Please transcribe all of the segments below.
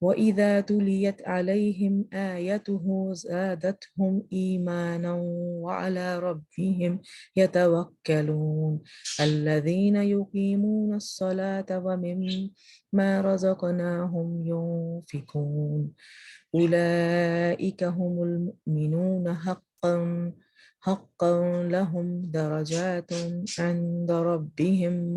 وإذا تليت عليهم آيته زادتهم إيمانا وعلى ربهم يتوكلون الذين يقيمون الصلاة ومما رزقناهم ينفقون أولئك هم المؤمنون حقا لهم درجات عند ربهم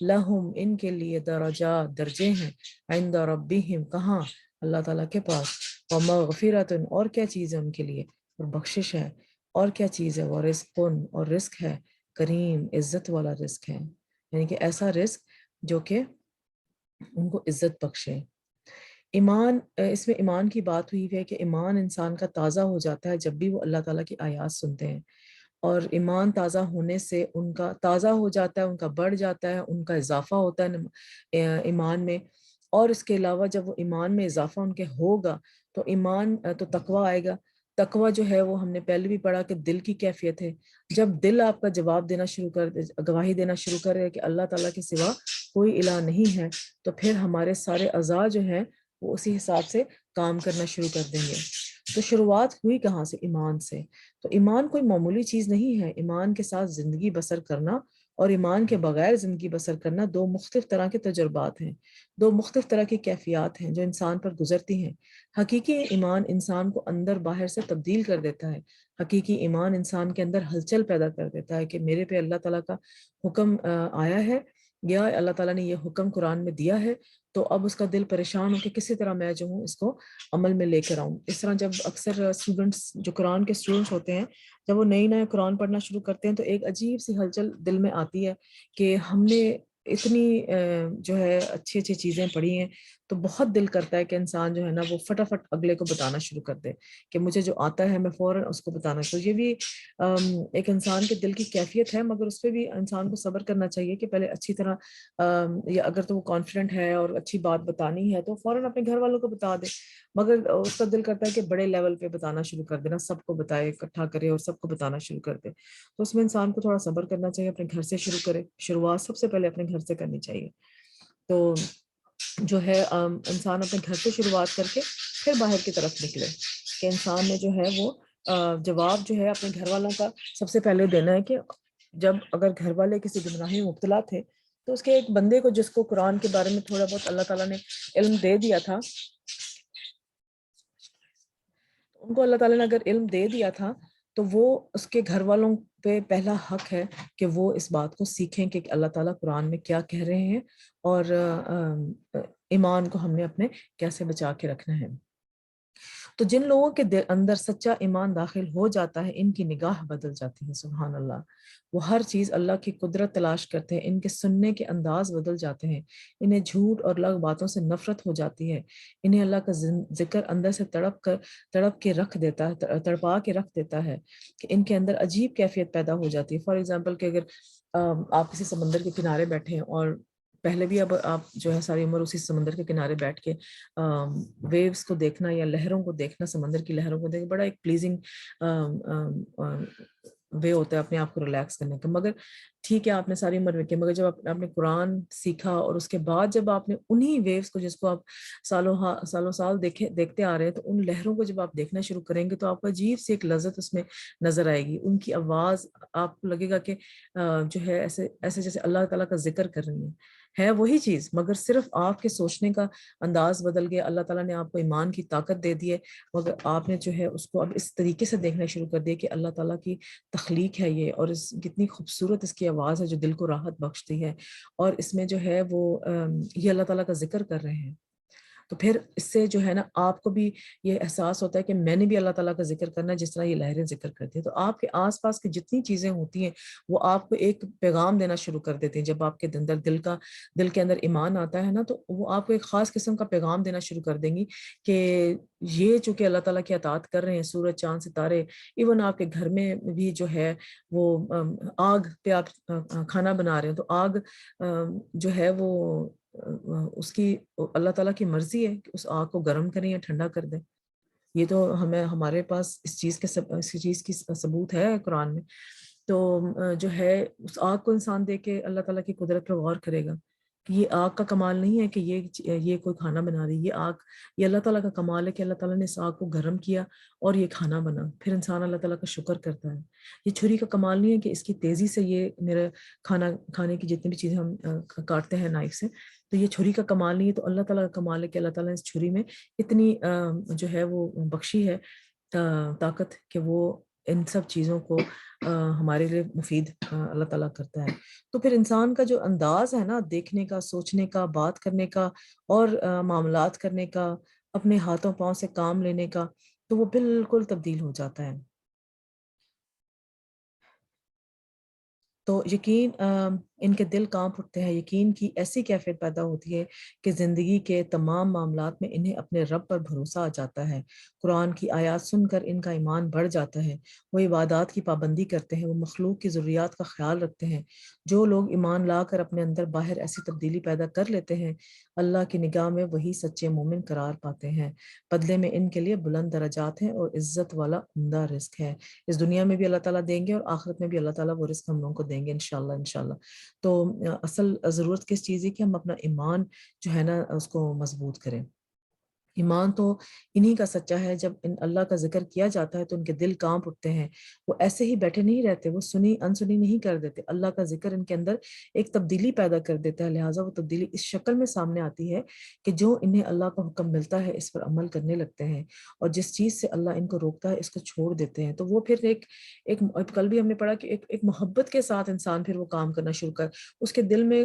لہم ان کے لیے درجات درجے ہیں عند ربہم کہاں اللہ تعالیٰ کے پاس ومغفرۃ اور کیا چیز ہے ان کے لیے اور بخشش ہے اور کیا چیز ہے وہ رزق اور رزق ہے کریم عزت والا رزق ہے یعنی کہ ایسا رزق جو کہ ان کو عزت بخشے ایمان اس میں ایمان کی بات ہوئی ہے کہ ایمان انسان کا تازہ ہو جاتا ہے جب بھی وہ اللہ تعالیٰ کی آیات سنتے ہیں اور ایمان تازہ ہونے سے ان کا تازہ ہو جاتا ہے ان کا بڑھ جاتا ہے ان کا اضافہ ہوتا ہے ایمان میں اور اس کے علاوہ جب وہ ایمان میں اضافہ ان کے ہوگا تو ایمان تو تقویٰ آئے گا تقویٰ جو ہے وہ ہم نے پہلے بھی پڑھا کہ دل کی کیفیت ہے جب دل آپ کا جواب دینا شروع کر دے گواہی دینا شروع کرے کہ اللہ تعالیٰ کے سوا کوئی الہ نہیں ہے تو پھر ہمارے سارے اعضاء جو ہیں وہ اسی حساب سے کام کرنا شروع کر دیں گے تو شروعات ہوئی کہاں سے ایمان سے تو ایمان کوئی معمولی چیز نہیں ہے ایمان کے ساتھ زندگی بسر کرنا اور ایمان کے بغیر زندگی بسر کرنا دو مختلف طرح کے تجربات ہیں دو مختلف طرح کی کیفیات ہیں جو انسان پر گزرتی ہیں حقیقی ایمان انسان کو اندر باہر سے تبدیل کر دیتا ہے حقیقی ایمان انسان کے اندر ہلچل پیدا کر دیتا ہے کہ میرے پہ اللہ تعالیٰ کا حکم آیا ہے یا اللہ تعالیٰ نے یہ حکم قرآن میں دیا ہے تو اب اس کا دل پریشان ہو کہ کسی طرح میں جو ہوں اس کو عمل میں لے کر آؤں اس طرح جب اکثر اسٹوڈنٹس جو قرآن کے اسٹوڈنٹس ہوتے ہیں جب وہ نئے قرآن پڑھنا شروع کرتے ہیں تو ایک عجیب سی ہلچل دل میں آتی ہے کہ ہم نے اتنی جو ہے اچھی اچھی چیزیں پڑھی ہیں تو بہت دل کرتا ہے کہ انسان جو ہے نا وہ فٹافٹ اگلے کو بتانا شروع کر دے کہ مجھے جو آتا ہے میں فوراً اس کو بتانا تو یہ بھی ایک انسان کے دل کی کیفیت ہے مگر اس پہ بھی انسان کو صبر کرنا چاہیے کہ پہلے اچھی طرح یا اگر تو وہ کانفیڈنٹ ہے اور اچھی بات بتانی ہے تو فوراً اپنے گھر والوں کو بتا دے مگر اس کا دل کرتا ہے کہ بڑے لیول پہ بتانا شروع کر دینا سب کو بتائے اکٹھا کرے اور سب کو بتانا شروع کر دے تو اس میں انسان کو تھوڑا صبر کرنا چاہیے اپنے گھر سے شروع کرے شروعات سب سے پہلے اپنے گھر سے کرنی چاہیے تو جو ہے انسان اپنے گھر سے شروعات کر کے پھر باہر کی طرف نکلے کہ انسان نے جو ہے وہ جواب جو ہے اپنے گھر والوں کا سب سے پہلے دینا ہے کہ جب اگر گھر والے کسی گمراہی میں مبتلا تھے تو اس کے ایک بندے کو جس کو قرآن کے بارے میں تھوڑا بہت اللہ تعالیٰ نے علم دے دیا تھا ان کو اللہ تعالیٰ نے اگر علم دے دیا تھا تو وہ اس کے گھر والوں پہ پہلا حق ہے کہ وہ اس بات کو سیکھیں کہ اللہ تعالیٰ قرآن میں کیا کہہ رہے ہیں اور ایمان کو ہم نے اپنے کیسے بچا کے رکھنا ہے تو جن لوگوں کے اندر سچا ایمان داخل ہو جاتا ہے ان کی نگاہ بدل جاتی ہے سبحان اللہ وہ ہر چیز اللہ کی قدرت تلاش کرتے ہیں ان کے سننے کے انداز بدل جاتے ہیں انہیں جھوٹ اور لغو باتوں سے نفرت ہو جاتی ہے انہیں اللہ کا ذکر اندر سے تڑپ کے رکھ دیتا ہے تڑپا کے رکھ دیتا ہے کہ ان کے اندر عجیب کیفیت پیدا ہو جاتی ہے فار ایگزامپل کہ اگر آپ کسی سمندر کے کنارے بیٹھے ہیں اور پہلے بھی اب آپ جو ہے ساری عمر اسی سمندر کے کنارے بیٹھ کے ویوز کو دیکھنا یا لہروں کو دیکھنا سمندر کی لہروں کو دیکھنا بڑا ایک پلیزنگ وے ہوتا ہے اپنے آپ کو ریلیکس کرنے کا مگر ٹھیک ہے آپ نے ساری عمر دیکھی مگر جب آپ نے قرآن سیکھا اور اس کے بعد جب آپ نے انہی ویوز کو جس کو آپ سالوں سال دیکھتے آ رہے ہیں تو ان لہروں کو جب آپ دیکھنا شروع کریں گے تو آپ کو عجیب سی ایک لذت اس میں نظر آئے گی ان کی آواز آپ کو لگے گا کہ جو ہے ایسے جیسے اللہ تعالیٰ کا ذکر کر رہی ہے وہی چیز مگر صرف آپ کے سوچنے کا انداز بدل گیا اللہ تعالیٰ نے آپ کو ایمان کی طاقت دے دی ہے مگر آپ نے جو ہے اس کو اب اس طریقے سے دیکھنا شروع کر دیا کہ اللہ تعالیٰ کی تخلیق ہے یہ اور کتنی خوبصورت اس کی آواز ہے جو دل کو راحت بخشتی ہے اور اس میں جو ہے وہ یہ اللہ تعالیٰ کا ذکر کر رہے ہیں تو پھر اس سے جو ہے نا آپ کو بھی یہ احساس ہوتا ہے کہ میں نے بھی اللہ تعالیٰ کا ذکر کرنا ہے جس طرح یہ لہریں ذکر کرتی ہیں تو آپ کے آس پاس کی جتنی چیزیں ہوتی ہیں وہ آپ کو ایک پیغام دینا شروع کر دیتی ہیں جب آپ کے اندر دل کے اندر ایمان آتا ہے نا تو وہ آپ کو ایک خاص قسم کا پیغام دینا شروع کر دیں گی کہ یہ چونکہ اللہ تعالیٰ کی اطاعت کر رہے ہیں سورج چاند ستارے ایون آپ کے گھر میں بھی جو ہے وہ آگ پہ آپ کھانا بنا رہے ہیں تو آگ جو ہے وہ اس کی اللہ تعالیٰ کی مرضی ہے کہ اس آگ کو گرم کریں یا ٹھنڈا کر دیں یہ تو ہمارے پاس اس چیز کی ثبوت ہے قرآن میں تو جو ہے اس آگ کو انسان دیکھ کے اللہ تعالیٰ کی قدرت پر غور کرے گا کہ یہ آگ کا کمال نہیں ہے کہ یہ کوئی کھانا بنا رہی یہ اللہ تعالیٰ کا کمال ہے کہ اللہ تعالیٰ نے اس آگ کو گرم کیا اور یہ کھانا بنا پھر انسان اللہ تعالیٰ کا شکر کرتا ہے یہ چھری کا کمال نہیں ہے کہ اس کی تیزی سے یہ میرا کھانے کی جتنی بھی چیزیں ہم کاٹتے ہیں نائف سے تو یہ چھری کا کمال نہیں ہے تو اللہ تعالیٰ کا کمال ہے کہ اللہ تعالیٰ نے اس چھری میں اتنی جو ہے وہ بخشی ہے طاقت کہ وہ ان سب چیزوں کو ہمارے لیے مفید اللہ تعالیٰ کرتا ہے. تو پھر انسان کا جو انداز ہے نا دیکھنے کا، سوچنے کا، بات کرنے کا اور معاملات کرنے کا، اپنے ہاتھوں پاؤں سے کام لینے کا، تو وہ بالکل تبدیل ہو جاتا ہے. تو یقین ان کے دل کانپ اٹھتے ہیں. یقین کی ایسی کیفیت پیدا ہوتی ہے کہ زندگی کے تمام معاملات میں انہیں اپنے رب پر بھروسہ آ جاتا ہے. قرآن کی آیات سن کر ان کا ایمان بڑھ جاتا ہے. وہ عبادات کی پابندی کرتے ہیں، وہ مخلوق کی ضروریات کا خیال رکھتے ہیں. جو لوگ ایمان لا کر اپنے اندر باہر ایسی تبدیلی پیدا کر لیتے ہیں، اللہ کی نگاہ میں وہی سچے مومن قرار پاتے ہیں. بدلے میں ان کے لیے بلند درجات ہیں اور عزت والا عمدہ رزق ہے. اس دنیا میں بھی اللہ تعالیٰ دیں گے اور آخرت میں بھی اللہ تعالیٰ وہ رزق ہم لوگوں کو دیں گے انشاءاللہ انشاءاللہ. تو اصل ضرورت کس چیز ہے کہ ہم اپنا ایمان جو ہے نا اس کو مضبوط کریں. ایمان تو انہی کا سچا ہے. جب ان اللہ کا ذکر کیا جاتا ہے تو ان کے دل کانپ اٹھتے ہیں. وہ ایسے ہی بیٹھے نہیں رہتے، وہ سنی انسنی نہیں کر دیتے. اللہ کا ذکر ان کے اندر ایک تبدیلی پیدا کر دیتا ہے. لہٰذا وہ تبدیلی اس شکل میں سامنے آتی ہے کہ جو انہیں اللہ کا حکم ملتا ہے اس پر عمل کرنے لگتے ہیں، اور جس چیز سے اللہ ان کو روکتا ہے اس کو چھوڑ دیتے ہیں. تو وہ پھر ایک کل بھی ہم نے پڑھا کہ ایک محبت کے ساتھ انسان پھر وہ کام کرنا شروع کر. اس کے دل میں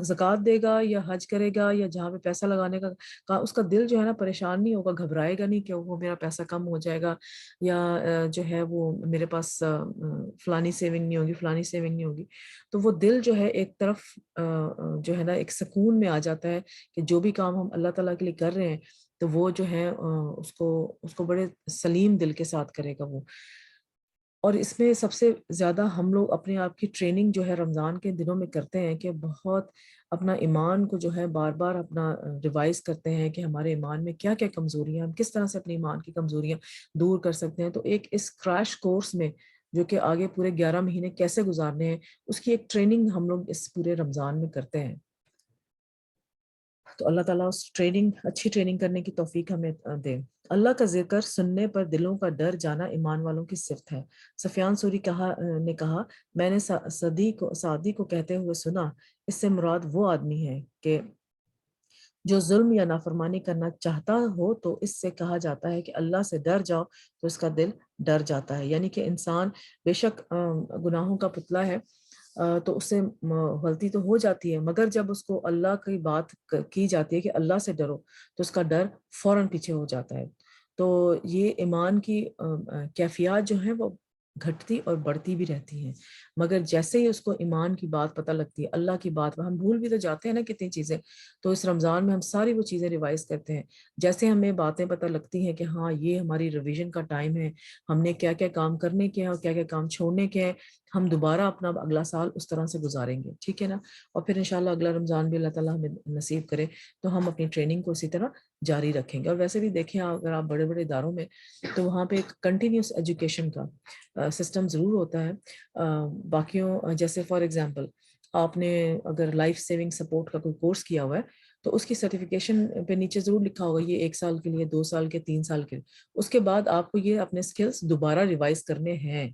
زکوٰۃ دے گا یا حج کرے گا یا جہاں پہ پیسہ لگانے کا، اس کا دل جو ہے نا پریشان نہیں ہوگا، گھبرائے گا نہیں کہ وہ میرا پیسہ کم ہو جائے گا، یا جو ہے وہ میرے پاس فلانی سیونگ نہیں ہوگی، فلانی سیونگ نہیں ہوگی. تو وہ دل جو ہے ایک طرف جو ہے نا ایک سکون میں آ جاتا ہے کہ جو بھی کام ہم اللہ تعالیٰ کے لیے کر رہے ہیں تو وہ جو ہے اس کو بڑے سلیم دل کے ساتھ کرے گا وہ. اور اس میں سب سے زیادہ ہم لوگ اپنے آپ کی ٹریننگ جو ہے رمضان کے دنوں میں کرتے ہیں کہ بہت اپنا ایمان کو جو ہے بار بار اپنا ریوائز کرتے ہیں کہ ہمارے ایمان میں کیا کیا کمزوریاں، ہم کس طرح سے اپنے ایمان کی کمزوریاں دور کر سکتے ہیں. تو ایک اس کریش کورس میں جو کہ آگے پورے 11 مہینے کیسے گزارنے ہیں اس کی ایک ٹریننگ ہم لوگ اس پورے رمضان میں کرتے ہیں. تو اللہ تعالیٰ اس اچھی ٹریننگ کرنے کی توفیق ہمیں دے. اللہ کا ذکر سننے پر دلوں کا ڈر جانا ایمان والوں کی صفت ہے. سفیان سوری نے کہا، میں نے سعدی کو کہتے ہوئے سنا، اس سے مراد وہ آدمی ہے کہ جو ظلم یا نافرمانی کرنا چاہتا ہو تو اس سے کہا جاتا ہے کہ اللہ سے ڈر جاؤ تو اس کا دل ڈر جاتا ہے. یعنی کہ انسان بے شک گناہوں کا پتلا ہے، تو اس سے غلطی تو ہو جاتی ہے، مگر جب اس کو اللہ کی بات کی جاتی ہے کہ اللہ سے ڈرو تو اس کا ڈر فوراً پیچھے ہو جاتا ہے. تو یہ ایمان کی کیفیات جو ہیں وہ گھٹتی اور بڑھتی بھی رہتی ہیں، مگر جیسے ہی اس کو ایمان کی بات پتہ لگتی ہے، اللہ کی بات، ہم بھول بھی تو جاتے ہیں نا کتنی چیزیں. تو اس رمضان میں ہم ساری وہ چیزیں ریوائز کرتے ہیں. جیسے ہمیں باتیں پتہ لگتی ہیں کہ ہاں یہ ہماری ریویژن کا ٹائم ہے، ہم نے کیا کیا کام کرنے کے ہیں اور کیا کیا کام چھوڑنے کے ہیں، ہم دوبارہ اپنا اگلا سال اس طرح سے گزاریں گے. ٹھیک ہے نا. اور پھر انشاءاللہ اگلا رمضان بھی اللہ تعالیٰ ہمیں نصیب کرے تو ہم اپنی ٹریننگ کو اسی طرح جاری رکھیں گے. اور ویسے بھی دیکھیں اگر آپ بڑے بڑے اداروں میں تو وہاں پہ ایک کنٹینیوس ایجوکیشن کا سسٹم ضرور ہوتا ہے. باقیوں جیسے فار ایگزامپل آپ نے اگر لائف سیونگ سپورٹ کا کوئی کورس کیا ہوا ہے تو اس کی سرٹیفکیشن پہ نیچے ضرور لکھا ہوگا یہ 1 سال کے لیے، 2 سال کے، 3 سال کے. اس کے بعد آپ کو یہ اپنے سکلز دوبارہ ریوائز کرنے ہیں.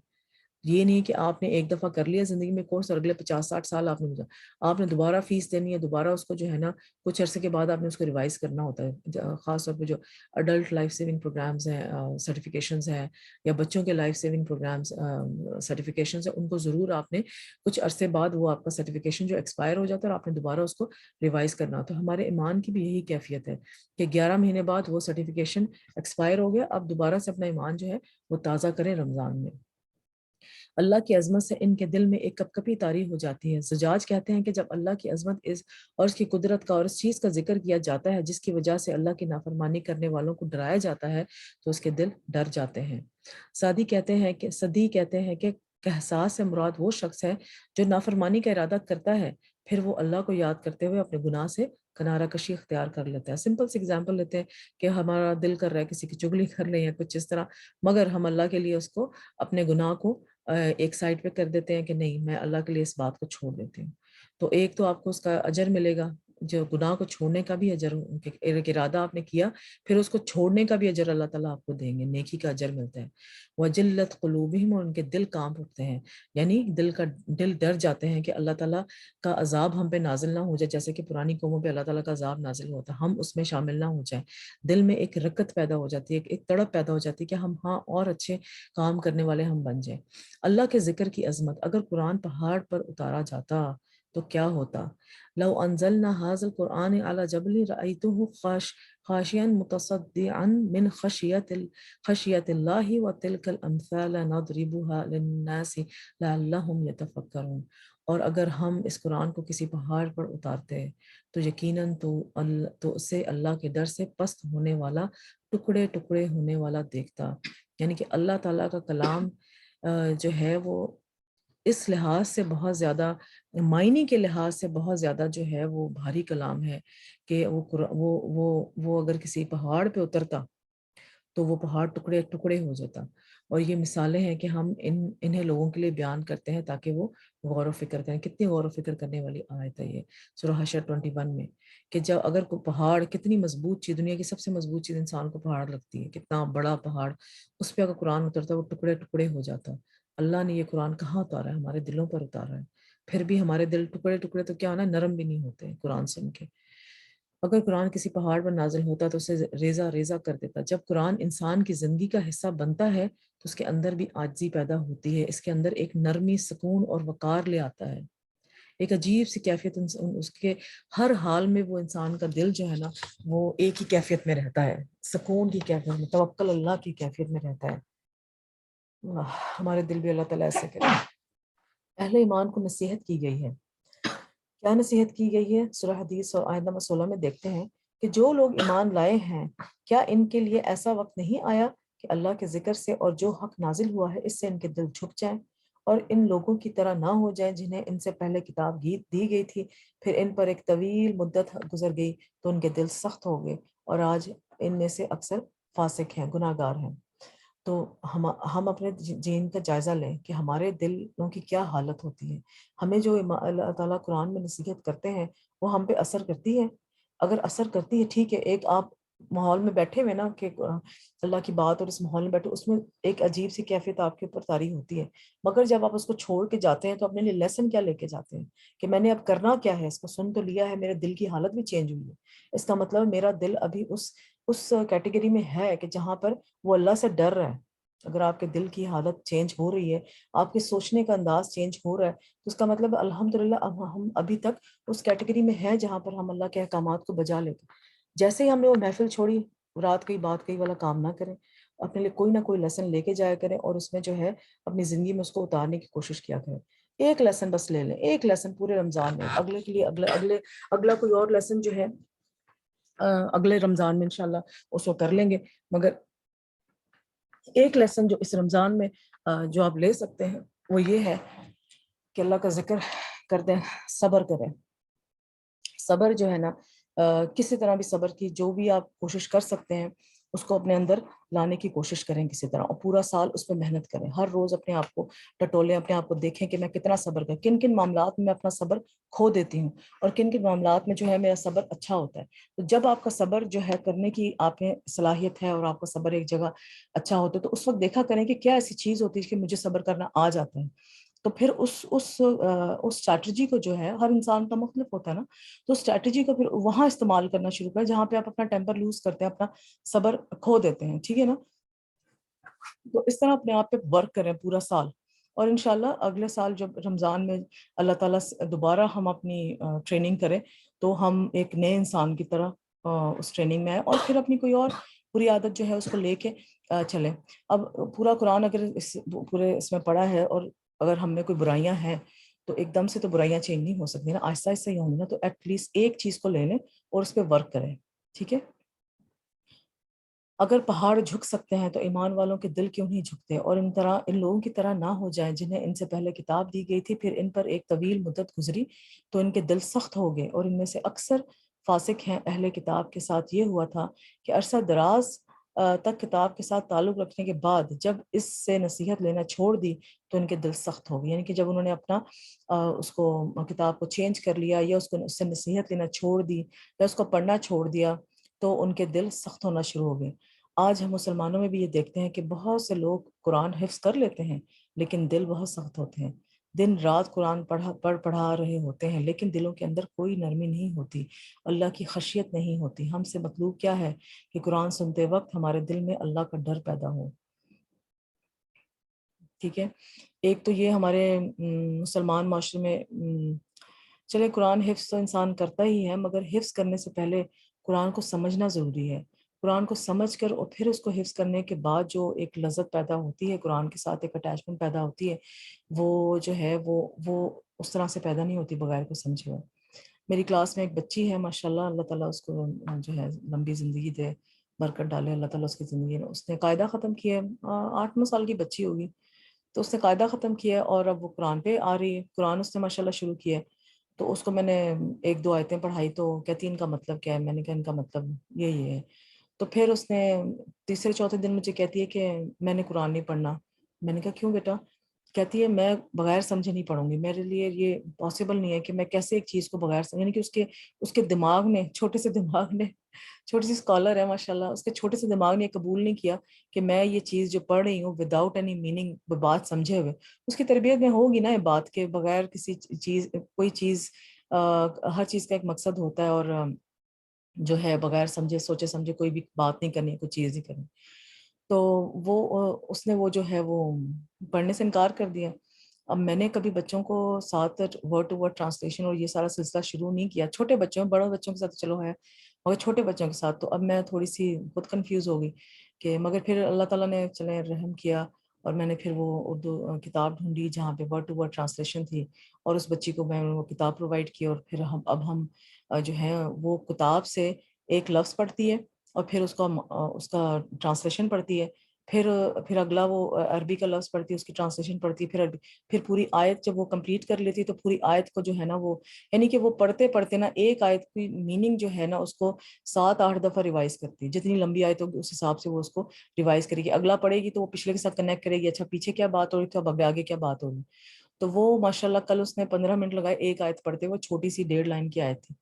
یہ نہیں کہ آپ نے ایک دفعہ کر لیا زندگی میں کورس اور اگلے 50-60 سال آپ نے دوبارہ فیس دینی ہے، دوبارہ اس کو جو ہے نا کچھ عرصے کے بعد آپ نے اس کو ریوائز کرنا ہوتا ہے. خاص طور پہ جو اڈلٹ لائف سیونگ پروگرامز ہیں، سرٹیفکیشنز ہیں، یا بچوں کے لائف سیونگ پروگرامز سرٹیفکیشنز ہیں، ان کو ضرور آپ نے کچھ عرصے بعد وہ آپ کا سرٹیفکیشن جو ایکسپائر ہو جاتا ہے اور آپ نے دوبارہ اس کو ریوائز کرنا ہوتا ہے. ہمارے ایمان کی بھی یہی کیفیت ہے کہ 11 مہینے بعد وہ سرٹیفکیشن ایکسپائر ہو گیا، اب دوبارہ سے اپنا ایمان جو ہے وہ تازہ کریں رمضان میں. اللہ کی عظمت سے ان کے دل میں ایک کپ کپی طاری ہو جاتی ہے. زجاج کہتے ہیں کہ جب اللہ کی عظمت اور اس کی قدرت کا اور اس چیز کا ذکر کیا جاتا ہے جس کی وجہ سے اللہ کی نافرمانی کرنے والوں کو ڈرایا جاتا ہے تو اس کے دل ڈر جاتے ہیں. صدی کہتے ہیں کہ احساس سے مراد وہ شخص ہے جو نافرمانی کا ارادہ کرتا ہے پھر وہ اللہ کو یاد کرتے ہوئے اپنے گناہ سے کنارہ کشی اختیار کر لیتا ہے. سمپل سی ایگزامپل لیتے ہیں کہ ہمارا دل کر رہا ہے کسی کی چگلی کر لیں یا کچھ اس طرح، مگر ہم اللہ کے لیے اس کو اپنے گناہ کو ایک سائڈ پہ کر دیتے ہیں کہ نہیں میں اللہ کے لیے اس بات کو چھوڑ دیتی ہوں. تو ایک تو آپ کو اس کا اجر ملے گا جو گناہ کو چھوڑنے کا بھی اجر، ایک ارادہ آپ نے کیا پھر اس کو چھوڑنے کا بھی اجر اللہ تعالیٰ آپ کو دیں گے، نیکی کا اجر ملتا ہے۔ وجلت قلوبہم، اور ان کے دل کانپ اٹھتے ہیں، یعنی دل ڈر جاتے ہیں کہ اللہ تعالیٰ کا عذاب ہم پہ نازل نہ ہو جائے، جیسے کہ پرانی قوموں پہ اللہ تعالیٰ کا عذاب نازل ہوتا ہے، ہم اس میں شامل نہ ہو جائیں۔ دل میں ایک رکت پیدا ہو جاتی ہے، ایک تڑپ پیدا ہو جاتی ہے کہ ہم ہاں اور اچھے کام کرنے والے ہم بن جائیں۔ اللہ کے ذکر کی عظمت، اگر قرآن پہاڑ پر اتارا جاتا تو کیا ہوتا؟ لو انزلنا هذا القرآن على جبل رأيته خاشعا متصدعا من خشية الله وتلك الأمثال نضربها للناس لعلهم يتفكرون۔ اور اگر ہم اس قرآن کو کسی پہاڑ پر اتارتے تو یقیناً تو اسے اللہ کے ڈر سے پست ہونے والا، ٹکڑے ٹکڑے ہونے والا دیکھتا۔ یعنی کہ اللہ تعالیٰ کا کلام جو ہے وہ اس لحاظ سے بہت زیادہ، معنی کے لحاظ سے بہت زیادہ جو ہے وہ بھاری کلام ہے کہ وہ اگر کسی پہاڑ پہ اترتا تو وہ پہاڑ ٹکڑے ٹکڑے ہو جاتا۔ اور یہ مثالیں ہیں کہ ہم انہیں لوگوں کے لیے بیان کرتے ہیں تاکہ وہ غور و فکر کریں۔ کتنی غور و فکر کرنے والی آیت ہے یہ سورہ حشر 21 میں، کہ جب اگر کوئی پہاڑ، کتنی مضبوط چیز، دنیا کی سب سے مضبوط چیز انسان کو پہاڑ لگتی ہے، کتنا بڑا پہاڑ، اس پہ اگر قرآن اترتا وہ ٹکڑے ٹکڑے ہو جاتا۔ اللہ نے یہ قرآن کہاں اتارا ہے؟ ہمارے دلوں پر اتارا ہے۔ پھر بھی ہمارے دل ٹکڑے ٹکڑے تو کیا ہونا، نرم بھی نہیں ہوتے قرآن سن کے۔ اگر قرآن کسی پہاڑ پر نازل ہوتا تو اسے ریزہ ریزہ کر دیتا۔ جب قرآن انسان کی زندگی کا حصہ بنتا ہے تو اس کے اندر بھی عاجزی پیدا ہوتی ہے، اس کے اندر ایک نرمی، سکون اور وقار لے آتا ہے، ایک عجیب سی کیفیت اس کے ہر حال میں، وہ انسان کا دل جو ہے نا وہ ایک ہی کیفیت میں رہتا ہے، سکون کی کیفیت میں، توکل اللہ کی کیفیت میں رہتا ہے۔ ہمارے دل بھی اللہ تعالیٰ ایسے کرے۔ اہل ایمان کو نصیحت کی گئی ہے۔ کیا نصیحت کی گئی ہے؟ سورہ حدیث اور آیت نمبر 16 میں دیکھتے ہیں کہ جو لوگ ایمان لائے ہیں، کیا ان کے لیے ایسا وقت نہیں آیا کہ اللہ کے ذکر سے اور جو حق نازل ہوا ہے اس سے ان کے دل جھک جائیں اور ان لوگوں کی طرح نہ ہو جائیں جنہیں ان سے پہلے کتاب دی گئی تھی، پھر ان پر ایک طویل مدت گزر گئی تو ان کے دل سخت ہو گئے اور آج ان میں سے اکثر فاسق ہیں، گناہ گار ہیں۔ تو ہم اپنے جین کا جائزہ لیں کہ ہمارے دلوں کی کیا حالت ہوتی ہے۔ ہمیں جو اللہ تعالیٰ قرآن میں نصیحت کرتے ہیں وہ ہم پہ اثر کرتی ہے؟ اگر اثر کرتی ہے ٹھیک ہے، ایک آپ ماحول میں بیٹھے ہوئے نا کہ اللہ کی بات، اور اس ماحول میں بیٹھے اس میں ایک عجیب سی کیفیت آپ کے اوپر طاری ہوتی ہے، مگر جب آپ اس کو چھوڑ کے جاتے ہیں تو اپنے لیے لیسن کیا لے کے جاتے ہیں کہ میں نے اب کرنا کیا ہے، اس کو سن تو لیا ہے، میرے دل کی حالت بھی چینج ہوئی ہے، اس کا مطلب میرا دل ابھی اس کیٹیگری میں ہے کہ جہاں پر وہ اللہ سے ڈر رہا ہے۔ اگر آپ کے دل کی حالت چینج ہو رہی ہے، آپ کے سوچنے کا انداز چینج ہو رہا ہے، تو اس کا مطلب الحمدللہ اب ہم ابھی تک اس کیٹیگری میں ہیں جہاں پر ہم اللہ کے احکامات کو بجا لیتے۔ جیسے ہی ہم نے وہ محفل چھوڑی، رات کئی بات کئی والا کام نہ کریں، اپنے لیے کوئی نہ کوئی لیسن لے کے جایا کریں اور اس میں جو ہے اپنی زندگی میں اس کو اتارنے کی کوشش کیا کریں۔ ایک لیسن بس لے لیں، ایک لیسن پورے رمضان میں، اگلے کے لیے اگلا کوئی اور لیسن جو ہے اگلے رمضان میں انشاءاللہ اس کو کر لیں گے، مگر ایک لیسن جو اس رمضان میں جو آپ لے سکتے ہیں وہ یہ ہے کہ اللہ کا ذکر کر دیں، صبر کریں۔ صبر جو ہے نا، کسی طرح بھی صبر کی جو بھی آپ کوشش کر سکتے ہیں اس کو اپنے اندر لانے کی کوشش کریں کسی طرح، اور پورا سال اس پہ محنت کریں۔ ہر روز اپنے آپ کو ٹٹولیں، اپنے آپ کو دیکھیں کہ میں کتنا صبر کروں، کن کن معاملات میں اپنا صبر کھو دیتی ہوں اور کن کن معاملات میں جو ہے میرا صبر اچھا ہوتا ہے۔ تو جب آپ کا صبر جو ہے کرنے کی آپ میں صلاحیت ہے اور آپ کا صبر ایک جگہ اچھا ہوتا ہے تو اس وقت دیکھا کریں کہ کیا ایسی چیز ہوتی ہے کہ مجھے صبر کرنا آ جاتا ہے، تو پھر اس اسٹریٹجی کو جو ہے، ہر انسان کا مختلف ہوتا ہے نا، تو اسٹریٹجی کو پھر وہاں استعمال کرنا شروع کریں جہاں پہ آپ اپنا ٹیمپر لوز کرتے ہیں، اپنا صبر کھو دیتے ہیں، ٹھیک ہے نا۔ تو اس طرح اپنے آپ پہ ورک کریں پورا سال، اور انشاءاللہ اگلے سال جب رمضان میں اللہ تعالیٰ سے دوبارہ ہم اپنی ٹریننگ کریں تو ہم ایک نئے انسان کی طرح اس ٹریننگ میں آئیں اور پھر اپنی کوئی اور بری عادت جو ہے اس کو لے کے چلیں۔ اب پورا قرآن اگر پورے اس میں پڑھا ہے اور اگر ہم میں کوئی برائیاں ہیں تو ایک دم سے تو برائیاں چینج نہیں ہو سکتی نا، آہستہ آہستہ ہی ہوں گی نا، تو ایٹ لیسٹ ایک چیز کو لے لیں اور اس پہ ورک کریں، ٹھیک ہے۔ اگر پہاڑ جھک سکتے ہیں تو ایمان والوں کے دل کیوں نہیں جھکتے، اور ان لوگوں کی طرح نہ ہو جائیں جنہیں ان سے پہلے کتاب دی گئی تھی، پھر ان پر ایک طویل مدت گزری تو ان کے دل سخت ہو گئے اور ان میں سے اکثر فاسق ہیں۔ اہل کتاب کے ساتھ یہ ہوا تھا کہ عرصہ دراز تک کتاب کے ساتھ تعلق رکھنے کے بعد جب اس سے نصیحت لینا چھوڑ دی تو ان کے دل سخت ہو گئے. یعنی کہ جب انہوں نے اپنا اس کو کتاب کو چینج کر لیا یا اس سے نصیحت لینا چھوڑ دی یا اس کو پڑھنا چھوڑ دیا تو ان کے دل سخت ہونا شروع ہو گئے. آج ہم مسلمانوں میں بھی یہ دیکھتے ہیں کہ بہت سے لوگ قرآن حفظ کر لیتے ہیں لیکن دل بہت سخت ہوتے ہیں. دن رات قرآن پڑھا رہے ہوتے ہیں لیکن دلوں کے اندر کوئی نرمی نہیں ہوتی, اللہ کی خشیت نہیں ہوتی. ہم سے مطلوب کیا ہے کہ قرآن سنتے وقت ہمارے دل میں اللہ کا ڈر پیدا ہو. ٹھیک ہے, ایک تو یہ ہمارے مسلمان معاشرے میں چلے قرآن حفظ تو انسان کرتا ہی ہے, مگر حفظ کرنے سے پہلے قرآن کو سمجھنا ضروری ہے. قرآن کو سمجھ کر اور پھر اس کو حفظ کرنے کے بعد جو ایک لذت پیدا ہوتی ہے, قرآن کے ساتھ ایک اٹیچمنٹ پیدا ہوتی ہے, وہ جو ہے وہ اس طرح سے پیدا نہیں ہوتی بغیر کو سمجھے ہوئے. میری کلاس میں ایک بچی ہے ماشاءاللہ, اللہ تعالیٰ اس کو جو ہے لمبی زندگی دے, برکت ڈالے اللہ تعالیٰ اس کی زندگی میں. اس نے قاعدہ ختم کیا ہے, 8-9 سال کی بچی ہوگی, تو اس نے قاعدہ ختم کیا ہے اور اب وہ قرآن پہ آ رہی ہے. قرآن اس نے ماشاءاللہ شروع کیا ہے, تو اس کو میں نے 1-2 آیتیں پڑھائی تو کہتی ان کا مطلب کیا ہے. میں نے کہا ان کا مطلب یہ ہے. تو پھر اس نے تیسرے چوتھے دن مجھے کہتی ہے کہ میں نے قرآن نہیں پڑھنا. میں نے کہا کیوں بیٹا؟ کہتی ہے میں بغیر سمجھے نہیں پڑھوں گی, میرے لیے یہ پاسبل نہیں ہے کہ میں کیسے ایک چیز کو بغیر سمجھے. یعنی کہ اس کے دماغ نے, چھوٹے سے دماغ نے, چھوٹی سی اسکالر ہے ماشاءاللہ, اس کے چھوٹے سے دماغ نے یہ قبول نہیں کیا کہ میں یہ چیز جو پڑھ رہی ہوں وداؤٹ اینی میننگ, بات سمجھے ہوئے. اس کی تربیت میں ہوگی نا یہ بات کہ بغیر کسی چیز, کوئی چیز, ہر چیز کا ایک مقصد ہوتا ہے, اور جو ہے بغیر سمجھے سوچے سمجھے کوئی بھی بات نہیں کرنی, کوئی چیز نہیں کرنی. تو وہ اس نے وہ جو ہے وہ پڑھنے سے انکار کر دیا. اب میں نے کبھی بچوں کو ساتھ ورڈ ٹو ورڈ ٹرانسلیشن اور یہ سارا سلسلہ شروع نہیں کیا. چھوٹے بچوں, بڑوں بچوں کے ساتھ چلو ہے, مگر چھوٹے بچوں کے ساتھ تو اب میں تھوڑی سی خود کنفیوز ہو گئی کہ, مگر پھر اللہ تعالیٰ نے چلے رحم کیا اور میں نے پھر وہ اردو کتاب ڈھونڈی جہاں پہ ورڈ ٹو ورڈ ٹرانسلیشن تھی, اور اس بچی کو میں وہ کتاب پرووائڈ کی. اور پھر اب ہم جو ہے وہ کتاب سے ایک لفظ پڑھتی ہے اور پھر اس کا ٹرانسلیشن پڑھتی ہے, پھر اگلا وہ عربی کا لفظ پڑھتی ہے, اس کی ٹرانسلیشن پڑھتی ہے, پھر پوری آیت جب وہ کمپلیٹ کر لیتی ہے تو پوری آیت کو جو ہے نا وہ, یعنی کہ وہ پڑھتے پڑھتے نا ایک آیت کی میننگ جو ہے نا اس کو 7-8 دفعہ ریوائز کرتی ہے. جتنی لمبی آیت ہوگی اس حساب سے وہ اس کو ریوائز کرے گی. اگلا پڑھے گی تو وہ پچھلے کے ساتھ کنیکٹ کرے گی, اچھا پیچھے کیا بات ہو رہی تھی, اب آگے کیا بات ہوگی. تو وہ ماشاءاللہ کل اس نے 15 منٹ لگائے ایک آیت پڑھتے, وہ چھوٹی سی 1.5 لائن کی آیت تھی.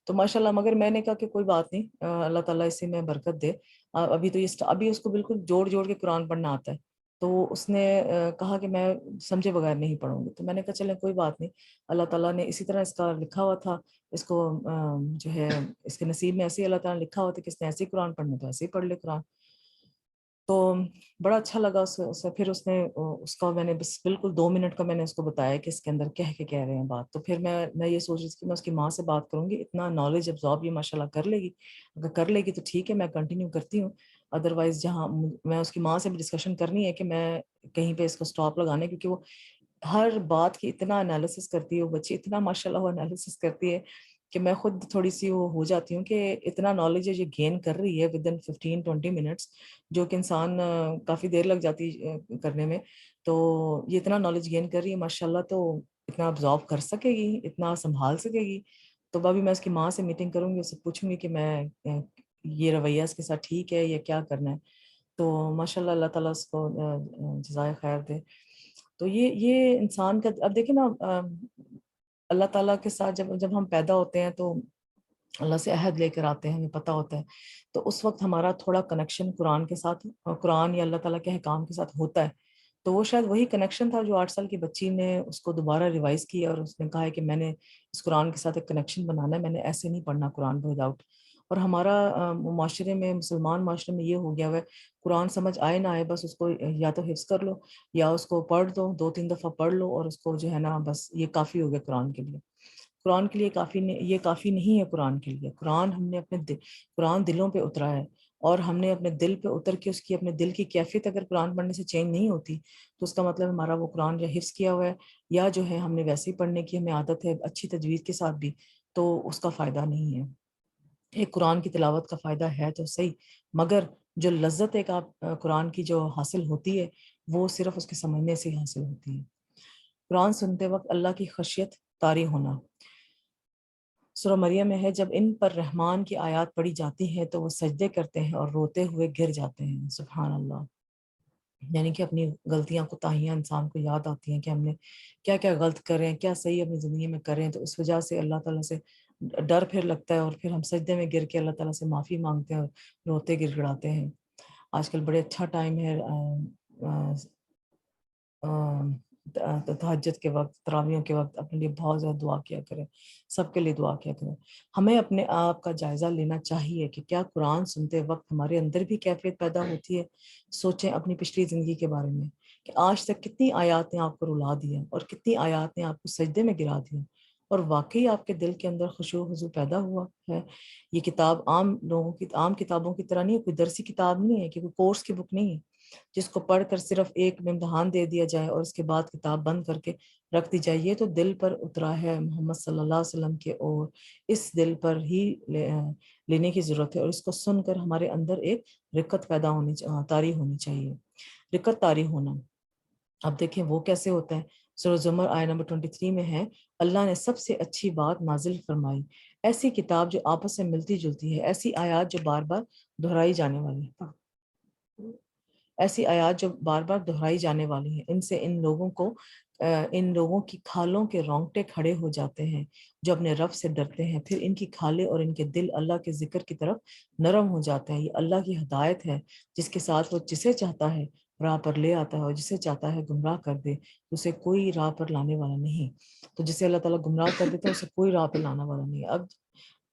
تو ماشاءاللہ, مگر میں نے کہا کہ کوئی بات نہیں, اللہ تعالیٰ اسے میں برکت دے. ابھی تو ابھی اس کو بالکل جوڑ جوڑ کے قرآن پڑھنا آتا ہے. تو اس نے کہا کہ میں سمجھے بغیر نہیں پڑھوں گی. تو میں نے کہا چلیں کوئی بات نہیں, اللہ تعالیٰ نے اسی طرح اس کا لکھا ہوا تھا, اس کو جو ہے اس کے نصیب میں ایسے ہی اللہ تعالیٰ نے لکھا ہوا تھا کہ اس نے ایسے ہی قرآن پڑھنا, تو ایسے ہی پڑھ لے قرآن. تو بڑا اچھا لگا اسے. پھر اس نے اس کا, میں نے بالکل 2 منٹ کا میں نے اس کو بتایا کہ اس کے اندر کہہ رہے ہیں بات. تو پھر میں یہ سوچ رہی تھی کہ میں اس کی ماں سے بات کروں گی, اتنا نالج ابزارب یہ ماشاءاللہ کر لے گی. اگر کر لے گی تو ٹھیک ہے, میں کنٹینیو کرتی ہوں. ادروائز جہاں میں اس کی ماں سے بھی ڈسکشن کرنی ہے کہ میں کہیں پہ اس کو سٹاپ لگانے, کیونکہ وہ ہر بات کی اتنا انالیسس کرتی ہے, وہ بچی اتنا ماشاءاللہ وہ انالیسس کرتی ہے کہ میں خود تھوڑی سی وہ ہو جاتی ہوں کہ اتنا نالج ہے جو گین کر رہی ہے ود ان 15-20 منٹس, جو کہ انسان کافی دیر لگ جاتی کرنے میں. تو یہ اتنا نالج گین کر رہی ہے ماشاءاللہ, تو اتنا ابزارو کر سکے گی, اتنا سنبھال سکے گی. تو ابھی میں اس کی ماں سے میٹنگ کروں گی, اس سے پوچھوں گی کہ میں یہ رویہ اس کے ساتھ ٹھیک ہے یا کیا کرنا ہے. تو ماشاءاللہ اللہ تعالیٰ اس کو جزائے خیر دے. تو یہ انسان کا, اب دیکھیں نا, اللہ تعالیٰ کے ساتھ جب ہم پیدا ہوتے ہیں تو اللہ سے عہد لے کر آتے ہیں, ہمیں پتہ ہوتا ہے, تو اس وقت ہمارا تھوڑا کنیکشن قرآن کے ساتھ, قرآن یا اللہ تعالیٰ کے احکام کے ساتھ ہوتا ہے. تو وہ شاید وہی کنیکشن تھا جو 8 سال کی بچی نے اس کو دوبارہ ریوائز کیا, اور اس نے کہا ہے کہ میں نے اس قرآن کے ساتھ ایک کنیکشن بنانا ہے, میں نے ایسے نہیں پڑھنا قرآن وداؤٹ. اور ہمارا معاشرے میں, مسلمان معاشرے میں یہ ہو گیا ہوا ہے, قرآن سمجھ آئے نہ آئے بس اس کو یا تو حفظ کر لو یا اس کو پڑھ دو, 2-3 دفعہ پڑھ لو, اور اس کو جو ہے نا بس یہ کافی ہو گیا قرآن کے لیے. قرآن کے لیے یہ کافی نہیں ہے. قرآن کے لیے قرآن ہم نے قرآن دلوں پہ اترا ہے, اور ہم نے اپنے دل پہ اتر کے اس کی اپنے دل کی کیفیت اگر قرآن پڑھنے سے چینج نہیں ہوتی تو اس کا مطلب ہمارا وہ قرآن یا حفظ کیا ہوا ہے, یا جو ہے ہم نے ویسے ہی پڑھنے کی ہمیں عادت ہے اچھی تجوید کے ساتھ بھی, تو اس کا فائدہ نہیں ہے. ایک قرآن کی تلاوت کا فائدہ ہے تو صحیح, مگر جو لذت ایک آپ قرآن کی جو حاصل ہوتی ہے وہ صرف اس کے سمجھنے سے ہی حاصل ہوتی ہے. قرآن سنتے وقت اللہ کی خشیت طاری ہونا. سورہ مریم میں ہے جب ان پر رحمان کی آیات پڑھی جاتی ہیں تو وہ سجدے کرتے ہیں اور روتے ہوئے گر جاتے ہیں۔ سبحان اللہ۔ یعنی کہ اپنی غلطیاں کوتاہیاں انسان کو یاد آتی ہیں کہ ہم نے کیا کیا غلط کریں، کیا صحیح اپنی زندگی میں کریں، تو اس وجہ سے اللہ تعالیٰ سے ڈر پھر لگتا ہے اور پھر ہم سجدے میں گر کے اللہ تعالیٰ سے معافی مانگتے ہیں اور روتے گر گڑاتے ہیں۔ آج کل بڑے اچھا ٹائم ہے تہجد کے وقت، تراویحوں کے وقت اپنے لیے بہت زیادہ دعا کیا کریں، سب کے لیے دعا کیا کریں۔ ہمیں اپنے آپ کا جائزہ لینا چاہیے کہ کیا قرآن سنتے وقت ہمارے اندر بھی کیفیت پیدا ہوتی ہے۔ سوچیں اپنی پچھلی زندگی کے بارے میں کہ آج تک کتنی آیات نے آپ کو رلا دیا اور کتنی آیات نے آپ کو سجدے میں گرا دیا، اور واقعی آپ کے دل کے اندر خشوع و خضوع پیدا ہوا ہے۔ یہ کتاب عام لوگوں کی، عام کتابوں کی طرح نہیں ہے، کوئی درسی کتاب نہیں ہے، کہ کوئی کورس کی بک نہیں ہے جس کو پڑھ کر صرف ایک امتحان دے دیا جائے اور اس کے بعد کتاب بند کر کے رکھ دی جائے۔ یہ تو دل پر اترا ہے محمد صلی اللہ علیہ وسلم کے، اور اس دل پر ہی لینے کی ضرورت ہے، اور اس کو سن کر ہمارے اندر ایک رقت پیدا ہونی، طاری ہونی چاہیے، رقت طاری ہونا۔ اب دیکھیں وہ کیسے ہوتا ہے۔ سورہ زمر آیہ نمبر 23 میں ہے، اللہ نے سب سے اچھی بات نازل فرمائی، ایسی کتاب جو آپس میں ملتی جلتی ہے، ایسی آیات جو بار بار دہرائی جانے والی ہے، ایسی آیات جو بار بار دہرائی جانے والی ہیں۔ ان سے ان لوگوں کی کھالوں کے رونگٹے کھڑے ہو جاتے ہیں جو اپنے رب سے ڈرتے ہیں، پھر ان کی کھالیں اور ان کے دل اللہ کے ذکر کی طرف نرم ہو جاتے ہیں۔ یہ اللہ کی ہدایت ہے جس کے ساتھ وہ جسے چاہتا ہے راہ پر لے آتا ہے، اور جسے چاہتا ہے گمراہ کر دے اسے کوئی راہ پر لانے والا نہیں۔ تو جسے اللہ تعالیٰ گمراہ کر دیتا ہے اسے کوئی راہ پہ لانے والا نہیں ہے۔ اب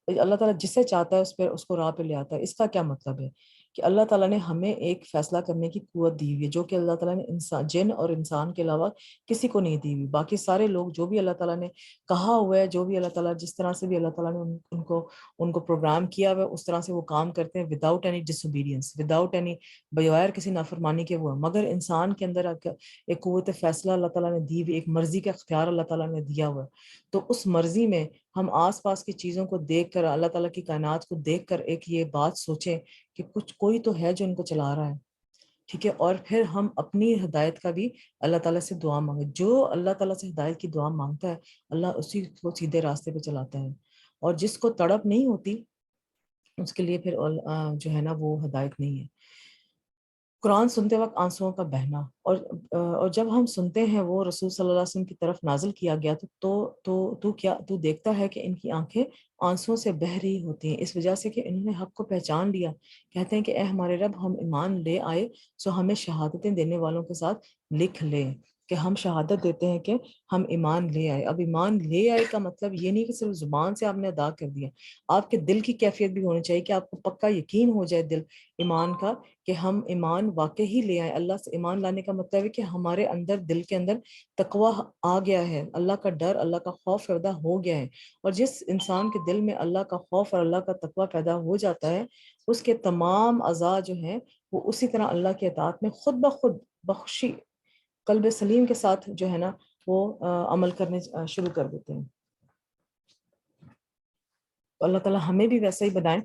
اللہ تعالیٰ جسے چاہتا ہے اس کو راہ پہ لے آتا ہے۔ اس کا کیا مطلب ہے؟ کہ اللہ تعالیٰ نے ہمیں ایک فیصلہ کرنے کی قوت دی ہوئی ہے جو کہ اللہ تعالیٰ نے جن اور انسان کے علاوہ کسی کو نہیں دی ہوئی۔ باقی سارے لوگ جو بھی اللہ تعالیٰ نے کہا ہوا ہے، جو بھی اللہ تعالیٰ جس طرح سے بھی اللہ تعالیٰ نے ان کو پروگرام کیا ہوا ہے، اس طرح سے وہ کام کرتے ہیں وداؤٹ اینی ڈس اوبیڈینس، وداؤٹ اینی، بغیر کسی نافرمانی کے وہ۔ مگر انسان کے اندر ایک قوت فیصلہ اللہ تعالیٰ نے دی ہوئی، ایک مرضی کا اختیار اللہ تعالیٰ نے دیا ہوا ہے۔ تو اس مرضی میں ہم آس پاس کی چیزوں کو دیکھ کر، اللہ تعالیٰ کی کائنات کو دیکھ کر ایک یہ بات سوچیں کہ کوئی تو ہے جو ان کو چلا رہا ہے، ٹھیک ہے، اور پھر ہم اپنی ہدایت کا بھی اللہ تعالیٰ سے دعا مانگے۔ جو اللہ تعالیٰ سے ہدایت کی دعا مانگتا ہے اللہ اسی کو سیدھے راستے پہ چلاتا ہے، اور جس کو تڑپ نہیں ہوتی اس کے لیے پھر جو ہے نا وہ ہدایت نہیں ہے۔ قرآن سنتے وقت آنسوؤں کا بہنا، اور جب ہم سنتے ہیں وہ رسول صلی اللہ علیہ وسلم کی طرف نازل کیا گیا تو دیکھتا ہے کہ ان کی آنکھیں آنسوؤں سے بہہ رہی ہوتی ہیں، اس وجہ سے کہ انہوں نے حق کو پہچان لیا۔ کہتے ہیں کہ اے ہمارے رب، ہم ایمان لے آئے سو ہمیں شہادتیں دینے والوں کے ساتھ لکھ لے، کہ ہم شہادت دیتے ہیں کہ ہم ایمان لے آئے۔ اب ایمان لے آئے کا مطلب یہ نہیں کہ صرف زبان سے آپ نے ادا کر دیا، آپ کے دل کی کیفیت بھی ہونی چاہیے کہ آپ کو پکا یقین ہو جائے دل ایمان کا کہ ہم ایمان واقعی لے آئے۔ اللہ سے ایمان لانے کا مطلب ہے کہ ہمارے اندر، دل کے اندر تقویٰ آ گیا ہے، اللہ کا ڈر، اللہ کا خوف پیدا ہو گیا ہے، اور جس انسان کے دل میں اللہ کا خوف اور اللہ کا تقویٰ پیدا ہو جاتا ہے، اس کے تمام اعضاء جو ہیں وہ اسی طرح اللہ کے اطاعت میں خود بخود بخشی قلب سلیم کے ساتھ جو ہے نا وہ عمل کرنے شروع کر دیتے ہیں۔ تو اللہ تعالیٰ ہمیں بھی ویسا ہی بنائے۔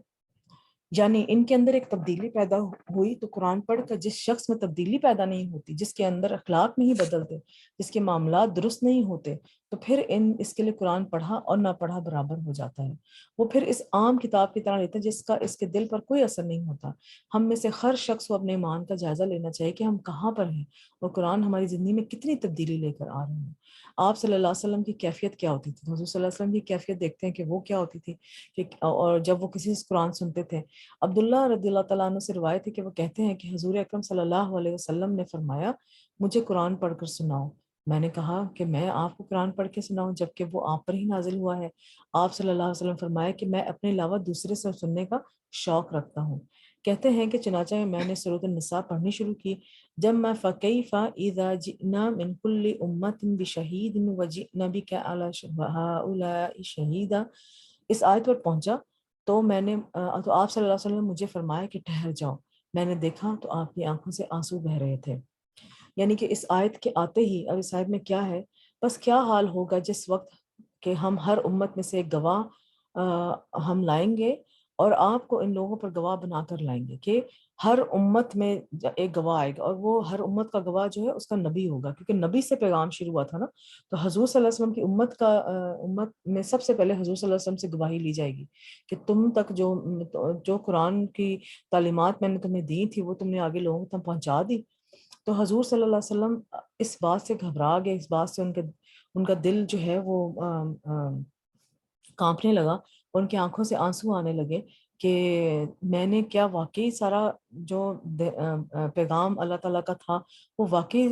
یعنی ان کے اندر ایک تبدیلی پیدا ہوئی، تو قرآن پڑھ کر جس شخص میں تبدیلی پیدا نہیں ہوتی، جس کے اندر اخلاق نہیں بدلتے، جس کے معاملات درست نہیں ہوتے، تو پھر اس کے لیے قرآن پڑھا اور نہ پڑھا برابر ہو جاتا ہے۔ وہ پھر اس عام کتاب کی طرح لیتے ہیں جس کا اس کے دل پر کوئی اثر نہیں ہوتا۔ ہم میں سے ہر شخص کو اپنے ایمان کا جائزہ لینا چاہیے کہ ہم کہاں پر ہیں اور قرآن ہماری زندگی میں کتنی تبدیلی لے کر آ رہے ہیں۔ آپ صلی اللہ علیہ وسلم کی کیفیت کیا ہوتی تھی؟ حضور صلی اللہ علیہ وسلم کی کیفیت دیکھتے ہیں کہ وہ کیا ہوتی تھی، اور جب وہ کسی سے قرآن سنتے تھے، عبداللہ رضی اللہ تعالیٰ عنہ سے روایت ہے کہ وہ کہتے ہیں کہ حضور اکرم صلی اللہ علیہ وسلم نے فرمایا، مجھے قرآن پڑھ کر سناؤ۔ میں نے کہا کہ میں آپ کو قرآن پڑھ کے سناؤں جبکہ وہ آپ پر ہی نازل ہوا ہے؟ آپ صلی اللہ علیہ وسلم فرمایا کہ میں اپنے علاوہ دوسرے سے سننے کا شوق رکھتا ہوں۔ کہتے ہیں کہ چنانچہ میں نے سورۃ النساء پڑھنی شروع کی، جب میں فَكَيْفَ إِذَا جِئْنَا مِنْ كُلِّ أُمَّةٍ بِشَهِيدٍ وَجِئْنَا بِكَ عَلَى هَؤُلَاءِ شَهِيدًا، اس آیت پر پہنچا تو آپ صلی اللہ علیہ وسلم نے مجھے فرمایا کہ ٹھہر جاؤ۔ میں نے دیکھا تو آپ کی آنکھوں سے آنسو بہ رہے تھے۔ یعنی کہ اس آیت کے آتے ہی، اب اس آیت میں کیا ہے، بس کیا حال ہوگا جس وقت کہ ہم ہر امت میں سے ایک گواہ ہم لائیں گے، اور آپ کو ان لوگوں پر گواہ بنا کر لائیں گے کہ ہر امت میں ایک گواہ آئے گا، اور وہ ہر امت کا گواہ جو ہے اس کا نبی ہوگا، کیونکہ نبی سے پیغام شروع ہوا تھا نا۔ تو حضور صلی اللہ علیہ وسلم کی امت میں سب سے پہلے حضور صلی اللہ علیہ وسلم سے گواہی لی جائے گی کہ تم تک جو قرآن کی تعلیمات میں نے تمہیں دی تھی وہ تم نے آگے لوگوں تک پہنچا دی۔ تو حضور صلی اللہ علیہ وسلم اس بات سے گھبرا گئے، اس بات سے ان کا دل جو ہے وہ کانپنے لگا، اور ان کی آنکھوں سے آنسو آنے لگے کہ میں نے کیا واقعی سارا جو پیغام اللہ تعالیٰ کا تھا وہ واقعی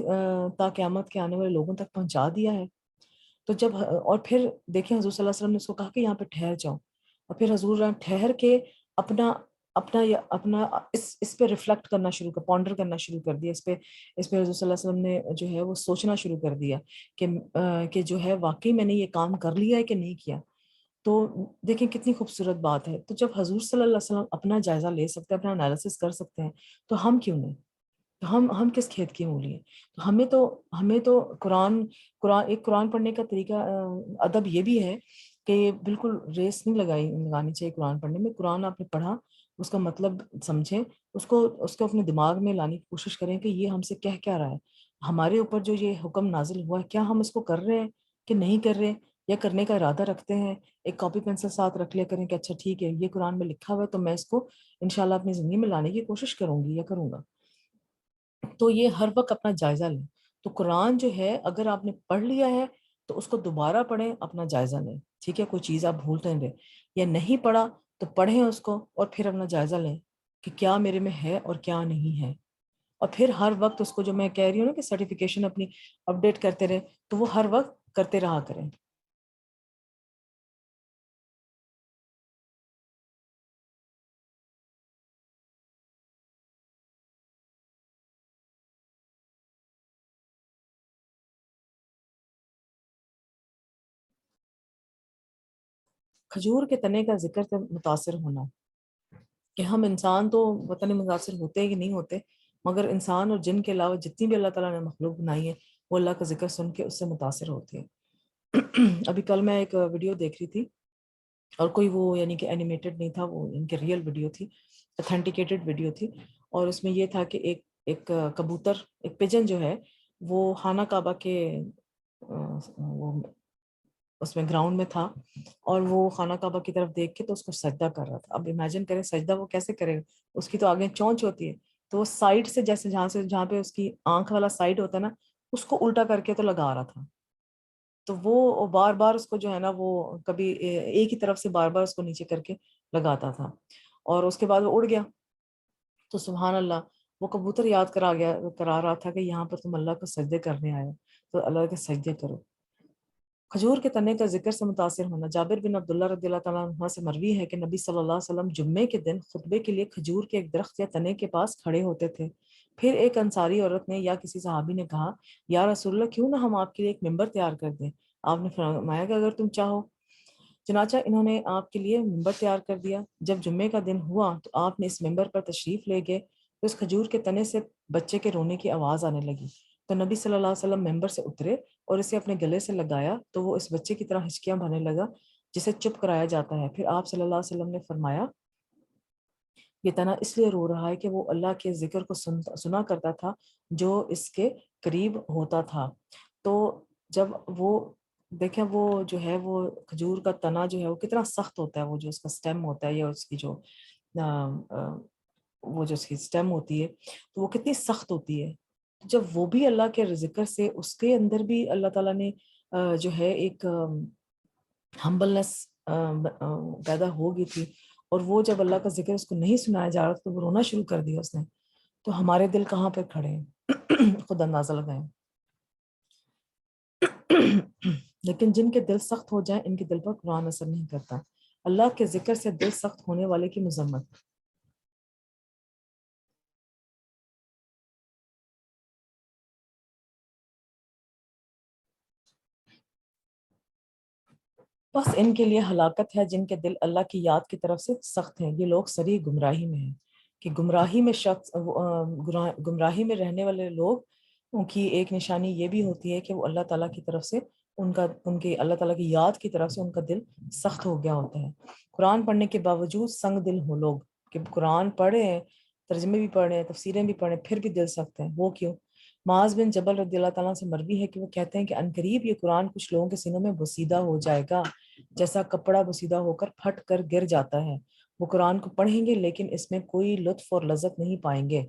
تا قیامت کے آنے والے لوگوں تک پہنچا دیا ہے۔ تو جب اور پھر دیکھیں حضور صلی اللہ علیہ وسلم نے اس کو کہا کہ یہاں پہ ٹھہر جاؤ، اور پھر حضور نے ٹھہر کے اپنا اپنا اپنا اس پہ ریفلیکٹ کرنا شروع کر، پونڈر کرنا شروع کر دیا، اس پہ حضور صلی اللہ علیہ وسلم نے جو ہے وہ سوچنا شروع کر دیا کہ جو ہے واقعی میں نے یہ کام کر لیا ہے کہ نہیں کیا۔ تو دیکھیں کتنی خوبصورت بات ہے۔ تو جب حضور صلی اللہ علیہ وسلم اپنا جائزہ لے سکتے ہیں، اپنا انالیسس کر سکتے ہیں، تو ہم کیوں نہیں؟ تو ہم کس کھیت کی مولی ہیں؟ تو ہمیں تو ایک قرآن پڑھنے کا طریقہ ادب یہ بھی ہے کہ بالکل ریس نہیں لگانی چاہیے قرآن پڑھنے میں۔ قرآن آپ نے پڑھا، اس کا مطلب سمجھیں، اس کو اپنے دماغ میں لانے کی کوشش کریں کہ یہ ہم سے کہہ کیا رہا ہے، ہمارے اوپر جو یہ حکم نازل ہوا ہے کیا ہم اس کو کر رہے ہیں کہ نہیں کر رہے، یا کرنے کا ارادہ رکھتے ہیں۔ ایک کاپی پینسل ساتھ رکھ لیا کریں کہ اچھا ٹھیک ہے یہ قرآن میں لکھا ہوا ہے تو میں اس کو انشاءاللہ اپنی زندگی میں لانے کی کوشش کروں گی یا کروں گا۔ تو یہ ہر وقت اپنا جائزہ لیں۔ تو قرآن جو ہے اگر آپ نے پڑھ لیا ہے تو اس کو دوبارہ پڑھیں، اپنا جائزہ لیں، ٹھیک ہے، کوئی چیز آپ بھولتے رہے، یا نہیں پڑھا تو پڑھیں اس کو اور پھر اپنا جائزہ لیں کہ کیا میرے میں ہے اور کیا نہیں ہے۔ اور پھر ہر وقت اس کو، جو میں کہہ رہی ہوں نا کہ سرٹیفیکیشن اپنی اپڈیٹ کرتے رہے، تو وہ ہر وقت کرتے رہا کریں۔ کھجور کے تنے کا ذکر سے متاثر ہونا، کہ ہم انسان تو وطن متاثر ہوتے ہیں کہ نہیں ہوتے، مگر انسان اور جن کے علاوہ جتنی بھی اللہ تعالیٰ نے مخلوق بنائی ہے وہ اللہ کا ذکر سن کے اس سے متاثر ہوتے ہیں۔ ابھی کل میں ایک ویڈیو دیکھ رہی تھی، اور کوئی وہ یعنی کہ اینیمیٹڈ نہیں تھا، وہ ان کے ریئل ویڈیو تھی، اتھینٹیکیٹڈ ویڈیو تھی، اور اس میں یہ تھا کہ ایک کبوتر، ایک پجن جو ہے وہ خانہ کعبہ کے وہ اس میں گراؤنڈ میں تھا، اور وہ خانہ کعبہ کی طرف دیکھ کے تو اس کو سجدہ کر رہا تھا۔ اب امیجن کریں سجدہ وہ کیسے کرے گا، اس کی تو آگے چونچ ہوتی ہے، تو وہ سائڈ سے جیسے جہاں پہ اس کی آنکھ والا سائڈ ہوتا ہے نا، اس کو الٹا کر کے تو لگا رہا تھا۔ تو وہ بار بار اس کو جو ہے نا وہ کبھی ایک ہی طرف سے بار بار اس کو نیچے کر کے لگاتا تھا، اور اس کے بعد وہ اڑ گیا۔ تو سبحان اللہ، وہ کبوتر یاد کرا رہا تھا کہ یہاں پر تم اللہ کو سجدے کرنے آئے، تو اللہ کے سجدے کرو۔ کھجور کے تنے کا ذکر سے متاثر ہونا، جابر بن عبداللہ رضی اللہ تعالیٰ عنہ سے مروی ہے کہ نبی صلی اللہ علیہ وسلم جمعے کے دن خطبے کے لیے کھجور کے ایک درخت یا تنے کے پاس کھڑے ہوتے تھے۔ پھر ایک انصاری عورت نے یا کسی صحابی نے کہا، یا رسول اللہ کیوں نہ ہم آپ کے لیے ایک ممبر تیار کر دیں؟ آپ نے فرمایا کہ اگر تم چاہو۔ چنانچہ انہوں نے آپ کے لیے ممبر تیار کر دیا۔ جب جمعے کا دن ہوا تو آپ نے اس ممبر پر تشریف لے گئے، تو اس کھجور کے تنے سے بچے کے رونے کی آواز آنے لگی۔ تو نبی صلی اللہ علیہ وسلم ممبر سے اترے اور اسے اپنے گلے سے لگایا، تو وہ اس بچے کی طرح ہچکیاں بھرنے لگا جسے چپ کرایا جاتا ہے۔ پھر آپ صلی اللہ علیہ وسلم نے فرمایا، یہ تنا اس لیے رو رہا ہے کہ وہ اللہ کے ذکر کو سنا کرتا تھا جو اس کے قریب ہوتا تھا۔ تو جب وہ دیکھیں، وہ جو ہے وہ کھجور کا تنا جو ہے وہ کتنا سخت ہوتا ہے، وہ جو اس کا سٹیم ہوتا ہے، یا اس کی جو وہ جو اس کی سٹیم ہوتی ہے تو وہ کتنی سخت ہوتی ہے۔ جب وہ بھی اللہ کے ذکر سے، اس کے اندر بھی اللہ تعالیٰ نے جو ہے ایک ہمبلنس پیدا ہو گئی تھی، اور وہ جب اللہ کا ذکر اس کو نہیں سنایا جا رہا تو وہ رونا شروع کر دیا اس نے۔ تو ہمارے دل کہاں پہ کھڑے ہیں؟ خود اندازہ لگائیں۔ لیکن جن کے دل سخت ہو جائیں ان کے دل پر قرآن اثر نہیں کرتا۔ اللہ کے ذکر سے دل سخت ہونے والے کی مذمت۔ بس ان کے لیے ہلاکت ہے جن کے دل اللہ کی یاد کی طرف سے سخت ہیں، یہ لوگ سری گمراہی میں ہیں۔ کہ گمراہی میں رہنے والے لوگ، ان کی ایک نشانی یہ بھی ہوتی ہے کہ وہ اللہ تعالیٰ کی طرف سے ان کی اللہ تعالیٰ کی یاد کی طرف سے ان کا دل سخت ہو گیا ہوتا ہے۔ قرآن پڑھنے کے باوجود سنگ دل ہو لوگ، کہ قرآن پڑھے ہیں، ترجمے بھی پڑھ رہے ہیں، تفسیریں بھی پڑھ رہے ہیں، پھر بھی دل سخت ہیں۔ وہ کیوں؟ معاذ بن جبل رضی اللہ تعالیٰ سے مروی ہے کہ وہ کہتے ہیں کہ عنقریب یہ قرآن کچھ لوگوں کے سینوں میں بسیدہ ہو جائے گا، جیسا کپڑا بسیدہ ہو کر پھٹ کر گر جاتا ہے۔ وہ قرآن کو پڑھیں گے لیکن اس میں کوئی لطف اور لذت نہیں پائیں گے۔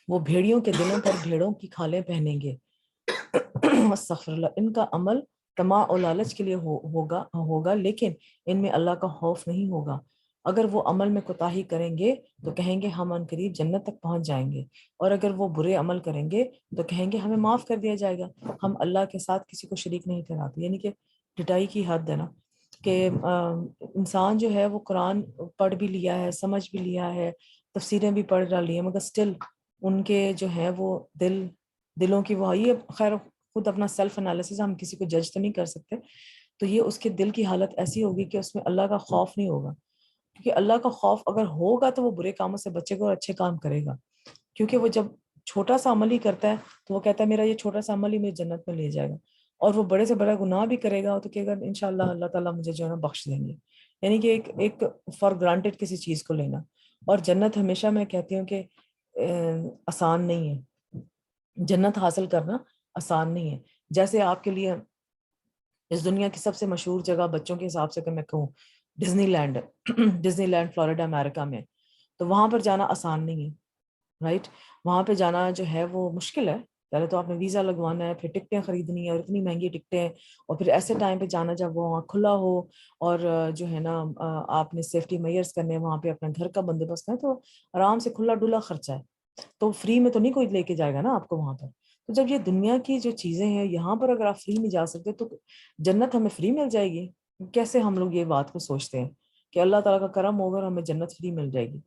وہ بھیڑیوں کے دلوں پر بھیڑوں کی کھالیں پہنیں گے۔ استغفر اللہ۔ ان کا عمل طمع اور لالچ کے لیے ہوگا لیکن ان میں اللہ کا خوف نہیں ہوگا۔ اگر وہ عمل میں کوتاہی کریں گے تو کہیں گے ہم عنقریب جنت تک پہنچ جائیں گے، اور اگر وہ برے عمل کریں گے تو کہیں گے ہمیں معاف کر دیا جائے گا، ہم اللہ کے ساتھ کسی کو شریک نہیں ٹھہراتے۔ یعنی کہ ڈٹائی کی حد ہے نا، کہ انسان جو ہے وہ قرآن پڑھ بھی لیا ہے، سمجھ بھی لیا ہے، تفسیریں بھی پڑھ ڈالی ہیں، مگر سٹل ان کے جو ہے وہ دلوں کی وہ، یہ خیر خود اپنا سیلف انالیسس، ہم کسی کو جج تو نہیں کر سکتے، تو یہ اس کے دل کی حالت ایسی ہوگی کہ اس میں اللہ کا خوف نہیں ہوگا، کیونکہ اللہ کا خوف اگر ہوگا تو وہ برے کاموں سے بچے گا اور اچھے کام کرے گا۔ کیونکہ وہ جب چھوٹا سا عمل ہی کرتا ہے تو وہ کہتا ہے میرا یہ چھوٹا سا عمل ہی مجھے جنت میں لے جائے گا، اور وہ بڑے سے بڑا گناہ بھی کرے گا تو کہے گا انشاءاللہ اللہ تعالیٰ مجھے جو ہے نا بخش دیں گے۔ یعنی کہ ایک فار گرانٹیڈ کسی چیز کو لینا، اور جنت ہمیشہ میں کہتی ہوں کہ آسان نہیں ہے، جنت حاصل کرنا آسان نہیں ہے۔ جیسے آپ کے لیے اس دنیا کی سب سے مشہور جگہ بچوں کے حساب سے کہ میں کہوں Disneyland, Disneyland Florida امریکہ میں، تو وہاں پر جانا آسان نہیں ہے، رائٹ؟ وہاں پہ جانا جو ہے وہ مشکل ہے، پہلے تو آپ نے ویزا لگوانا ہے، پھر ٹکٹیں خریدنی ہے، اور اتنی مہنگی ٹکٹیں، اور پھر ایسے ٹائم پہ جانا جب وہ وہاں کھلا ہو، اور جو ہے نا آپ نے سیفٹی میئرز کرنے، وہاں پہ اپنا گھر کا بندوبست ہے، تو آرام سے کھلا ڈلا خرچہ ہے، تو فری میں تو نہیں کوئی لے کے جائے گا نا آپ کو وہاں پر۔ تو جب یہ دنیا کی جو چیزیں ہیں یہاں پر اگر آپ فری میں جا سکتے تو جنت ہمیں فری مل جائے گی؟ کیسے ہم لوگ یہ بات کو سوچتے ہیں کہ اللہ تعالیٰ کا کرم ہوگا اور ہمیں جنت فری مل جائے گی؟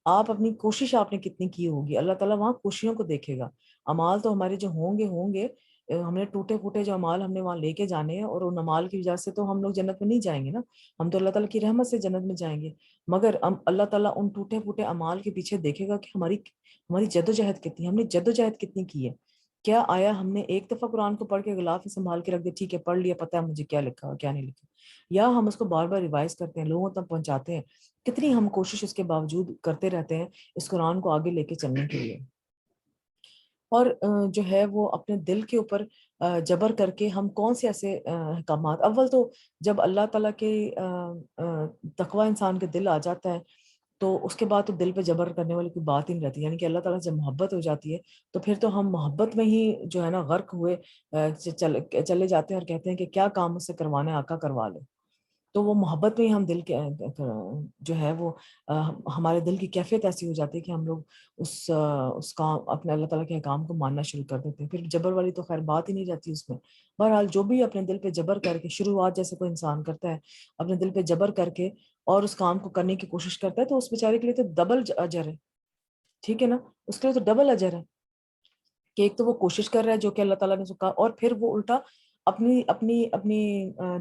آپ اپنی کوشش آپ نے کتنی کی ہوگی، اللہ تعالیٰ وہاں کوششوں کو دیکھے گا۔ اعمال تو ہمارے جو ہوں گے ہم نے ٹوٹے پھوٹے جو اعمال ہم نے وہاں لے کے جانے ہیں، اور ان اعمال کی وجہ سے تو ہم لوگ جنت میں نہیں جائیں گے نا، ہم تو اللہ تعالیٰ کی رحمت سے جنت میں جائیں گے۔ مگر اللہ تعالیٰ ان ٹوٹے پھوٹے اعمال کے پیچھے دیکھے گا کہ ہماری جدوجہد کتنی، ہم نے جدوجہد کتنی کی ہے۔ کیا آیا ہم نے ایک دفعہ قرآن کو پڑھ کے غلاف میں سنبھال کے رکھ دیا، ٹھیک ہے پڑھ لیا، پتہ ہے مجھے کیا لکھا اور کیا نہیں لکھا، یا ہم اس کو بار بار ریوائز کرتے ہیں، لوگوں تک پہنچاتے ہیں، کتنی ہم کوشش اس کے باوجود کرتے رہتے ہیں اس قرآن کو آگے لے کے چلنے کے لیے؟ اور جو ہے وہ اپنے دل کے اوپر جبر کر کے ہم کون سے ایسے احکامات، اول تو جب اللہ تعالیٰ کے تقوی انسان کے دل آ جاتا ہے تو اس کے بعد تو دل پہ جبر کرنے والی کوئی بات ہی نہیں رہتی، یعنی کہ اللہ تعالیٰ سے جب محبت ہو جاتی ہے تو پھر تو ہم محبت میں ہی جو ہے نا غرق ہوئے چلے جاتے ہیں، اور کہتے ہیں کہ کیا کام مجھ سے کروانا ہے آقا کروا لے۔ تو وہ محبت میں ہی ہم دل کے جو ہے وہ ہمارے دل کی کیفیت ایسی ہو جاتی ہے کہ ہم لوگ اس کام اپنے اللہ تعالیٰ کے احکام کو ماننا شروع کر دیتے ہیں، پھر جبر والی تو خیر بات ہی نہیں رہتی اس میں۔ بہرحال جو بھی اپنے دل پہ جبر کر کے، شروعات جیسے کوئی انسان کرتا ہے اپنے دل پہ جبر کر کے اور اس کام کو کرنے کی کوشش کرتا ہے، تو اس بیچارے کے لیے تو ڈبل اجر ہے، ٹھیک ہے نا، اس کے لیے تو ڈبل اجر ہے کہ ایک تو وہ کوشش کر رہا ہے جو کہ اللہ تعالیٰ نے کہا، اور پھر وہ الٹا اپنی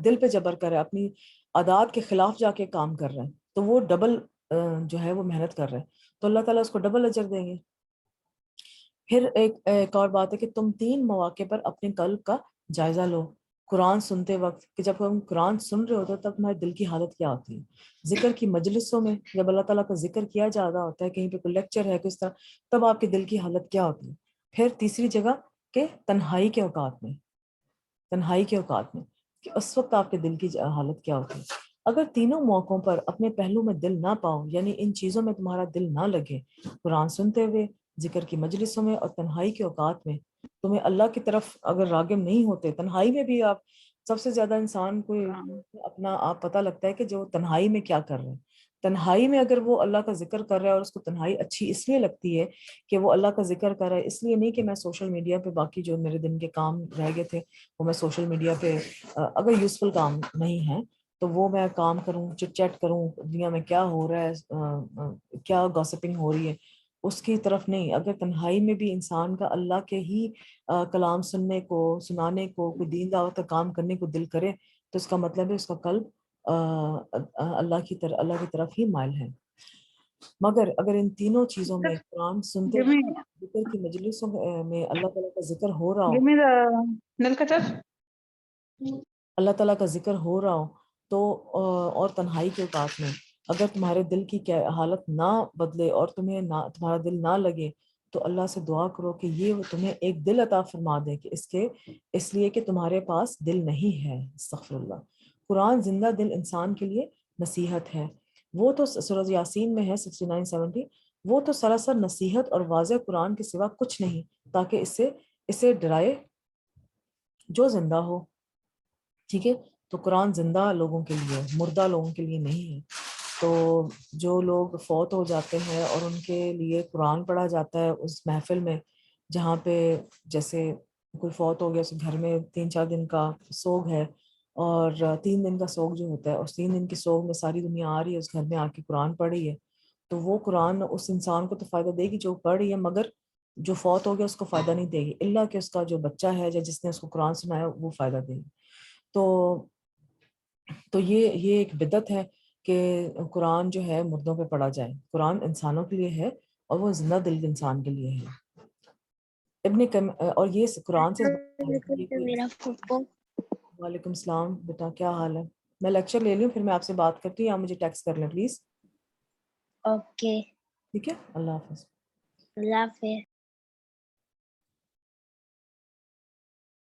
دل پہ جبر کر رہا ہے، اپنی عادات کے خلاف جا کے کام کر رہا ہے، تو وہ ڈبل جو ہے وہ محنت کر رہا ہے، تو اللہ تعالیٰ اس کو ڈبل اجر دیں گے۔ پھر ایک اور بات ہے کہ تم 3 مواقع پر اپنے قلب کا جائزہ لو قرآن سنتے وقت، کہ جب ہم قرآن سن رہے ہوتے ہیں تب ہمارے دل کی حالت کیا ہوتی ہے، ذکر کی مجلسوں میں جب اللہ تعالیٰ کا ذکر کیا جا رہا ہوتا ہے، کہیں پہ کوئی لیکچر ہے کس طرح، تب آپ کے دل کی حالت کیا ہوتی ہے۔ پھر تیسری جگہ کہ تنہائی کے اوقات میں، تنہائی کے اوقات میں کہ اس وقت آپ کے دل کی حالت کیا ہوتی ہے۔ اگر تینوں موقعوں پر اپنے پہلو میں دل نہ پاؤ، یعنی ان چیزوں میں تمہارا دل نہ لگے، قرآن سنتے ہوئے، ذکر کی مجلسوں میں اور تنہائی کے اوقات میں تمہیں اللہ کی طرف اگر راغب نہیں ہوتے، تنہائی میں بھی آپ سب سے زیادہ انسان کو اپنا آپ پتہ لگتا ہے کہ جو تنہائی میں کیا کر رہے ہیں۔ تنہائی میں اگر وہ اللہ کا ذکر کر رہا ہے اور اس کو تنہائی اچھی اس لیے لگتی ہے کہ وہ اللہ کا ذکر کر رہا ہے، اس لیے نہیں کہ میں سوشل میڈیا پہ باقی جو میرے دن کے کام رہ گئے تھے وہ میں سوشل میڈیا پہ اگر یوزفل کام نہیں ہے تو وہ میں کام کروں، چٹ چیٹ کروں، دنیا میں کیا ہو رہا ہے، کیا گاسپنگ ہو رہی ہے، اس کی طرف نہیں۔ اگر تنہائی میں بھی انسان کا اللہ کے ہی کلام سننے کو، سنانے کو، کوئی دین دعوت کا کام کرنے کو دل کرے تو اس کا مطلب ہے اس کا قلب اللہ کی طرف ہی مائل ہے۔ مگر اگر ان تینوں چیزوں میں قرآن سنتے Give me, ذکر کی مجلسوں میں اللہ تعالیٰ کا ذکر ہو رہا ہو، give me the milk touch. اللہ تعالیٰ کا ذکر ہو رہا ہو تو اور تنہائی کے اوقات میں اگر تمہارے دل کی حالت نہ بدلے اور تمہارا دل نہ لگے تو اللہ سے دعا کرو کہ یہ تمہیں ایک دل عطا فرما دے کہ اس لیے کہ تمہارے پاس دل نہیں ہے. استغفر اللہ. قرآن زندہ دل انسان کے لیے نصیحت ہے. وہ تو سورہ یاسین میں ہے 69-70، وہ تو سراسر نصیحت اور واضح قرآن کے سوا کچھ نہیں تاکہ اسے ڈرائے جو زندہ ہو. ٹھیک ہے، تو قرآن زندہ لوگوں کے لیے، مردہ لوگوں کے لیے نہیں ہے. تو جو لوگ فوت ہو جاتے ہیں اور ان کے لیے قرآن پڑھا جاتا ہے اس محفل میں، جہاں پہ جیسے کوئی فوت ہو گیا، اس گھر میں 3-4 دن کا سوگ ہے، اور 3 دن کا سوگ جو ہوتا ہے، اور 3 دن کی سوگ میں ساری دنیا آ رہی ہے اس گھر میں آ کے قرآن پڑھ رہی ہے، تو وہ قرآن اس انسان کو تو فائدہ دے گی جو پڑھ رہی ہے، مگر جو فوت ہو گیا اس کو فائدہ نہیں دے گی، الا کہ اس کا جو بچہ ہے یا جس نے اس کو قرآن سنایا وہ فائدہ دے گی. تو یہ ایک بدعت ہے کہ قرآن جو ہے مردوں پہ پڑھا جائے. قرآن انسانوں کے لیے ہے اور وہ زندہ دل انسان کے لیے ہے. اور یہ قرآن سے وعلیکم السلام بیٹا، کیا حال ہے؟ میں لیکچر لے لوں پھر میں آپ سے بات کرتی ہوں، آپ مجھے ٹیکسٹ کر لیں پلیز. اوکے، ٹھیک ہے، اللہ حافظ. اللہ حافظ.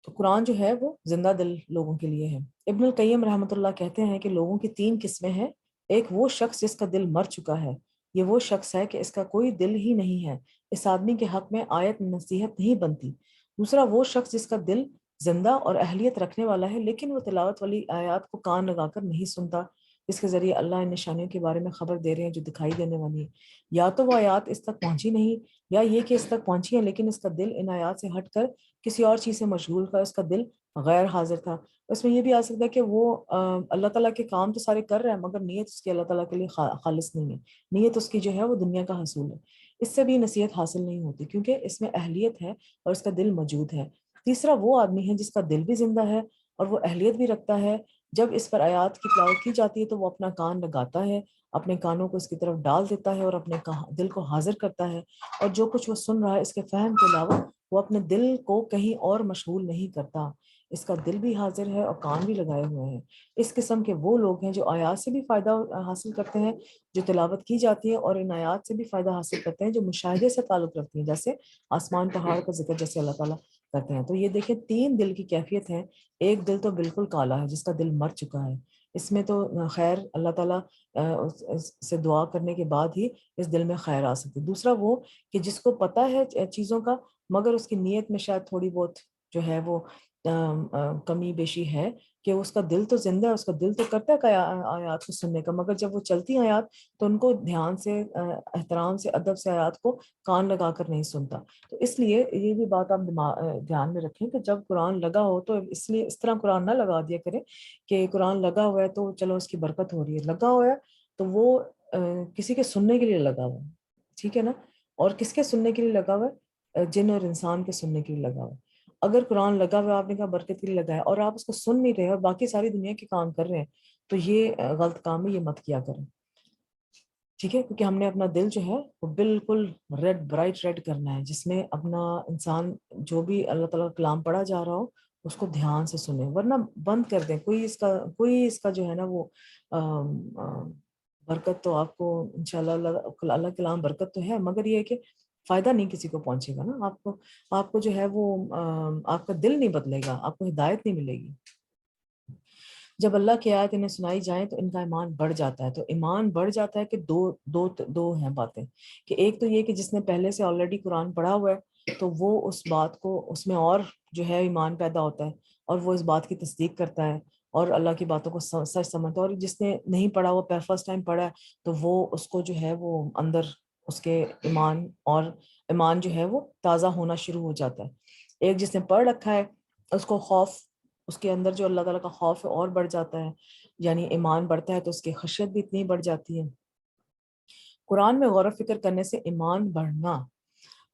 تو قرآن جو ہے وہ زندہ دل لوگوں کے لیے ہے. ابن القیم رحمۃ اللہ کہتے ہیں کہ لوگوں کی 3 قسمیں ہیں. ایک وہ شخص جس کا دل مر چکا ہے، یہ وہ شخص ہے کہ اس کا کوئی دل ہی نہیں ہے، اس آدمی کے حق میں آیت نصیحت نہیں بنتی. دوسرا وہ شخص جس کا دل زندہ اور اہلیت رکھنے والا ہے لیکن وہ تلاوت والی آیات کو کان لگا کر نہیں سنتا، جس کے ذریعے اللہ ان نشانیوں کے بارے میں خبر دے رہے ہیں جو دکھائی دینے والی ہیں. یا تو وہ آیات اس تک پہنچی نہیں، یا یہ کہ اس تک پہنچی ہیں لیکن اس کا دل ان آیات سے ہٹ کر کسی اور چیز سے مشغول تھا، اس کا دل غیر حاضر تھا. اس میں یہ بھی آ سکتا ہے کہ وہ اللہ تعالیٰ کے کام تو سارے کر رہے ہیں مگر نیت اس کی اللہ تعالیٰ کے لیے خالص نہیں ہے، نیت اس کی جو ہے وہ دنیا کا حصول ہے. اس سے بھی نصیحت حاصل نہیں ہوتی کیونکہ اس میں اہلیت ہے اور اس کا دل موجود ہے. تیسرا وہ آدمی ہے جس کا دل بھی زندہ ہے اور وہ اہلیت بھی رکھتا ہے. جب اس پر آیات کی تلاوت کی جاتی ہے تو وہ اپنا کان لگاتا ہے، اپنے کانوں کو اس کی طرف ڈال دیتا ہے اور اپنے دل کو حاضر کرتا ہے، اور جو کچھ وہ سن رہا ہے اس کے فہم کے علاوہ وہ اپنے دل کو کہیں اور مشغول نہیں کرتا. اس کا دل بھی حاضر ہے اور کان بھی لگائے ہوئے ہیں. اس قسم کے وہ لوگ ہیں جو آیات سے بھی فائدہ حاصل کرتے ہیں جو تلاوت کی جاتی ہے، اور ان آیات سے بھی فائدہ حاصل کرتے ہیں جو مشاہدے سے تعلق رکھتی ہیں، جیسے آسمان پہاڑ کا ذکر جیسے اللہ تعالیٰ کرتے ہیں. تو یہ دیکھیں 3 دل کی کیفیت ہے. ایک دل تو بالکل کالا ہے جس کا دل مر چکا ہے، اس میں تو خیر اللہ تعالیٰ سے دعا کرنے کے بعد ہی اس دل میں خیر آ سکتی. دوسرا وہ کہ جس کو پتہ ہے چیزوں کا مگر اس کی نیت میں شاید تھوڑی بہت جو ہے وہ کمی بیشی ہے، کہ اس کا دل تو زندہ ہے، اس کا دل تو کرتا ہے آیات کو سننے کا، مگر جب وہ چلتی ہیں آیات تو ان کو دھیان سے احترام سے ادب سے آیات کو کان لگا کر نہیں سنتا. تو اس لیے یہ بھی بات آپ دھیان میں رکھیں کہ جب قرآن لگا ہو تو اس طرح قرآن نہ لگا دیا کریں کہ قرآن لگا ہوا ہے تو چلو اس کی برکت ہو رہی ہے. لگا ہوا ہے تو وہ کسی کے سننے کے لیے لگا ہوا ہے، ٹھیک ہے نا. اور کس کے سننے کے لیے لگا ہوا ہے؟ جن اور انسان کے سننے کے لیے لگا ہوا ہے. اگر قرآن لگا ہوا آپ نے کہا برکت کے لیے لگا ہے اور آپ اس کو سن نہیں رہے اور باقی ساری دنیا کے کام کر رہے ہیں تو یہ غلط کام ہے، یہ مت کیا کریں. ٹھیک ہے، کیونکہ ہم نے اپنا دل جو ہے وہ بالکل برائٹ ریڈ کرنا ہے، جس میں اپنا انسان جو بھی اللہ تعالیٰ کا کلام پڑھا جا رہا ہو اس کو دھیان سے سنیں، ورنہ بند کر دیں. کوئی اس کا جو ہے نا وہ برکت تو آپ کو انشاءاللہ اللہ کلام برکت تو ہے مگر یہ ہے کہ فائدہ نہیں کسی کو پہنچے گا نا. آپ کو جو ہے وہ آپ کا دل نہیں بدلے گا، آپ کو ہدایت نہیں ملے گی. جب اللہ کی آیت انہیں سنائی جائیں تو ان کا ایمان بڑھ جاتا ہے. تو ایمان بڑھ جاتا ہے کہ دو ہیں باتیں، کہ ایک تو یہ کہ جس نے پہلے سے آلریڈی قرآن پڑھا ہوا ہے تو وہ اس بات کو اس میں اور جو ہے ایمان پیدا ہوتا ہے اور وہ اس بات کی تصدیق کرتا ہے اور اللہ کی باتوں کو سچ سمجھتا ہے. اور جس نے نہیں پڑھا ہوا فرسٹ ٹائم پڑھا ہے تو وہ اس کو جو ہے وہ اندر اس کے ایمان جو ہے وہ تازہ ہونا شروع ہو جاتا ہے. ایک جس نے پڑھ رکھا ہے اس کو خوف، اس کے اندر جو اللہ تعالیٰ کا خوف ہے اور بڑھ جاتا ہے، یعنی ایمان بڑھتا ہے تو اس کی خشیت بھی اتنی بڑھ جاتی ہے. قرآن میں غور و فکر کرنے سے ایمان بڑھنا،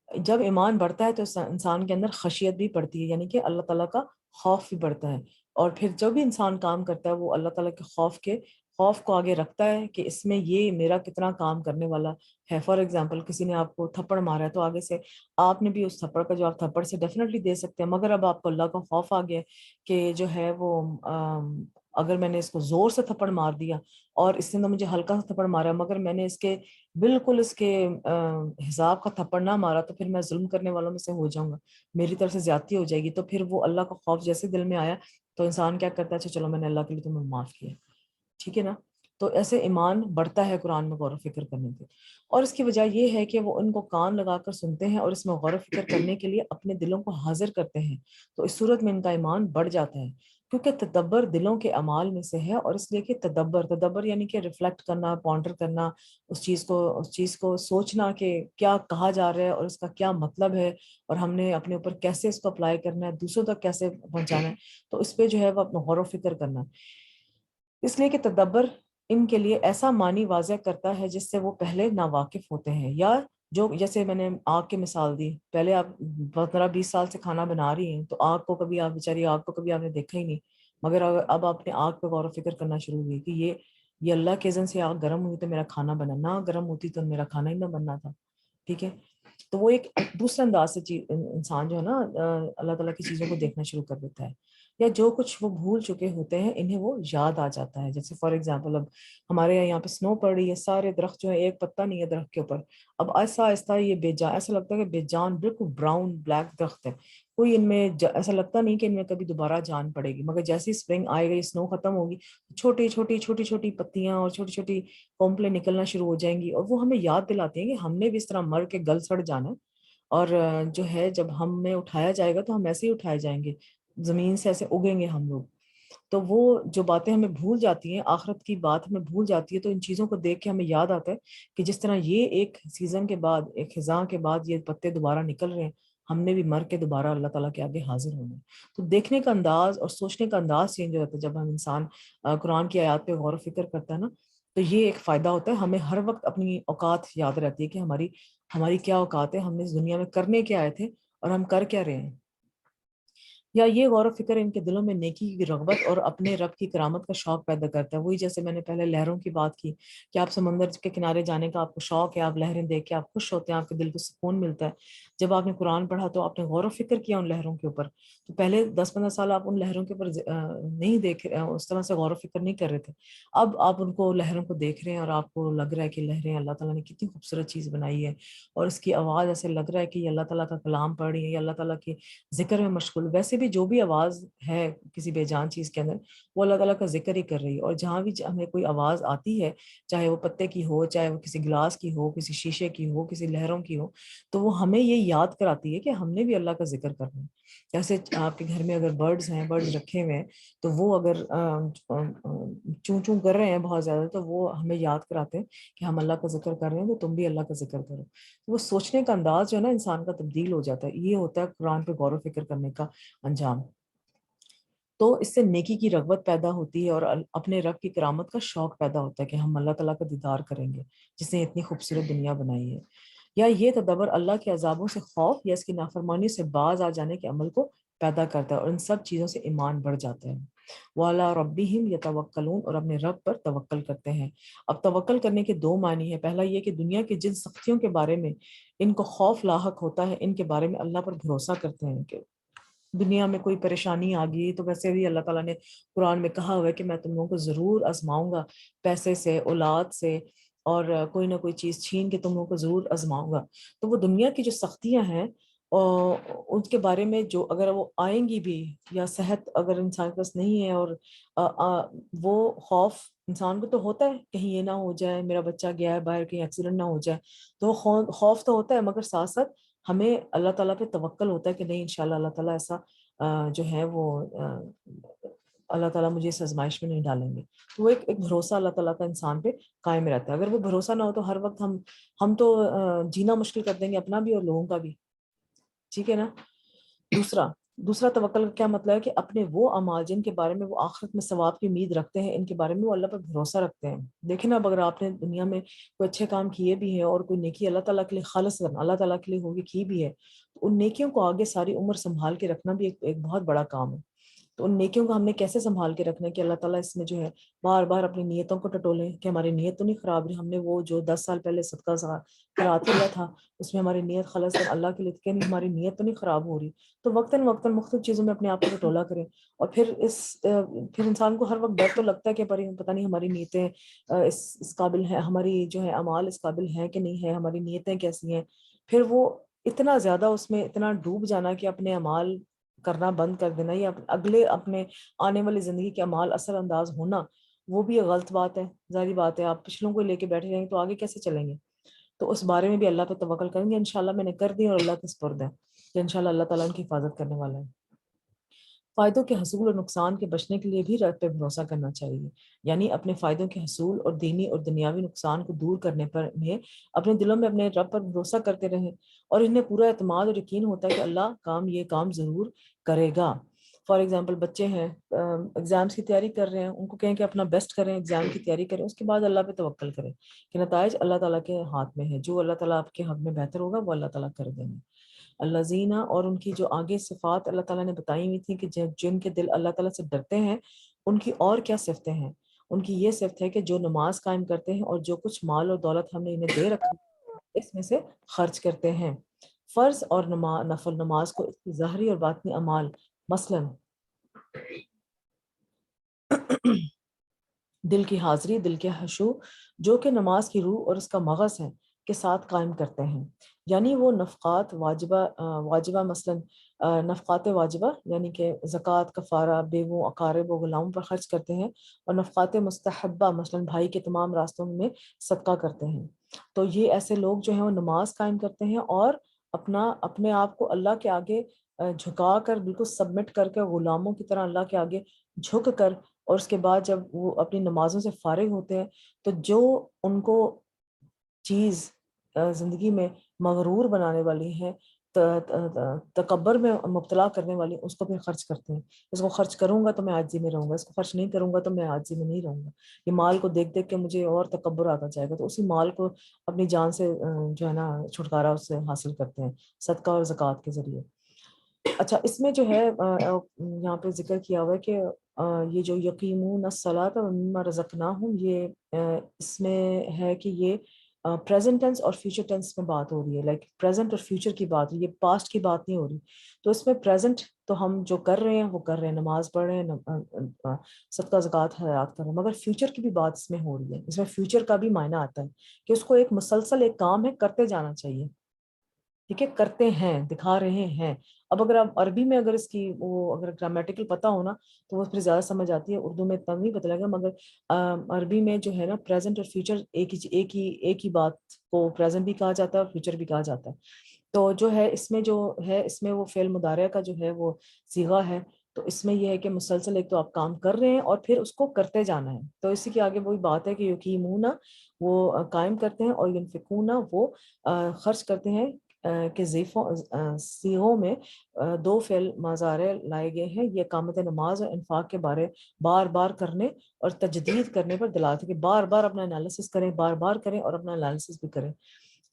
جب ایمان بڑھتا ہے تو انسان کے اندر خشیت بھی بڑھتی ہے، یعنی کہ اللہ تعالیٰ کا خوف بھی بڑھتا ہے. اور پھر جب بھی انسان کام کرتا ہے وہ اللہ تعالیٰ کے خوف کو آگے رکھتا ہے کہ اس میں یہ میرا کتنا کام کرنے والا ہے. فار ایگزامپل کسی نے آپ کو تھپڑ مارا ہے تو آگے سے آپ نے بھی اس تھپڑ کا جواب تھپڑ سے ڈیفینیٹلی دے سکتے ہیں, مگر اب آپ کو اللہ کا خوف آ گیا کہ جو ہے وہ اگر میں نے اس کو زور سے تھپڑ مار دیا اور اس نے مجھے ہلکا سا تھپڑ مارا مگر میں نے اس کے بالکل اس کے حساب کا تھپڑ نہ مارا تو پھر میں ظلم کرنے والوں میں سے ہو جاؤں گا, میری طرف سے زیادتی ہو جائے گی. تو پھر وہ اللہ کا خوف جیسے دل میں آیا تو انسان کیا کرتا ہے, اچھا چلو میں نے اللہ کے لیے تمہیں معاف کیا, ٹھیک ہے نا. تو ایسے ایمان بڑھتا ہے قرآن میں غور و فکر کرنے کے, اور اس کی وجہ یہ ہے کہ وہ ان کو کان لگا کر سنتے ہیں اور اس میں غور و فکر کرنے کے لیے اپنے دلوں کو حاضر کرتے ہیں. تو اس صورت میں ان کا ایمان بڑھ جاتا ہے, کیونکہ تدبر دلوں کے اعمال میں سے ہے. اور اس لیے کہ تدبر یعنی کہ ریفلیکٹ کرنا, پونڈر کرنا, اس چیز کو سوچنا کہ کیا کہا جا رہا ہے اور اس کا کیا مطلب ہے, اور ہم نے اپنے اوپر کیسے اس کو اپلائی کرنا ہے, دوسروں تک کیسے پہنچانا ہے. تو اس پہ جو ہے وہ اپنا غور و فکر کرنا, اس لیے کہ تدبر ان کے لیے ایسا معنی واضح کرتا ہے جس سے وہ پہلے ناواقف ہوتے ہیں. یا جو جیسے میں نے آگ کی مثال دی, پہلے آپ 15-20 سال سے کھانا بنا رہی ہیں تو آگ کو کبھی آپ بیچاری آگ کو کبھی آپ نے دیکھا ہی نہیں, مگر اب آپ نے آگ پہ غور و فکر کرنا شروع ہوئی کہ یہ اللہ کے اذن سے آگ گرم ہوئی تو میرا کھانا بنا, نہ گرم ہوتی تو میرا کھانا ہی نہ بننا تھا, ٹھیک ہے. تو وہ ایک دوسرے انداز سے انسان جو ہے نا اللہ تعالیٰ کی چیزوں کو دیکھنا شروع کر دیتا ہے. یا جو کچھ وہ بھول چکے ہوتے ہیں انہیں وہ یاد آ جاتا ہے. جیسے فار ایگزامپل اب ہمارے یہاں پہ سنو پڑ رہی ہے, سارے درخت جو ہے ایک پتا نہیں ہے درخت کے اوپر, اب ایسا آہستہ یہ بے جان, ایسا لگتا ہے کہ بے جان بالکل براؤن بلیک درخت ہے, کوئی ان میں ایسا لگتا نہیں کہ ان میں کبھی دوبارہ جان پڑے گی. مگر جیسی اسپرنگ آئے گی, سنو ختم ہوگی, چھوٹی چھوٹی پتیاں اور چھوٹی چھوٹی پومپلیں نکلنا شروع ہو جائیں گی, اور وہ ہمیں یاد دلاتی ہیں کہ ہم نے بھی اس طرح مر کے گل سڑ جانا ہے. اور جو ہے جب ہمیں اٹھایا جائے گا تو ہم ایسے ہی اٹھائے جائیں گے, زمین سے ایسے اگیں گے ہم لوگ. تو وہ جو باتیں ہمیں بھول جاتی ہیں, آخرت کی بات ہمیں بھول جاتی ہے, تو ان چیزوں کو دیکھ کے ہمیں یاد آتا ہے کہ جس طرح یہ ایک سیزن کے بعد, ایک خزاں کے بعد یہ پتے دوبارہ نکل رہے ہیں, ہم نے بھی مر کے دوبارہ اللہ تعالیٰ کے آگے حاضر ہونا ہے. تو دیکھنے کا انداز اور سوچنے کا انداز چینج ہو جاتا ہے جب ہم انسان قرآن کی آیات پہ غور و فکر کرتا ہے نا. تو یہ ایک فائدہ ہوتا ہے, ہمیں ہر وقت اپنی اوقات یاد رہتی ہے کہ ہماری کیا اوقات ہے, ہم نے اس دنیا میں کرنے کیا آئے تھے اور ہم کر کیا رہے ہیں. یا یہ غور و فکر ان کے دلوں میں نیکی کی رغبت اور اپنے رب کی کرامت کا شوق پیدا کرتا ہے. وہی جیسے میں نے پہلے لہروں کی بات کی کہ آپ سمندر کے کنارے جانے کا آپ کو شوق ہے, آپ لہریں دیکھ کے آپ خوش ہوتے ہیں, آپ کے دل کو سکون ملتا ہے. جب آپ نے قرآن پڑھا تو آپ نے غور و فکر کیا ان لہروں کے اوپر, تو پہلے 10-15 سال آپ ان لہروں کے اوپر نہیں دیکھ رہے, اس طرح سے غور و فکر نہیں کر رہے تھے. اب آپ ان کو لہروں کو دیکھ رہے ہیں اور آپ کو لگ رہا ہے کہ لہریں اللہ تعالیٰ نے کتنی خوبصورت چیز بنائی ہے, اور اس کی آواز ایسے لگ رہا ہے کہ یہ اللہ تعالیٰ کا کلام پڑھ رہی ہے یا اللہ تعالیٰ کے ذکر میں مشغول. ویسے بھی جو بھی آواز ہے کسی بے جان چیز کے اندر وہ اللہ تعالیٰ کا ذکر ہی کر رہی ہے. اور جہاں بھی ہمیں کوئی آواز آتی ہے, چاہے وہ پتے کی ہو, چاہے وہ کسی گلاس کی ہو, کسی شیشے کی ہو, کسی لہروں کی ہو, تو وہ ہمیں یہ یاد کراتی ہے کہ ہم نے بھی اللہ کا ذکر کرنا ہے. جیسے آپ کے گھر میں اگر برڈز ہیں, برڈز رکھے ہوئے ہیں, تو وہ اگر چوں چوں کر رہے ہیں بہت زیادہ, تو وہ ہمیں یاد کراتے ہیں کہ ہم اللہ کا ذکر کر رہے ہیں, تو تم بھی اللہ کا ذکر کرو. وہ سوچنے کا انداز جو ہے نا انسان کا تبدیل ہو جاتا ہے. یہ ہوتا ہے قرآن پہ غور و فکر کرنے کا انجام. تو اس سے نیکی کی رغبت پیدا ہوتی ہے اور اپنے رب کی کرامت کا شوق پیدا ہوتا ہے کہ ہم اللہ تعالیٰ کا دیدار کریں گے جس نے اتنی خوبصورت دنیا بنائی ہے. یا یہ تدبر اللہ کے عذابوں سے خوف یا اس کی نافرمانی سے باز آ جانے کے عمل کو پیدا کرتا ہے, اور ان سب چیزوں سے ایمان بڑھ جاتا ہے. وَعَلَىٰ رَبِّهِمْ يَتَوَكَّلُونَ, اور اپنے رب پر توکل کرتے ہیں. اب توکل کرنے کے 2 معنی ہیں. پہلا یہ کہ دنیا کے جن سختیوں کے بارے میں ان کو خوف لاحق ہوتا ہے, ان کے بارے میں اللہ پر بھروسہ کرتے ہیں کہ دنیا میں کوئی پریشانی آ گئی تو ویسے بھی اللہ تعالیٰ نے قرآن میں کہا ہوا ہے کہ میں تم لوگوں کو ضرور آزماؤں گا, پیسے سے, اولاد سے, اور کوئی نہ کوئی چیز چھین کے تم لوگوں کو ضرور آزماؤں گا. تو وہ دنیا کی جو سختیاں ہیں ان کے بارے میں جو اگر وہ آئیں گی بھی, یا صحت اگر انسان کے پاس نہیں ہے, اور وہ خوف انسان کو تو ہوتا ہے کہیں یہ نہ ہو جائے, میرا بچہ گیا ہے باہر کہیں ایکسیڈنٹ نہ ہو جائے, تو خوف تو ہوتا ہے, مگر ساتھ ساتھ ہمیں اللہ تعالیٰ پہ توکل ہوتا ہے کہ نہیں انشاءاللہ اللہ تعالیٰ ایسا جو ہے وہ اللہ تعالیٰ مجھے اس آزمائش میں نہیں ڈالیں گے. تو وہ ایک بھروسہ اللہ تعالیٰ کا انسان پہ قائم رہتا ہے. اگر وہ بھروسہ نہ ہو تو ہر وقت ہم تو جینا مشکل کر دیں گے, اپنا بھی اور لوگوں کا بھی, ٹھیک ہے نا. دوسرا توکل کا کیا مطلب ہے کہ اپنے وہ اعمال جن کے بارے میں وہ آخرت میں ثواب کی امید رکھتے ہیں, ان کے بارے میں وہ اللہ پر بھروسہ رکھتے ہیں. دیکھیں نا, اب اگر آپ نے دنیا میں کوئی اچھے کام کیے بھی ہیں اور کوئی نیکی اللہ تعالیٰ کے لیے خالص اللہ تعالیٰ کے لیے ہوگی کی بھی ہے, تو ان نیکیوں کو آگے ساری عمر سنبھال کے رکھنا بھی ایک بہت بڑا کام ہے. تو ان نیکیوں کو ہم نے کیسے سنبھال کے رکھنا ہے کہ اللہ تعالیٰ اس میں جو ہے بار بار اپنی نیتوں کو ٹٹولیں کہ ہماری نیت تو نہیں خراب رہی، ہم نے وہ جو 10 سال پہلے صدقہ خیرات کیا تھا اس میں ہماری نیت خالص اللہ کے لیے کہ نہیں، ہماری نیت تو نہیں خراب ہو رہی. تو وقتاً وقتاً مختلف چیزوں میں اپنے آپ کو ٹٹولا کریں. اور پھر انسان کو ہر وقت ڈر تو لگتا ہے کہ پتہ نہیں ہماری نیتیں اس قابل ہیں، ہماری جو ہے اعمال اس قابل ہیں کہ نہیں ہے، ہماری نیتیں کیسی ہیں. پھر وہ اتنا زیادہ اس میں اتنا ڈوب جانا کہ اپنے اعمال کرنا بند کر دینا یا اگلے اپنے آنے والی زندگی کے اعمال اثر انداز ہونا، وہ بھی غلط بات ہے. ظاہری بات ہے آپ پچھلوں کو لے کے بیٹھے جائیں گے تو آگے کیسے چلیں گے. تو اس بارے میں بھی اللہ پہ توکل کریں گے. انشاءاللہ میں نے کر دی اور اللہ کے سپرد ہے کہ انشاءاللہ اللہ تعالیٰ ان کی حفاظت کرنے والا ہے. فائدوں کے حصول اور نقصان کے بچنے کے لیے بھی رب پہ بھروسہ کرنا چاہیے، یعنی اپنے فائدوں کے حصول اور دینی اور دنیاوی نقصان کو دور کرنے پر میں اپنے دلوں میں اپنے رب پر بھروسہ کرتے رہیں اور انہیں پورا اعتماد اور یقین ہوتا ہے کہ اللہ یہ کام ضرور کرے گا. فار ایگزامپل بچے ہیں ایگزامس کی تیاری کر رہے ہیں، ان کو کہیں کہ اپنا بیسٹ کریں، ایگزام کی تیاری کریں، اس کے بعد اللہ پہ توکل کریں کہ نتائج اللہ تعالیٰ کے ہاتھ میں ہے، جو اللہ تعالیٰ آپ کے حق میں بہتر ہوگا وہ اللہ تعالیٰ کر دیں گے. اللہ زینہ اور ان کی جو آگے صفات اللہ تعالیٰ نے بتائی ہوئی تھی کہ جن کے دل اللہ تعالیٰ سے ڈرتے ہیں ان کی اور کیا صفتیں ہیں. ان کی یہ صفت ہے کہ جو نماز قائم کرتے ہیں اور جو کچھ مال اور دولت ہم نے انہیں دے رکھی اس میں سے خرچ کرتے ہیں. فرض اور نفل نماز کو اس کی ظاہری اور باطنی اعمال مثلاً دل کی حاضری، دل کے خشوع جو کہ نماز کی روح اور اس کا مغز ہے کے ساتھ قائم کرتے ہیں. یعنی وہ نفقات واجبہ مثلا نفقات واجبہ یعنی کہ زکوٰۃ، کفارہ، بیووں، اقارب و غلاموں پر خرچ کرتے ہیں، اور نفقات مستحبہ مثلا بھائی کے تمام راستوں میں صدقہ کرتے ہیں. تو یہ ایسے لوگ جو ہیں وہ نماز قائم کرتے ہیں اور اپنے آپ کو اللہ کے آگے جھکا کر بالکل سبمٹ کر کے غلاموں کی طرح اللہ کے آگے جھک کر، اور اس کے بعد جب وہ اپنی نمازوں سے فارغ ہوتے ہیں تو جو ان کو چیز زندگی میں مغرور بنانے والی ہے، تکبر میں مبتلا کرنے والی، اس کو پھر خرچ کرتے ہیں. اس کو خرچ کروں گا تو میں عاجزی میں رہوں گا، اس کو خرچ نہیں کروں گا تو میں عاجزی میں نہیں رہوں گا. یہ مال کو دیکھ دیکھ کے مجھے اور تکبر آتا جائے گا، تو اسی مال کو اپنی جان سے جو ہے نا چھٹکارا اس سے حاصل کرتے ہیں صدقہ اور زکوٰۃ کے ذریعے. اچھا اس میں جو ہے یہاں پہ ذکر کیا ہوا ہے کہ یہ جو یقیمون الصلاۃ ومما رزقناہم، یہ اس میں ہے کہ یہ پریزنٹ ٹینس اور فیوچر ٹینس میں بات ہو رہی ہے، لائک پریزنٹ اور فیوچر کی بات، یہ پاسٹ کی بات نہیں ہو رہی. تو اس میں پریزنٹ تو ہم جو کر رہے ہیں وہ کر رہے ہیں، نماز پڑھ رہے ہیں، صدقہ زکوٰۃ حیات کر رہے ہیں، مگر فیوچر کی بھی بات اس میں ہو رہی ہے. اس میں فیوچر کا بھی معنی آتا ہے کہ اس کو ایک مسلسل ایک کام ہے، کرتے جانا چاہیے. ٹھیک ہے، کرتے ہیں، دکھا رہے ہیں. اب اگر آپ عربی میں اگر اس کی وہ اگر گرامیٹیکل پتہ ہونا تو وہ پھر زیادہ سمجھ آتی ہے، اردو میں اتنا نہیں پتہ لگا. مگر عربی میں جو ہے نا پریزنٹ اور فیوچر ایک ہی بات کو پریزنٹ بھی کہا جاتا ہے اور فیوچر بھی کہا جاتا ہے. تو جو ہے اس میں وہ فعل مضارع کا جو ہے وہ صیغہ ہے. تو اس میں یہ ہے کہ مسلسل ایک تو آپ کام کر رہے ہیں اور پھر اس کو کرتے جانا ہے. تو اسی کے آگے وہی بات ہے کہ یقیمون وہ قائم کرتے ہیں، اور ینفقون وہ خرچ کرتے ہیں کہ صیغوں میں دو فعل مضارع لائے گئے ہیں. یہ اقامت نماز اور انفاق کے بارے بار بار کرنے اور تجدید کرنے پر دلالت ہے کہ بار بار اپنا انالیسس کریں، بار بار کریں اور اپنا انالیسس بھی کریں.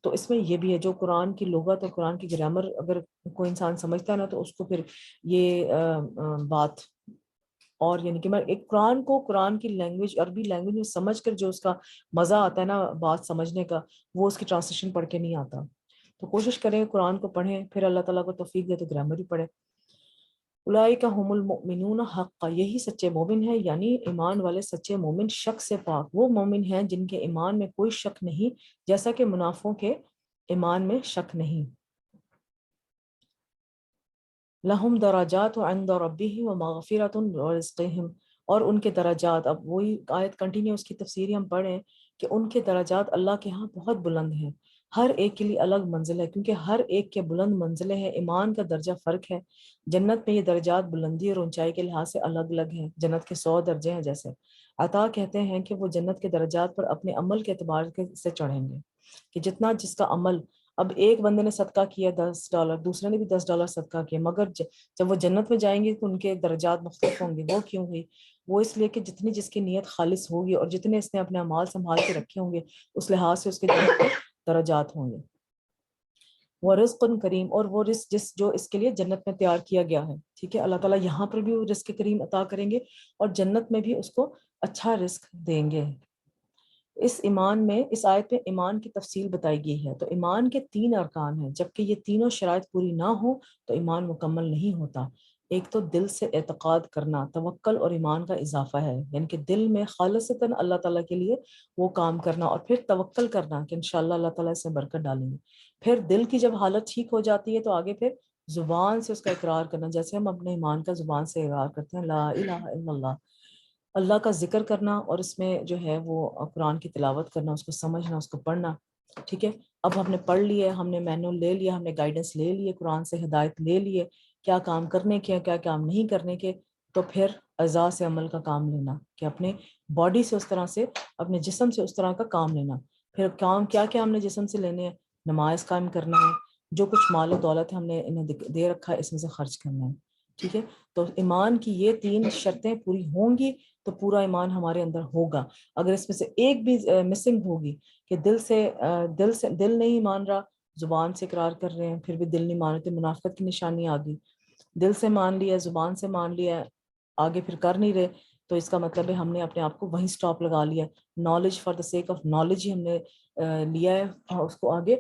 تو اس میں یہ بھی ہے جو قرآن کی لغت اور قرآن کی گرامر اگر کوئی انسان سمجھتا ہے نا تو اس کو پھر یہ بات اور یعنی کہ میں ایک قرآن کی لینگویج عربی لینگویج میں سمجھ کر جو اس کا مزہ آتا ہے نا بات سمجھنے کا، وہ اس کی ٹرانسلیشن پڑھ کے نہیں آتا. تو کوشش کریں قرآن کو پڑھیں، پھر اللہ تعالیٰ کو توفیق دے تو گرامر ہی پڑھیں. اولئک هم المؤمنون حقا، یہی سچے مومن ہیں، یعنی ایمان والے سچے مومن شک سے پاک وہ مومن ہیں جن کے ایمان میں کوئی شک نہیں، جیسا کہ منافقوں کے ایمان میں شک نہیں. لہم درجات عند ربہم ومغفرۃ ورزقہم، اور ان کے درجات، اب وہی آیت کنٹینیو اس کی تفسیر ہم پڑھیں کہ ان کے درجات اللہ کے ہاں بہت بلند ہیں. ہر ایک کے لیے الگ منزل ہے کیونکہ ہر ایک کے بلند منزلیں ہیں. ایمان کا درجہ فرق ہے. جنت میں یہ درجات بلندی اور اونچائی کے لحاظ سے الگ الگ ہیں. جنت کے 100 درجے ہیں. جیسے عطا کہتے ہیں کہ وہ جنت کے درجات پر اپنے عمل کے اعتبار سے چڑھیں گے کہ جتنا جس کا عمل. اب ایک بندے نے صدقہ کیا $10، دوسرے نے بھی $10 صدقہ کیا، مگر جب وہ جنت میں جائیں گے تو ان کے درجات مختلف ہوں گے. وہ کیوں ہوئی؟ وہ اس لیے کہ جتنی جس کی نیت خالص ہوگی اور جتنے اس نے اپنے اعمال سنبھال کے رکھے ہوں گے اس لحاظ سے اس کے درجات ہوں گے. ورزق کریم، اور وہ رزق جو اس کے لیے جنت میں تیار کیا گیا ہے. ٹھیک ہے، اللہ تعالیٰ یہاں پر بھی وہ رزق کریم عطا کریں گے اور جنت میں بھی اس کو اچھا رزق دیں گے. اس ایمان میں، اس آیت میں ایمان کی تفصیل بتائی گئی ہے. تو ایمان کے 3 ارکان ہیں، جبکہ یہ تینوں شرائط پوری نہ ہوں تو ایمان مکمل نہیں ہوتا. ایک تو دل سے اعتقاد کرنا، توکل اور ایمان کا اضافہ ہے، یعنی کہ دل میں خالصتاً اللہ تعالیٰ کے لیے وہ کام کرنا، اور پھر توکل کرنا کہ انشاءاللہ اللہ تعالیٰ اس سے برکت ڈالیں گے. پھر دل کی جب حالت ٹھیک ہو جاتی ہے تو آگے پھر زبان سے اس کا اقرار کرنا، جیسے ہم اپنے ایمان کا زبان سے اقرار کرتے ہیں لا الہ الا اللہ، اللہ کا ذکر کرنا، اور اس میں جو ہے وہ قرآن کی تلاوت کرنا، اس کو سمجھنا، اس کو پڑھنا. ٹھیک ہے، اب ہم نے پڑھ لیے، ہم نے مینول لے لیا، ہم نے گائیڈنس لے لیے، قرآن سے ہدایت لے لیے کیا کام کرنے کے، کیا کام نہیں کرنے کے. تو پھر اعضاء سے عمل کا کام لینا، کہ اپنے باڈی سے اس طرح سے، اپنے جسم سے اس طرح کا کام لینا. پھر کام کیا کیا ہم نے جسم سے لینے ہیں؟ نماز قائم کرنا ہے، جو کچھ مال و دولت ہم نے انہیں دے رکھا ہے اس میں سے خرچ کرنا ہے. ٹھیک ہے، تو ایمان کی یہ 3 شرطیں پوری ہوں گی تو پورا ایمان ہمارے اندر ہوگا. اگر اس میں سے ایک بھی مسنگ ہوگی، کہ دل نہیں مان رہا، زبان سے اقرار کر رہے ہیں پھر بھی دل نہیں مان رہے، تو منافقت کی نشانی آ گئی. دل سے مان لیا، زبان سے مان لیا، آگے پھر کر نہیں رہے، تو اس کا مطلب ہے ہم نے اپنے آپ کو وہیں سٹاپ لگا لیا. Knowledge for the sake of knowledge ہی ہم نے لیا ہے، اس کو آگے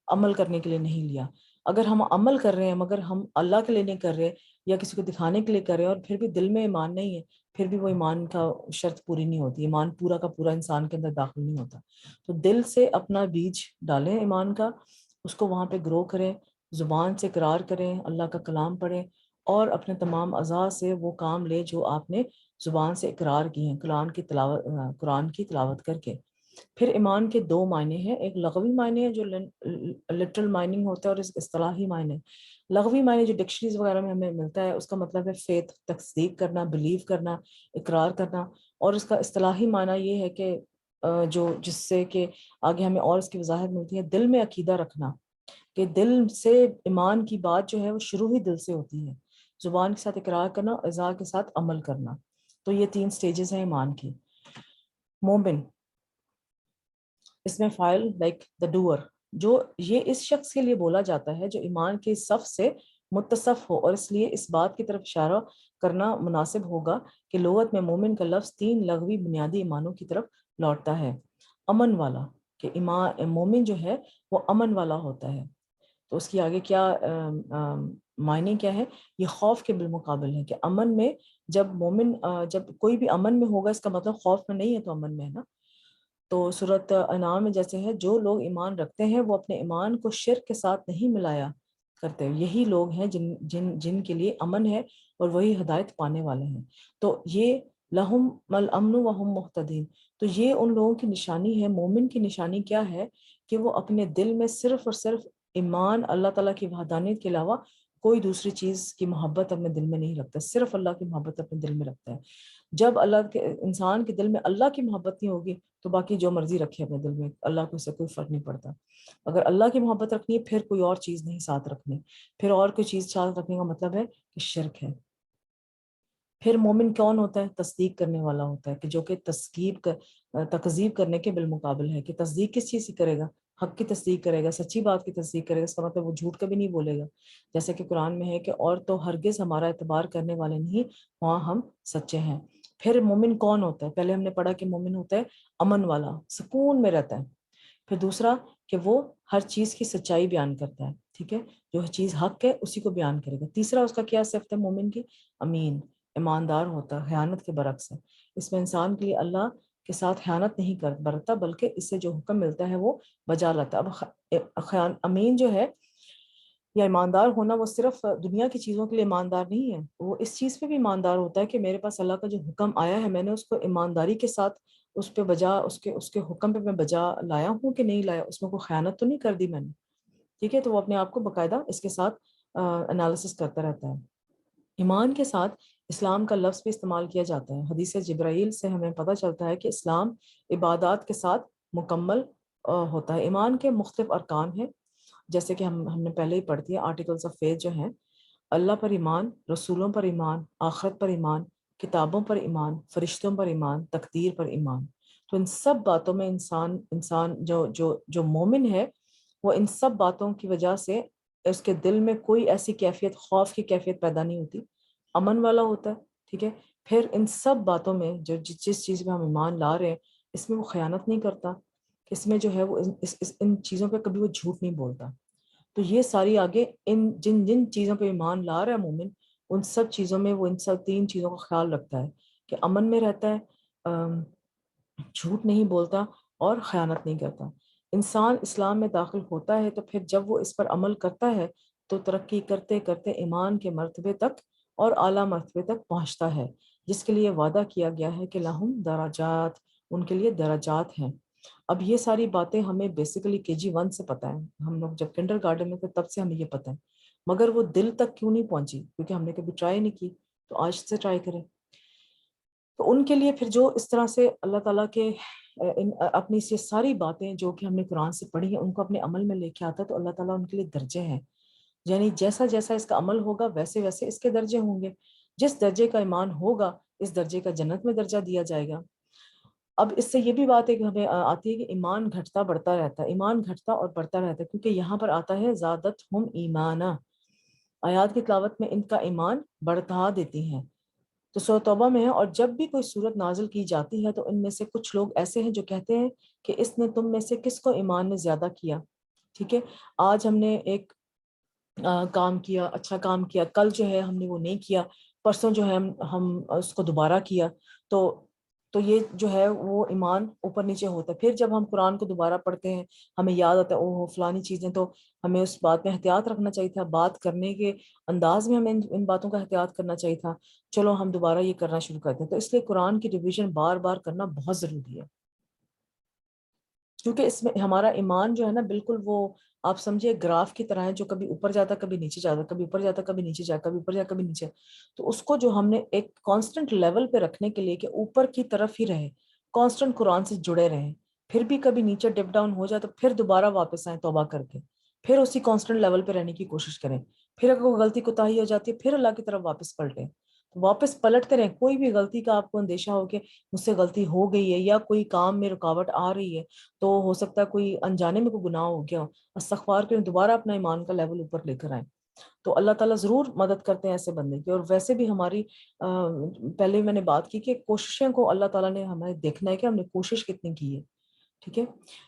عمل کرنے کے لیے نہیں لیا. اگر ہم عمل کر رہے ہیں مگر ہم اللہ کے لیے نہیں کر رہے، یا کسی کو دکھانے کے لیے کر رہے ہیں، اور پھر بھی دل میں ایمان نہیں ہے، پھر بھی وہ ایمان کا شرط پوری نہیں ہوتی. ایمان پورا کا پورا انسان کے اندر داخل نہیں ہوتا. تو دل سے اپنا بیج ڈالیں ایمان کا، اس کو وہاں پہ گرو کریں، زبان سے اقرار کریں، اللہ کا کلام پڑھیں، اور اپنے تمام اعضاء سے وہ کام لیں جو آپ نے زبان سے اقرار کی ہیں قرآن کی تلاوت کر کے. پھر ایمان کے 2 معنی ہیں، ایک لغوی معنی ہے جو لٹرل مائننگ ہوتا ہے، اور اس اصطلاحی معنی. لغوی معنی جو ڈکشنریز وغیرہ میں ہمیں ملتا ہے، اس کا مطلب ہے فیتھ، تصدیق کرنا، بلیو کرنا، اقرار کرنا. اور اس کا اصطلاحی معنی یہ ہے کہ جس سے کہ آگے ہمیں اور اس کی وضاحت ملتی ہے، دل میں عقیدہ رکھنا، کہ دل سے ایمان کی بات جو ہے وہ شروع ہی دل سے ہوتی ہے. زبان کے ساتھ اقرار کرنا، اعضاء کے ساتھ عمل کرنا. تو یہ 3 سٹیجز ہیں ایمان کی. مومن، اس میں فاعل لائک دا ڈوور، جو یہ اس شخص کے لیے بولا جاتا ہے جو ایمان کے صف سے متصف ہو، اور اس لیے اس بات کی طرف اشارہ کرنا مناسب ہوگا کہ لغت میں مومن کا لفظ 3 لغوی بنیادی ایمانوں کی طرف لوٹتا ہے. امن والا، کہ مومن جو ہے وہ امن والا ہوتا ہے. تو اس کی آگے کیا معنی کیا ہے؟ یہ خوف کے بالمقابل ہے، کہ امن میں جب مومن جب کوئی بھی امن میں ہوگا، اس کا مطلب خوف میں نہیں ہے تو امن میں ہے نا. تو سورۃ انعام میں جیسے ہے، جو لوگ ایمان رکھتے ہیں وہ اپنے ایمان کو شرک کے ساتھ نہیں ملایا کرتے، یہی لوگ ہیں جن کے لیے امن ہے، اور وہی ہدایت پانے والے ہیں. تو یہ لہم الامن وہم مہتدین، تو یہ ان لوگوں کی نشانی ہے. مومن کی نشانی کیا ہے؟ کہ وہ اپنے دل میں صرف اور صرف ایمان، اللہ تعالیٰ کی وحدانیت کے علاوہ کوئی دوسری چیز کی محبت اپنے دل میں نہیں رکھتا، صرف اللہ کی محبت اپنے دل میں رکھتا ہے. جب انسان کے دل میں اللہ کی محبت نہیں ہوگی تو باقی جو مرضی رکھے اپنے دل میں، اللہ کو اس سے کوئی فرق نہیں پڑتا. اگر اللہ کی محبت رکھنی ہے، پھر کوئی اور چیز نہیں ساتھ رکھنی، پھر اور کوئی چیز ساتھ رکھنے کا مطلب ہے کہ شرک ہے. پھر مومن کون ہوتا ہے؟ تصدیق کرنے والا ہوتا ہے، کہ جو کہ تکذیب کرنے کے بالمقابل ہے. کہ تصدیق کس چیز کی کرے گا؟ حق کی تصدیق کرے گا، سچی بات کی تصدیق کرے گا. اس کا مطلب وہ جھوٹ کبھی نہیں بولے گا، جیسے کہ قرآن میں ہے کہ اور تو ہرگز ہمارا اعتبار کرنے والے نہیں، وہاں ہم سچے ہیں. پھر مومن کون ہوتا ہے؟ پہلے ہم نے پڑھا کہ مومن ہوتا ہے امن والا، سکون میں رہتا ہے. پھر دوسرا کہ وہ ہر چیز کی سچائی بیان کرتا ہے. ٹھیک ہے، جو چیز حق ہے اسی کو بیان کرے گا. تیسرا اس کا کیا صفت ہے مومن کی؟ امین، ایماندار ہوتا ہے، خیانت کے برعکس ہے. اس میں انسان کے لیے اللہ کے ساتھ خیانت نہیں برتا، بلکہ اس سے جو حکم ملتا ہے وہ بجا لاتا ہے. اب امین جو ہے یا ایماندار ہونا، وہ صرف دنیا کی چیزوں کے لیے ایماندار نہیں ہے، وہ اس چیز پہ بھی ایماندار ہوتا ہے کہ میرے پاس اللہ کا جو حکم آیا ہے، میں نے اس کو ایمانداری کے ساتھ اس پہ اس کے حکم پہ میں بجا لایا ہوں کہ نہیں لایا، اس میں کوئی خیانت تو نہیں کر دی میں نے. ٹھیک ہے، تو وہ اپنے آپ کو باقاعدہ اس کے ساتھ انالیسس کرتا رہتا ہے. ایمان کے ساتھ اسلام کا لفظ بھی استعمال کیا جاتا ہے. حدیث جبرائیل سے ہمیں پتہ چلتا ہے کہ اسلام عبادات کے ساتھ مکمل ہوتا ہے. ایمان کے مختلف ارکان ہیں، جیسے کہ ہم نے پہلے ہی پڑھ دیا. آرٹیکلز آف فیتھ جو ہیں، اللہ پر ایمان، رسولوں پر ایمان، آخرت پر ایمان، کتابوں پر ایمان، فرشتوں پر ایمان، تقدیر پر ایمان. تو ان سب باتوں میں انسان جو مومن ہے وہ ان سب باتوں کی وجہ سے اس کے دل میں کوئی ایسی کیفیت، خوف کی کیفیت پیدا نہیں ہوتی، امن والا ہوتا ہے. ٹھیک ہے. پھر ان سب باتوں میں جو جس چیز پہ ہم ایمان لا رہے ہیں اس میں وہ خیانت نہیں کرتا، اس میں جو ہے وہ ان چیزوں پہ کبھی وہ جھوٹ نہیں بولتا. تو یہ ساری آگے ان جن جن چیزوں پہ ایمان لا رہا ہے مومن، ان سب چیزوں میں وہ ان سب 3 چیزوں کا خیال رکھتا ہے کہ امن میں رہتا ہے، جھوٹ نہیں بولتا اور خیانت نہیں کرتا. انسان اسلام میں داخل ہوتا ہے تو پھر جب وہ اس پر عمل کرتا ہے تو ترقی کرتے کرتے ایمان کے مرتبے تک اور اعلیٰ مرتبے تک پہنچتا ہے، جس کے لیے وعدہ کیا گیا ہے کہ لہم درجات، ان کے لیے درجات ہیں. اب یہ ساری باتیں ہمیں بیسیکلی KG1 سے پتہ ہے، ہم لوگ جب کنڈر گارڈن میں تھے تب سے ہمیں یہ پتہ ہے، مگر وہ دل تک کیوں نہیں پہنچی؟ کیونکہ ہم نے کبھی ٹرائی نہیں کی. تو آج سے ٹرائی کریں. تو ان کے لیے پھر جو اس طرح سے اللہ تعالیٰ کے اپنی یہ ساری باتیں جو کہ ہم نے قرآن سے پڑھی ہیں ان کو اپنے عمل میں لے کے آتا ہے، تو اللہ تعالیٰ ان کے لیے درجے ہیں. یعنی جیسا جیسا اس کا عمل ہوگا ویسے ویسے اس کے درجے ہوں گے. جس درجے کا ایمان ہوگا اس درجے کا جنت میں درجہ دیا جائے گا. اب اس سے یہ بھی بات ہے کہ ہمیں آتی ہے کہ ایمان گھٹتا بڑھتا رہتا ہے، ایمان گھٹتا اور بڑھتا رہتا ہے، کیونکہ یہاں پر آتا ہے زادتہم ایمانا، آیات کی تلاوت میں ان کا ایمان بڑھتا دیتی ہیں. تو سورۃ توبہ میں ہے، اور جب بھی کوئی صورت نازل کی جاتی ہے تو ان میں سے کچھ لوگ ایسے ہیں جو کہتے ہیں کہ اس نے تم میں سے کس کو ایمان میں زیادہ کیا. ٹھیک ہے. آج ہم نے ایک کام کیا، اچھا کام کیا، کل جو ہے ہم نے وہ نہیں کیا، پرسوں جو ہے ہم اس کو دوبارہ کیا، تو یہ جو ہے وہ ایمان اوپر نیچے ہوتا ہے. پھر جب ہم قرآن کو دوبارہ پڑھتے ہیں ہمیں یاد آتا ہے اوہ فلانی چیزیں، تو ہمیں اس بات میں احتیاط رکھنا چاہیے تھا، بات کرنے کے انداز میں ہمیں ان باتوں کا احتیاط کرنا چاہیے تھا. چلو ہم دوبارہ یہ کرنا شروع کرتے ہیں. تو اس لیے قرآن کی ریویژن بار بار کرنا بہت ضروری ہے، کیونکہ اس میں ہمارا ایمان جو ہے نا بالکل وہ آپ سمجھے گراف کی طرح ہے جو کبھی اوپر جاتا کبھی نیچے جاتا، کبھی اوپر جاتا کبھی نیچے جاتا، کبھی اوپر جاتا کبھی نیچے. تو اس کو جو ہم نے ایک کانسٹنٹ لیول پہ رکھنے کے لیے کہ اوپر کی طرف ہی رہے، کانسٹنٹ قرآن سے جڑے رہیں، پھر بھی کبھی نیچے ڈپ ڈاؤن ہو جائے تو پھر دوبارہ واپس آئیں توبہ کر کے، پھر اسی کانسٹنٹ لیول پہ رہنے کی کوشش کریں. پھر اگر کوئی غلطی کوتاہی ہو جاتی ہے پھر اللہ کی طرف واپس پلٹیں، واپس پلٹتے رہیں. کوئی بھی غلطی کا آپ کو اندیشہ ہو کہ مجھ سے غلطی ہو گئی ہے یا کوئی کام میں رکاوٹ آ رہی ہے، تو ہو سکتا ہے کوئی انجانے میں کوئی گناہ ہو گیا، استغفار کریں، دوبارہ اپنا ایمان کا لیول اوپر لے کر آئیں. تو اللہ تعالیٰ ضرور مدد کرتے ہیں ایسے بندے کی. اور ویسے بھی ہماری پہلے میں نے بات کی کہ کوششیں کو اللہ تعالیٰ نے ہمیں دیکھنا ہے کہ ہم نے کوشش کتنی کی ہے. ٹھیک ہے.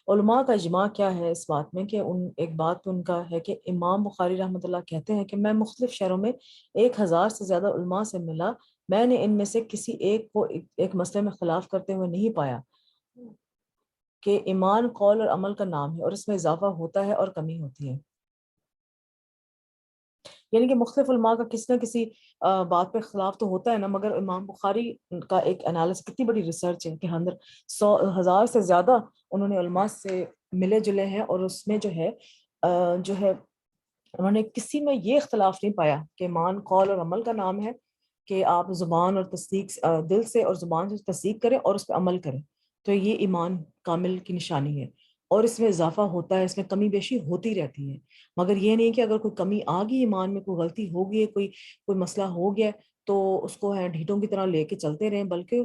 علماء کا اجماع کیا ہے اس بات میں کہ ایک بات ان کا ہے کہ امام بخاری رحمۃ اللہ کہتے ہیں کہ میں مختلف شہروں میں 1000 سے زیادہ علماء سے ملا، میں نے ان میں سے کسی ایک کو ایک مسئلے میں خلاف کرتے ہوئے نہیں پایا کہ ایمان قول اور عمل کا نام ہے اور اس میں اضافہ ہوتا ہے اور کمی ہوتی ہے. یعنی کہ مختلف علماء کا کسی نہ کسی بات پہ خلاف تو ہوتا ہے نا، مگر امام بخاری کا ایک انالیس، کتنی بڑی ریسرچ ہے کہ 1000 سے زیادہ انہوں نے علماء سے ملے جلے ہیں، اور اس میں جو ہے انہوں نے کسی میں یہ اختلاف نہیں پایا کہ ایمان قول اور عمل کا نام ہے، کہ آپ زبان اور تصدیق دل سے اور زبان سے تصدیق کریں اور اس پہ عمل کریں تو یہ ایمان کامل کی نشانی ہے. اور اس میں اضافہ ہوتا ہے، اس میں کمی بیشی ہوتی رہتی ہے، مگر یہ نہیں کہ اگر کوئی کمی آ گئی ایمان میں، کوئی غلطی ہو گئی ہے، کوئی مسئلہ ہو گیا تو اس کو ہے ڈھیٹوں کی طرح لے کے چلتے رہیں، بلکہ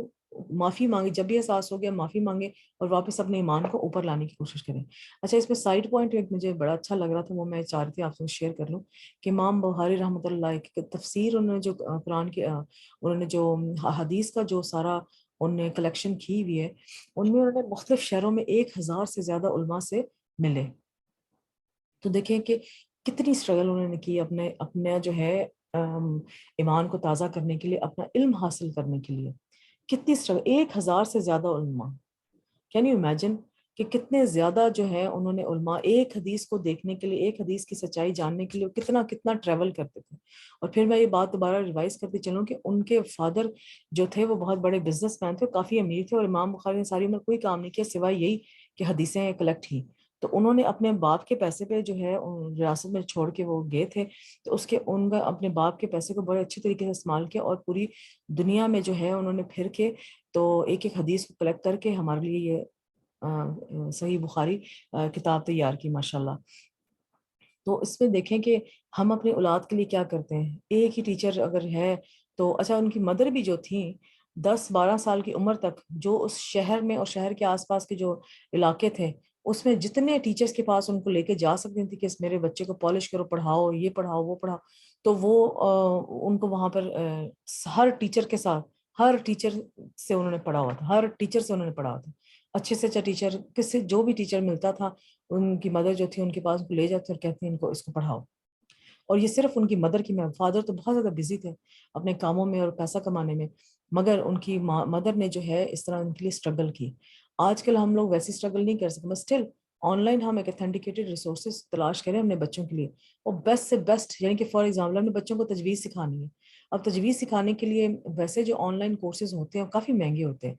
معافی مانگے، جب بھی احساس ہو گیا معافی مانگے اور واپس اپنے ایمان کو اوپر لانے کی کوشش کریں. اچھا، اس میں سائڈ پوائنٹ ایک مجھے بڑا اچھا لگ رہا تھا، وہ میں چاہ رہی تھی آپ سے شیئر کر لوں کہ امام بخاری رحمۃ اللہ کی تفسیر، انہوں نے جو قرآن کی انہوں نے جو حدیث کا جو سارا انہوں نے کلیکشن کی ہوئی ہے، ان میں انہوں نے مختلف شہروں میں 1000 سے زیادہ علماء سے ملے. تو دیکھیں کہ کتنی اسٹرگل انہوں نے کی اپنا جو ہے ایمان کو تازہ کرنے کے لیے، اپنا علم حاصل کرنے کے لیے. کتنی اسٹرگل، 1000 سے زیادہ علماء. کین یو امیجن کہ کتنے زیادہ جو ہے انہوں نے علماء ایک حدیث کو دیکھنے کے لیے، ایک حدیث کی سچائی جاننے کے لیے کتنا ٹریول کرتے تھے. اور پھر میں یہ بات دوبارہ ریوائز کرتی چلوں کہ ان کے فادر جو تھے وہ بہت بڑے بزنس مین تھے، کافی امیر تھے، اور امام بخاری نے ساری عمر کوئی کام نہیں کیا سوائے یہی کہ حدیثیں کلیکٹ ہی. تو انہوں نے اپنے باپ کے پیسے پہ جو ہے ریاست میں چھوڑ کے وہ گئے تھے، تو ان کا اپنے باپ کے پیسے کو بڑے اچھی طریقے سے استعمال کیا، اور پوری دنیا میں جو ہے انہوں نے پھر کے تو ایک ایک حدیث کو کلیکٹ کر کے ہمارے لیے یہ صحیح بخاری کتاب تیار کی ماشاءاللہ. تو اس میں دیکھیں کہ ہم اپنی اولاد کے لیے کیا کرتے ہیں. ایک ہی ٹیچر اگر ہے تو اچھا، ان کی مدر بھی جو تھیں 10-12 سال کی عمر تک جو اس شہر میں اور شہر کے آس پاس کے جو علاقے تھے اس میں جتنے ٹیچرز کے پاس ان کو لے کے جا سکتی تھی کہ میرے بچے کو پالش کرو، پڑھاؤ، یہ پڑھاؤ وہ پڑھاؤ، تو وہ ان کو وہاں پر ہر ٹیچر کے ساتھ، ہر ٹیچر سے انہوں نے پڑھا ہوا تھا، ہر ٹیچر سے انہوں نے پڑھا ہوا تھا، اچھے سے اچھا ٹیچر، کس سے جو بھی ٹیچر ملتا تھا ان کی مدر جو تھی ان کے پاس ان کو لے جاتے اور کہتے ہیں ان کو اس کو پڑھاؤ. اور یہ صرف ان کی مدر کی، میں فادر تو بہت زیادہ بزی تھے اپنے کاموں میں اور پیسہ کمانے میں، مگر ان کی مدر نے جو ہے اس طرح ان کے لیے اسٹرگل کی. آج کل ہم لوگ ویسی اسٹرگل نہیں کر سکتے، بس اسٹل آن لائن ہم ایک اتھینٹیکیٹڈ ریسورسز تلاش کریں اپنے بچوں کے لیے، اور بیسٹ سے بیسٹ، یعنی کہ فار ایگزامپل اپنے بچوں کو تجویز سکھانی ہے. اب تجویز سکھانے کے لیے ویسے جو آن لائن کورسز ہوتے ہیں وہ کافی مہنگے ہوتے ہیں،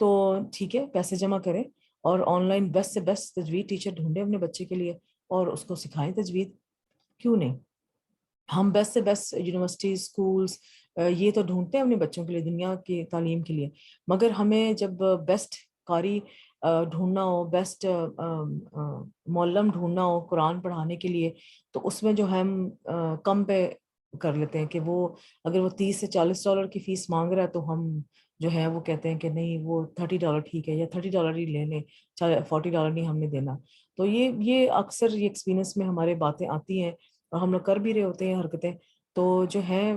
تو ٹھیک ہے پیسے جمع کریں اور آن لائن بیسٹ سے بیسٹ تجوید ٹیچر ڈھونڈیں اپنے بچے کے لیے اور اس کو سکھائیں تجوید. کیوں نہیں؟ ہم بیسٹ سے بیسٹ یونیورسٹی، اسکولس یہ تو ڈھونڈتے ہیں اپنے بچوں کے لیے دنیا کی تعلیم کے لیے، مگر ہمیں جب بیسٹ قاری ڈھونڈنا ہو، بیسٹ معلم ڈھونڈنا ہو قرآن پڑھانے کے لیے، تو اس میں جو ہم کم پہ کر لیتے ہیں کہ وہ اگر وہ $30 سے $40 کی فیس مانگ رہا ہے تو ہم جو ہے وہ کہتے ہیں کہ نہیں وہ $30 ٹھیک ہے، یا $30 ہی لے لیں، $40 نہیں ہم نے دینا. تو یہ اکثر یہ ایکسپیرینس میں ہمارے باتیں آتی ہیں اور ہم لوگ کر بھی رہے ہوتے ہیں حرکتیں. تو جو ہے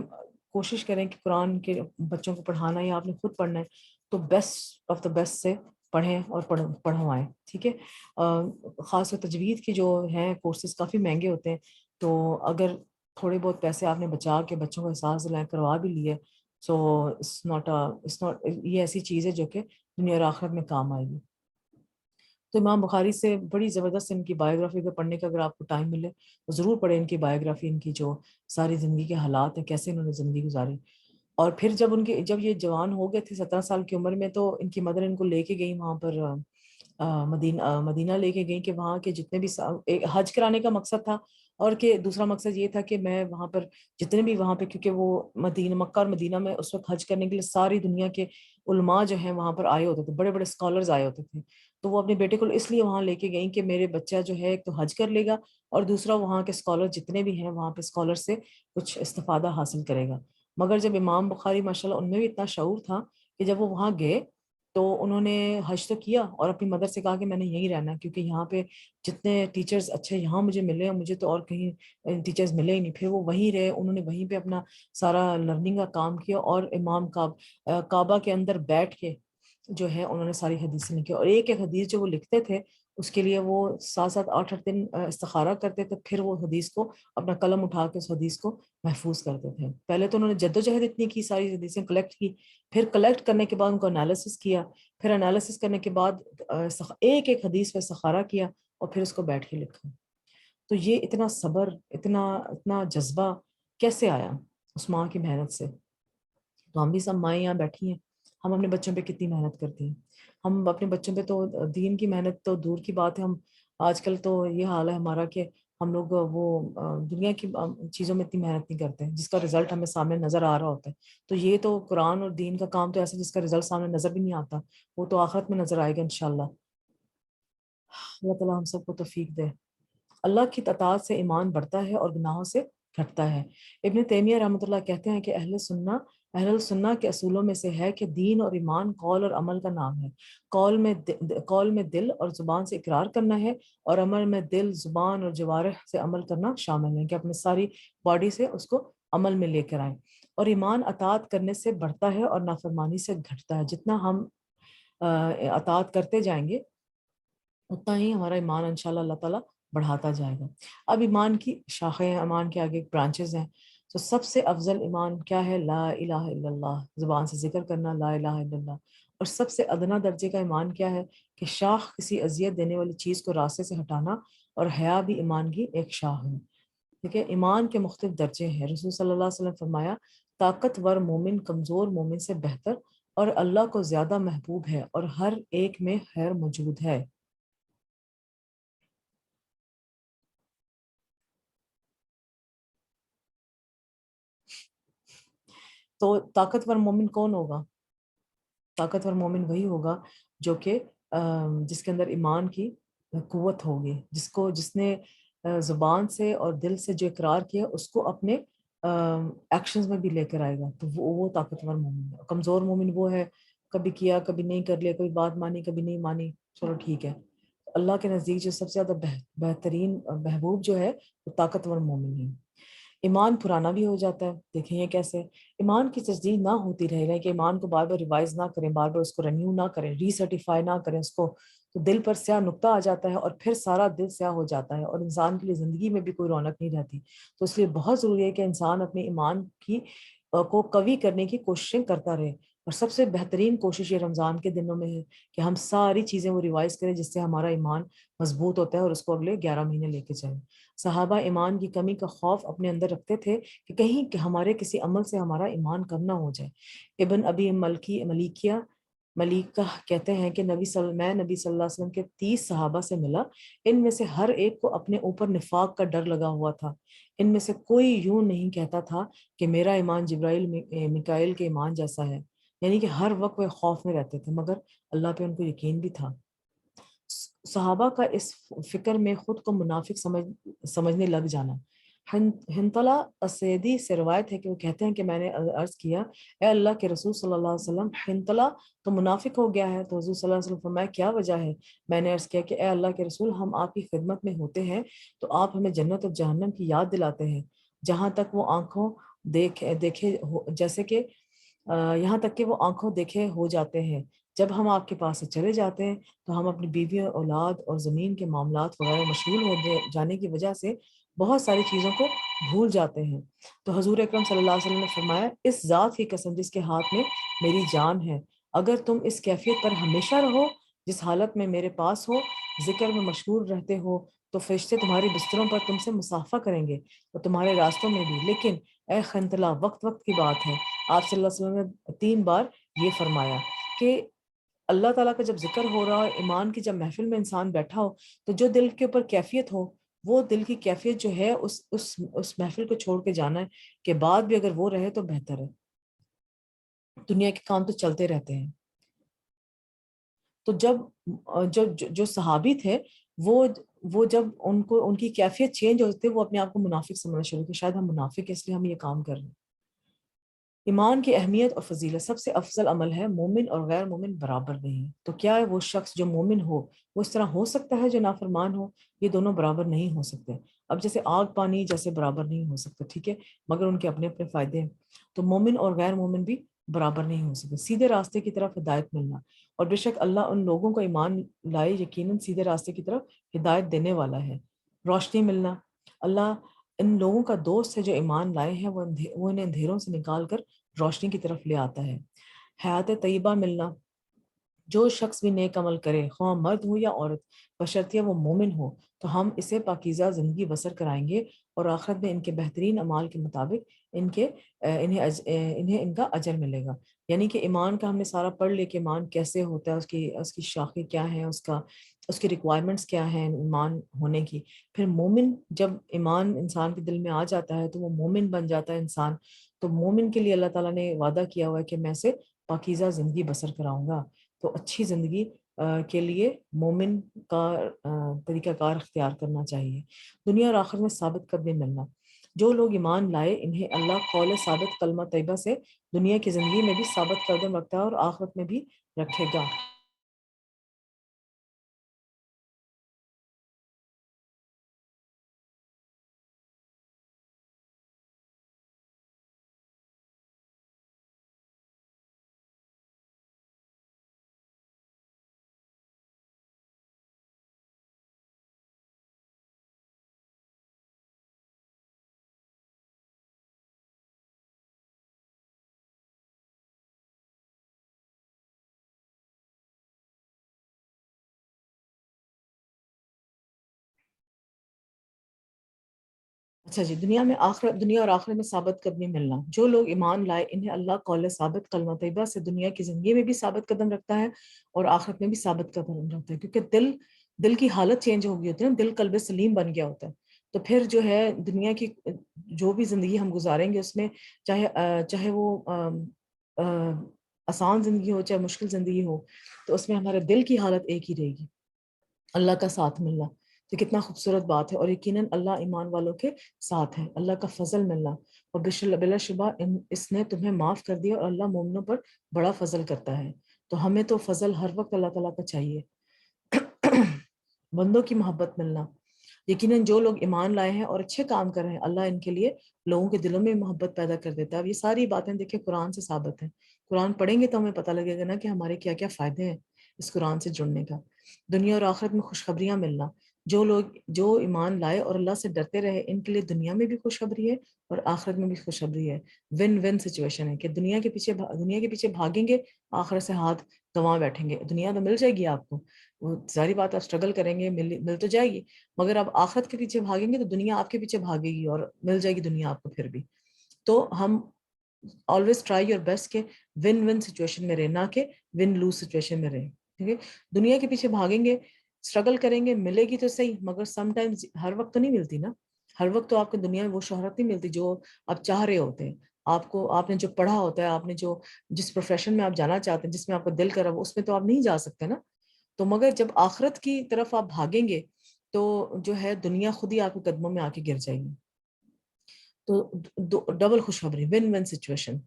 کوشش کریں کہ قرآن کے بچوں کو پڑھانا یا آپ نے خود پڑھنا ہے تو بیسٹ آف دا بیسٹ سے پڑھیں اور پڑھوائیں. ٹھیک ہے، خاص طور تجوید کے جو ہیں کورسز کافی مہنگے ہوتے ہیں، تو اگر تھوڑے بہت پیسے آپ نے بچا کے بچوں کو احساس دلائیں کروا بھی لیے، سو اٹس ناٹ یہ ایسی چیز ہے جو کہ دنیا اور آخرت میں کام آئے گی. تو امام بخاری سے بڑی زبردست ان کی بایوگرافی اگر پڑھنے کا اگر آپ کو ٹائم ملے تو ضرور پڑھیں ان کی بایوگرافی، ان کی جو ساری زندگی کے حالات ہیں، کیسے انہوں نے زندگی گزاری. اور پھر جب یہ جوان ہو گئے تھے 17 سال کی عمر میں، تو ان کی مدر ان کو لے کے گئی وہاں پر مدینہ لے کے گئی کہ وہاں کے جتنے بھی حج کرانے کا مقصد تھا، اور کہ دوسرا مقصد یہ تھا کہ میں وہاں پر جتنے بھی وہاں پہ، کیونکہ وہ مکہ اور مدینہ میں اس وقت حج کرنے کے لیے ساری دنیا کے علماء جو ہیں وہاں پر آئے ہوتے تھے، بڑے بڑے اسکالرز آئے ہوتے تھے. تو وہ اپنے بیٹے کو اس لیے وہاں لے کے گئیں کہ میرے بچہ جو ہے ایک تو حج کر لے گا، اور دوسرا وہاں کے اسکالر جتنے بھی ہیں وہاں پہ اسکالر سے کچھ استفادہ حاصل کرے گا. مگر جب امام بخاری ماشاءاللہ ان میں بھی اتنا شعور تھا کہ جب وہ وہاں گئے تو انہوں نے حج تو کیا اور اپنی مدر سے کہا کہ میں نے یہیں رہنا ہے، کیونکہ یہاں پہ جتنے ٹیچرز اچھے یہاں مجھے ملے ہیں مجھے تو اور کہیں ٹیچرز ملے ہی نہیں. پھر وہ وہیں رہے، انہوں نے وہیں پہ اپنا سارا لرننگ کا کام کیا، اور امام کعبہ کے اندر بیٹھ کے جو ہے انہوں نے ساری حدیثیں لکھی، اور ایک ایک حدیث جو وہ لکھتے تھے اس کے لیے وہ 7 8 دن استخارہ کرتے تھے، پھر وہ حدیث کو اپنا قلم اٹھا کے اس حدیث کو محفوظ کرتے تھے. پہلے تو انہوں نے جدوجہد اتنی کی، ساری حدیثیں کلیکٹ کی، پھر کلیکٹ کرنے کے بعد ان کو انالیسس کیا، پھر انالیسس کرنے کے بعد ایک ایک حدیث پہ استخارہ کیا اور پھر اس کو بیٹھ کے لکھا. تو یہ اتنا صبر، اتنا جذبہ کیسے آیا اس ماں کی محنت سے؟ تو ہم بھی سب مائیں یہاں بیٹھی ہیں، ہم اپنے بچوں پہ کتنی محنت کرتی ہیں. ہم اپنے بچوں پہ تو دین کی محنت تو دور کی بات ہے، ہم آج کل تو یہ حال ہے ہمارا کہ ہم لوگ وہ دنیا کی چیزوں میں اتنی محنت نہیں کرتے جس کا رزلٹ ہمیں سامنے نظر آ رہا ہوتا ہے. تو یہ تو قرآن اور دین کا کام تو ایسا جس کا رزلٹ سامنے نظر بھی نہیں آتا، وہ تو آخرت میں نظر آئے گا انشاءاللہ. اللہ تعالیٰ ہم سب کو توفیق دے. اللہ کی اطاعت سے ایمان بڑھتا ہے اور گناہوں سے گھٹتا ہے. ابن تیمیہ رحمۃ اللہ کہتے ہیں کہ اہل السنہ کے اصولوں میں سے ہے کہ دین اور ایمان قول اور عمل کا نام ہے. قول میں دل اور زبان سے اقرار کرنا ہے، اور عمل میں دل، زبان اور جوارح سے عمل کرنا شامل ہے، کہ اپنے ساری باڈی سے اس کو عمل میں لے کر آئیں. اور ایمان اطاعت کرنے سے بڑھتا ہے اور نافرمانی سے گھٹتا ہے. جتنا ہم اطاعت کرتے جائیں گے اتنا ہی ہمارا ایمان انشاءاللہ اللہ تعالیٰ بڑھاتا جائے گا. اب ایمان کی شاخیں ہیں، ایمان کے آگے برانچز ہیں. تو سب سے افضل ایمان کیا ہے؟ لا الہ الا اللہ، زبان سے ذکر کرنا لا الہ الا اللہ. اور سب سے ادنا درجے کا ایمان کیا ہے؟ کہ شاخ کسی اذیت دینے والی چیز کو راستے سے ہٹانا، اور حیا بھی ایمان کی ایک شاخ ہے. ٹھیک ہے، ایمان کے مختلف درجے ہیں. رسول صلی اللہ علیہ وسلم فرمایا طاقتور مومن کمزور مومن سے بہتر اور اللہ کو زیادہ محبوب ہے، اور ہر ایک میں خیر موجود ہے. تو طاقتور مومن کون ہوگا؟ طاقتور مومن وہی ہوگا جو کہ جس کے اندر ایمان کی قوت ہوگی، جس نے زبان سے اور دل سے جو اقرار کیا اس کو اپنے ایکشنز میں بھی لے کر آئے گا. تو وہ طاقتور مومن ہے. کمزور مومن وہ ہے کبھی کیا کبھی نہیں کر لیا، کوئی بات مانی کبھی نہیں مانی، چلو ٹھیک ہے. اللہ کے نزدیک جو سب سے زیادہ بہترین محبوب جو ہے وہ طاقتور مومن ہے۔ ایمان پرانا بھی ہو جاتا ہے، دیکھیں یہ کیسے، ایمان کی تجدید نہ ہوتی رہے کہ ایمان کو بار بار ریوائز نہ کریں، بار بار اس کو رینیو نہ کریں، ری سرٹیفائی نہ کریں اس کو، تو دل پر سیاہ نقطہ آ جاتا ہے اور پھر سارا دل سیاہ ہو جاتا ہے اور انسان کے لیے زندگی میں بھی کوئی رونق نہیں رہتی۔ تو اس لیے بہت ضروری ہے کہ انسان اپنے ایمان کی کو قوی کرنے کی کوششیں کرتا رہے، اور سب سے بہترین کوشش یہ رمضان کے دنوں میں ہے کہ ہم ساری چیزیں وہ ریوائز کریں جس سے ہمارا ایمان مضبوط ہوتا ہے اور اس کو اگلے 11 مہینے لے کے چلیں۔ صحابہ ایمان کی کمی کا خوف اپنے اندر رکھتے تھے کہ کہیں کہ ہمارے کسی عمل سے ہمارا ایمان کم نہ ہو جائے۔ ابن ابی ملیکہ کہتے ہیں کہ نبی صلی اللہ علیہ وسلم کے 30 صحابہ سے ملا، ان میں سے ہر ایک کو اپنے اوپر نفاق کا ڈر لگا ہوا تھا، ان میں سے کوئی یوں نہیں کہتا تھا کہ میرا ایمان جبرائیل میکائیل کے ایمان جیسا ہے، یعنی کہ ہر وقت وہ خوف میں رہتے تھے، مگر اللہ پہ ان کو یقین بھی تھا۔ صحابہ کا اس فکر میں خود کو منافق سمجھنے لگ جانا۔ حنطلہ اسیدی سے روایت ہے کہ وہ کہتے ہیں کہ میں نے عرض کیا اے اللہ کے رسول صلی اللہ علیہ وسلم، حنطلہ تو منافق ہو گیا ہے، تو حضور صلی اللہ علیہ وسلم فرمایا کیا وجہ ہے؟ میں نے عرض کیا کہ اے اللہ کے رسول، ہم آپ کی خدمت میں ہوتے ہیں تو آپ ہمیں جنت اور جہنم کی یاد دلاتے ہیں، جہاں تک وہ آنکھوں دیکھے جیسے کہ یہاں تک کہ وہ آنکھوں دیکھے ہو جاتے ہیں۔ جب ہم آپ کے پاس سے چلے جاتے ہیں تو ہم اپنی بیوی اور اولاد اور زمین کے معاملات وغیرہ مشغول ہو جانے کی وجہ سے بہت ساری چیزوں کو بھول جاتے ہیں۔ تو حضور اکرم صلی اللہ علیہ وسلم نے فرمایا اس ذات کی قسم جس کے ہاتھ میں میری جان ہے، اگر تم اس کیفیت پر ہمیشہ رہو جس حالت میں میرے پاس ہو، ذکر میں مشغول رہتے ہو، تو فرشتے تمہارے بستروں پر تم سے مصافحہ کریں گے اور تمہارے راستوں میں بھی۔ لیکن اے خنطلہ، وقت وقت کی بات ہے، آپ صلی اللہ علیہ وسلم نے 3 بار یہ فرمایا کہ اللہ تعالیٰ کا جب ذکر ہو رہا ہو، ایمان کی جب محفل میں انسان بیٹھا ہو، تو جو دل کے اوپر کیفیت ہو، وہ دل کی کیفیت جو ہے اس محفل کو چھوڑ کے جانا ہے کہ بعد بھی اگر وہ رہے تو بہتر ہے۔ دنیا کے کام تو چلتے رہتے ہیں۔ تو جو صحابی تھے، وہ جب ان کی کیفیت چینج ہوتی ہے، وہ اپنے آپ کو منافق سمجھنا شروع کہ شاید ہم منافق اس لیے ہم یہ کام کر رہے ہیں۔ ایمان کی اہمیت اور فضیلت، سب سے افضل عمل ہے، مومن اور غیر مومن برابر نہیں۔ تو کیا ہے وہ شخص جو مومن ہو وہ اس طرح ہو سکتا ہے جو نافرمان ہو؟ یہ دونوں برابر نہیں ہو سکتے۔ اب جیسے آگ پانی جیسے برابر نہیں ہو سکتے، ٹھیک ہے، مگر ان کے اپنے اپنے فائدے ہیں۔ تو مومن اور غیر مومن بھی برابر نہیں ہو سکتے۔ سیدھے راستے کی طرف ہدایت ملنا، اور بے شک اللہ ان لوگوں کو ایمان لائے یقیناً سیدھے راستے کی طرف ہدایت دینے والا ہے۔ روشنی ملنا، اللہ ان لوگوں کا دوست ہے جو ایمان لائے ہیں، وہ انہیں اندھیروں سے نکال کر روشنی کی طرف لے آتا ہے۔ حیات طیبہ ملنا، جو شخص بھی نیک عمل کرے، خواہ مرد ہو یا عورت، بشرطیہ وہ مومن ہو، تو ہم اسے پاکیزہ زندگی بسر کرائیں گے اور آخرت میں ان کے بہترین اعمال کے مطابق انہیں ان کا اجر ملے گا۔ یعنی کہ ایمان کا ہم نے سارا پڑھ لے کہ ایمان کیسے ہوتا ہے، اس کی شاخیں کیا ہیں، اس کی ریکوائرمنٹس کیا ہیں ایمان ہونے کی۔ پھر مومن، جب ایمان انسان کے دل میں آ جاتا ہے تو وہ مومن بن جاتا ہے انسان۔ تو مومن کے لیے اللہ تعالیٰ نے وعدہ کیا ہوا ہے کہ میں اسے پاکیزہ زندگی بسر کراؤں گا۔ تو اچھی زندگی کے لیے مومن کا طریقہ کار اختیار کرنا چاہیے۔ دنیا اور آخرت میں ثابت قدمی ملنا، جو لوگ ایمان لائے انہیں اللہ قول ثابت کلمہ طیبہ سے دنیا کی زندگی میں بھی ثابت قدم رکھتا ہے اور آخرت میں بھی رکھے گا۔ اچھا جی، دنیا اور آخرت میں ثابت قدمی ملنا، جو لوگ ایمان لائے انہیں اللہ قول ثابت کلمہ طیبہ سے دنیا کی زندگی میں بھی ثابت قدم رکھتا ہے اور آخرت میں بھی ثابت قدم رکھتا ہے، کیونکہ دل کی حالت چینج ہو گئی ہوتی ہے نا، دل قلب سلیم بن گیا ہوتا ہے۔ تو پھر جو ہے دنیا کی جو بھی زندگی ہم گزاریں گے اس میں چاہے وہ آسان زندگی ہو چاہے مشکل زندگی ہو، تو اس میں ہمارے دل کی حالت ایک ہی رہے گی، اللہ کا ساتھ ملنا۔ تو کتنا خوبصورت بات ہے، اور یقیناً اللہ ایمان والوں کے ساتھ ہے۔ اللہ کا فضل ملنا، اور بلا شبہ اس نے تمہیں معاف کر دیا، اور اللہ مومنوں پر بڑا فضل کرتا ہے۔ تو ہمیں تو فضل ہر وقت اللہ تعالیٰ کا چاہیے۔ بندوں کی محبت ملنا. یقیناً جو لوگ ایمان لائے ہیں اور اچھے کام کر رہے ہیں اللہ ان کے لیے لوگوں کے دلوں میں محبت پیدا کر دیتا ہے. اب یہ ساری باتیں دیکھیں قرآن سے ثابت ہیں. قرآن پڑھیں گے تو ہمیں پتہ لگے گا نا کہ ہمارے کیا کیا فائدے ہیں اس قرآن سے جڑنے کا. دنیا اور آخرت میں خوشخبریاں ملنا. جو لوگ جو ایمان لائے اور اللہ سے ڈرتے رہے ان کے لیے دنیا میں بھی خوشخبری ہے اور آخرت میں بھی خوشخبری ہے. ون ون سچویشن ہے کہ دنیا کے پیچھے بھاگیں گے, آخرت سے ہاتھ گنوا بیٹھیں گے. دنیا تو مل جائے گی آپ کو, وہ ظاہری بات آپ اسٹرگل کریں گے, مل تو جائے گی, مگر آپ آخرت کے پیچھے بھاگیں گے تو دنیا آپ کے پیچھے بھاگے گی اور مل جائے گی دنیا آپ کو پھر بھی. تو ہم آلویز ٹرائی یور بیسٹ کہ ون ون سچویشن میں رہیں, نہ کہ ون لوز سچویشن میں رہیں. ٹھیک ہے, دنیا کے پیچھے بھاگیں گے, اسٹرگل کریں گے, ملے گی تو صحیح, مگر سم ٹائمز ہر وقت تو نہیں ملتی نا. ہر وقت تو آپ کو دنیا میں وہ شہرت نہیں ملتی جو آپ چاہ رہے ہوتے ہیں. آپ نے جو پڑھا ہوتا ہے, آپ نے جس پروفیشن میں آپ جانا چاہتے ہیں, جس میں آپ کا دل کرا وہ اس میں تو آپ نہیں جا سکتے نا. تو مگر جب آخرت کی طرف آپ بھاگیں گے تو جو ہے دنیا خود ہی آپ کے قدموں میں آ کے گر جائے گی. تو ڈبل خوشخبری, ون ون سچویشن.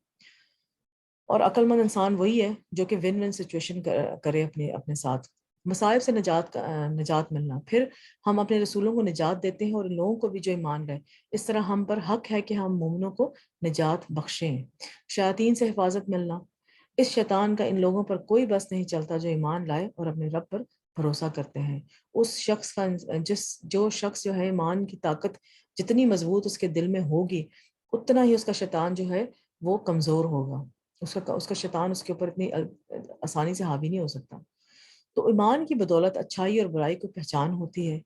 اور عقل مند انسان وہی ہے جو کہ ون ون سچویشن کرے اپنے ساتھ. مصائب سے نجات ملنا. پھر ہم اپنے رسولوں کو نجات دیتے ہیں اور ان لوگوں کو بھی جو ایمان لائے. اس طرح ہم پر حق ہے کہ ہم مومنوں کو نجات بخشیں. شیاطین سے حفاظت ملنا. اس شیطان کا ان لوگوں پر کوئی بس نہیں چلتا جو ایمان لائے اور اپنے رب پر بھروسہ کرتے ہیں. اس شخص کا جو شخص جو ہے ایمان کی طاقت جتنی مضبوط اس کے دل میں ہوگی اتنا ہی اس کا شیطان جو ہے وہ کمزور ہوگا. اس کا شیطان اس کے اوپر اتنی آسانی سے حاوی نہیں ہو سکتا. تو ایمان کی بدولت اچھائی اور برائی کو پہچان ہوتی ہے.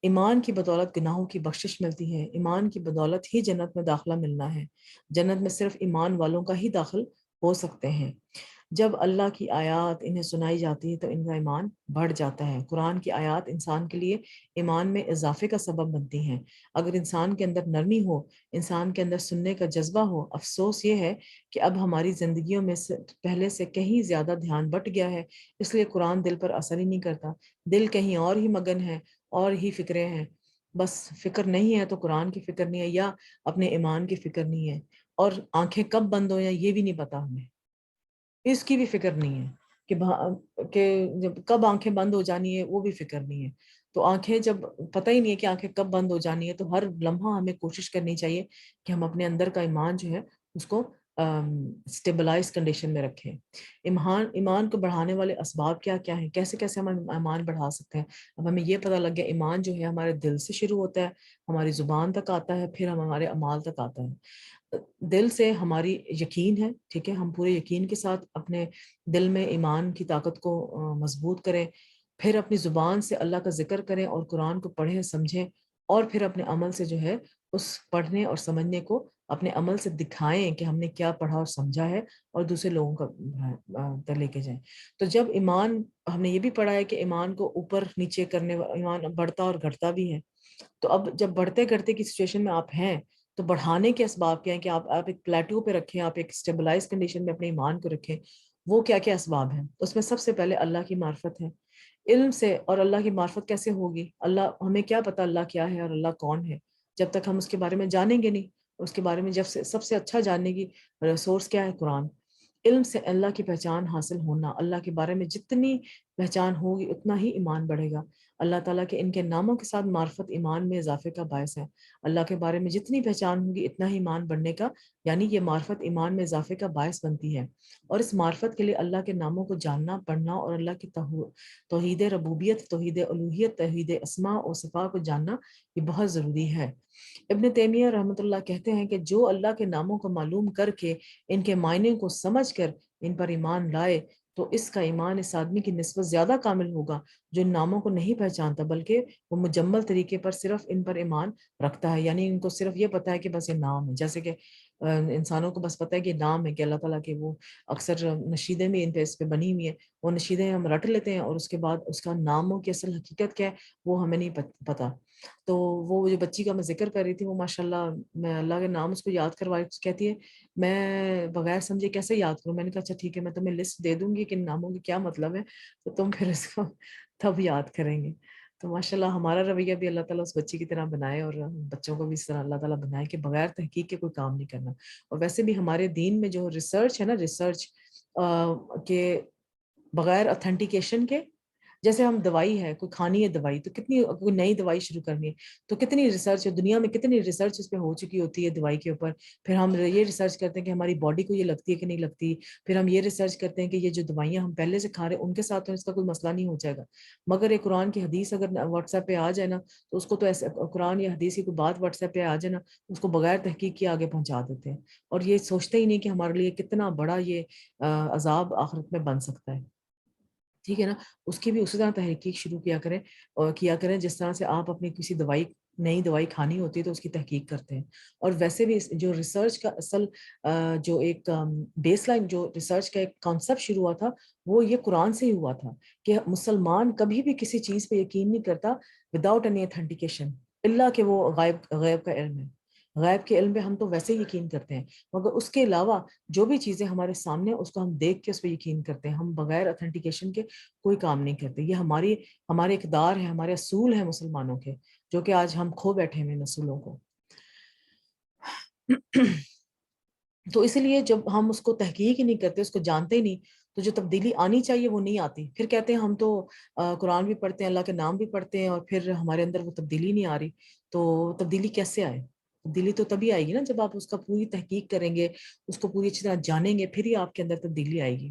ایمان کی بدولت گناہوں کی بخشش ملتی ہے. ایمان کی بدولت ہی جنت میں داخلہ ملنا ہے. جنت میں صرف ایمان والوں کا ہی داخل ہو سکتے ہیں. جب اللہ کی آیات انہیں سنائی جاتی ہے تو ان کا ایمان بڑھ جاتا ہے. قرآن کی آیات انسان کے لیے ایمان میں اضافے کا سبب بنتی ہیں. اگر انسان کے اندر نرمی ہو, انسان کے اندر سننے کا جذبہ ہو. افسوس یہ ہے کہ اب ہماری زندگیوں میں پہلے سے کہیں زیادہ دھیان بٹ گیا ہے, اس لیے قرآن دل پر اثر ہی نہیں کرتا. دل کہیں اور ہی مگن ہے, اور ہی فکریں ہیں. بس فکر نہیں ہے تو قرآن کی فکر نہیں ہے یا اپنے ایمان کی فکر نہیں ہے. اور آنکھیں کب بند ہو یا یہ بھی نہیں پتا ہمیں, اس کی بھی فکر نہیں ہے کہ جب کب آنکھیں بند ہو جانی ہے وہ بھی فکر نہیں ہے. تو آنکھیں جب پتہ ہی نہیں ہے کہ آنکھیں کب بند ہو جانی ہے تو ہر لمحہ ہمیں کوشش کرنی چاہیے کہ ہم اپنے اندر کا ایمان جو ہے اس کو اسٹیبلائز کنڈیشن میں رکھیں. ایمان کو بڑھانے والے اسباب کیا کیا ہیں, کیسے کیسے ہم ایمان بڑھا سکتے ہیں. اب ہمیں یہ پتہ لگ گیا ایمان جو ہے ہمارے دل سے شروع ہوتا ہے, ہماری زبان تک آتا ہے, پھر ہمارے اعمال تک آتا ہے. دل سے ہماری یقین ہے, ٹھیک ہے, ہم پورے یقین کے ساتھ اپنے دل میں ایمان کی طاقت کو مضبوط کریں. پھر اپنی زبان سے اللہ کا ذکر کریں اور قرآن کو پڑھیں سمجھیں, اور پھر اپنے عمل سے جو ہے اس پڑھنے اور سمجھنے کو اپنے عمل سے دکھائیں کہ ہم نے کیا پڑھا اور سمجھا ہے, اور دوسرے لوگوں کا لے کے جائیں. تو جب ایمان, ہم نے یہ بھی پڑھا ہے کہ ایمان کو اوپر نیچے کرنے, ایمان بڑھتا اور گھٹتا بھی ہے. تو اب جب بڑھتے گھٹتے کی سچویشن میں آپ ہیں تو بڑھانے کے اسباب کیا ہیں کہ آپ ایک پلیٹو پہ رکھیں, آپ ایک اسٹیبلائز کنڈیشن میں اپنے ایمان کو رکھیں. وہ کیا کیا اسباب ہیں, اس میں سب سے پہلے اللہ کی معرفت ہے. علم سے, اور اللہ کی معرفت کیسے ہوگی, اللہ ہمیں کیا پتا اللہ کیا ہے اور اللہ کون ہے جب تک ہم اس کے بارے میں جانیں گے نہیں. اس کے بارے میں جب سے سب سے اچھا جاننے کی سورس کیا ہے, قرآن. علم سے اللہ کی پہچان حاصل ہونا, اللہ کے بارے میں جتنی پہچان ہوگی اتنا ہی ایمان بڑھے گا. اللہ تعالیٰ کے ان کے ناموں کے ساتھ معرفت ایمان میں اضافے کا باعث ہے. اللہ کے بارے میں جتنی پہچان ہوگی اتنا ہی ایمان بڑھنے کا, یعنی یہ معرفت ایمان میں اضافے کا باعث بنتی ہے. اور اس معرفت کے لیے اللہ کے ناموں کو جاننا, پڑھنا اور اللہ کی توحید ربوبیت, توحید الوہیت, توحید اسماء و صفات کو جاننا یہ بہت ضروری ہے. ابن تیمیہ رحمۃ اللہ کہتے ہیں کہ جو اللہ کے ناموں کو معلوم کر کے ان کے معنی کو سمجھ کر ان پر ایمان لائے تو اس کا ایمان اس آدمی کی نسبت زیادہ کامل ہوگا جو ان ناموں کو نہیں پہچانتا, بلکہ وہ مجمل طریقے پر صرف ان پر ایمان رکھتا ہے. یعنی ان کو صرف یہ پتا ہے کہ بس یہ نام ہے, جیسے کہ انسانوں کو بس پتا ہے کہ نام ہے, کہ اللہ تعالیٰ کے وہ اکثر نشیدیں بھی ان پہ اس پہ بنی ہوئی ہیں, وہ نشیدیں ہم رٹ لیتے ہیں اور اس کے بعد اس کا ناموں کی اصل حقیقت کیا ہے وہ ہمیں نہیں پتا. تو وہ جو بچی کا میں ذکر کر رہی تھی, وہ ماشاءاللہ میں اللہ کے نام اس کو یاد کروائی, کہتی ہے میں بغیر سمجھے کیسے یاد کروں. میں نے کہا اچھا ٹھیک ہے, میں تمہیں لسٹ دے دوں گی کہ ان ناموں کے کیا مطلب ہے, تو تم پھر اس کو تب یاد کریں گے. تو ماشاءاللہ ہمارا رویہ بھی اللہ تعالیٰ اس بچی کی طرح بنائے, اور بچوں کو بھی اس طرح اللہ تعالیٰ بنائے کہ بغیر تحقیق کے کوئی کام نہیں کرنا. اور ویسے بھی ہمارے دین میں جو ریسرچ ہے نا, ریسرچ کے بغیر اتھینٹیکیشن کے, جیسے ہم دوائی ہے، کوئی کھانی ہے دوائی تو کتنی، کوئی نئی دوائی شروع کرنی ہے تو کتنی ریسرچ ہے دنیا میں، کتنی ریسرچ اس پہ ہو چکی ہوتی ہے دوائی کے اوپر. پھر ہم یہ ریسرچ کرتے ہیں کہ ہماری باڈی کو یہ لگتی ہے کہ نہیں لگتی. پھر ہم یہ ریسرچ کرتے ہیں کہ یہ جو دوائیاں ہم پہلے سے کھا رہے ہیں ان کے ساتھ تو اس کا کوئی مسئلہ نہیں ہو جائے گا. مگر ایک قرآن کی حدیث اگر واٹس ایپ پہ آ جائے نا تو اس کو تو ایسے قرآن یا حدیث کی کوئی بات واٹس ایپ پہ آ جائے نا اس کو بغیر تحقیق کے آگے پہنچا دیتے ہیں، اور یہ سوچتے ہی نہیں کہ ہمارے لیے کتنا بڑا یہ عذاب آخرت میں بن سکتا ہے. ٹھیک ہے نا. اس کی بھی اسی طرح تحقیق شروع کیا کریں جس طرح سے آپ اپنی کسی نئی دوائی کھانی ہوتی ہے تو اس کی تحقیق کرتے ہیں. اور ویسے بھی جو ریسرچ کا اصل جو ایک بیس لائن جو ریسرچ کا ایک کانسیپٹ شروع ہوا تھا وہ یہ قرآن سے ہی ہوا تھا کہ مسلمان کبھی بھی کسی چیز پہ یقین نہیں کرتا وداؤٹ اینی اتھینٹیکیشن، اللہ کہ وہ غیب کا علم ہے. غیب کے علم پہ ہم تو ویسے ہی یقین کرتے ہیں، مگر اس کے علاوہ جو بھی چیزیں ہمارے سامنے اس کو ہم دیکھ کے اس پہ یقین کرتے ہیں. ہم بغیر اتھینٹیکیشن کے کوئی کام نہیں کرتے. یہ ہمارے اقدار ہیں، ہمارے اصول ہیں مسلمانوں کے، جو کہ آج ہم کھو بیٹھے ہیں اصولوں کو. تو اس لیے جب ہم اس کو تحقیق ہی نہیں کرتے، اس کو جانتے ہی نہیں، تو جو تبدیلی آنی چاہیے وہ نہیں آتی. پھر کہتے ہیں ہم تو قرآن بھی پڑھتے ہیں، اللہ کے نام بھی پڑھتے ہیں، اور پھر ہمارے اندر وہ تبدیلی نہیں آ رہی. تو تبدیلی کیسے آئے؟ تبدیلی تو تبھی آئے گی نا جب آپ اس کا پوری تحقیق کریں گے، اس کو پوری اچھی طرح جانیں گے، پھر ہی آپ کے اندر تبدیلی آئے گی.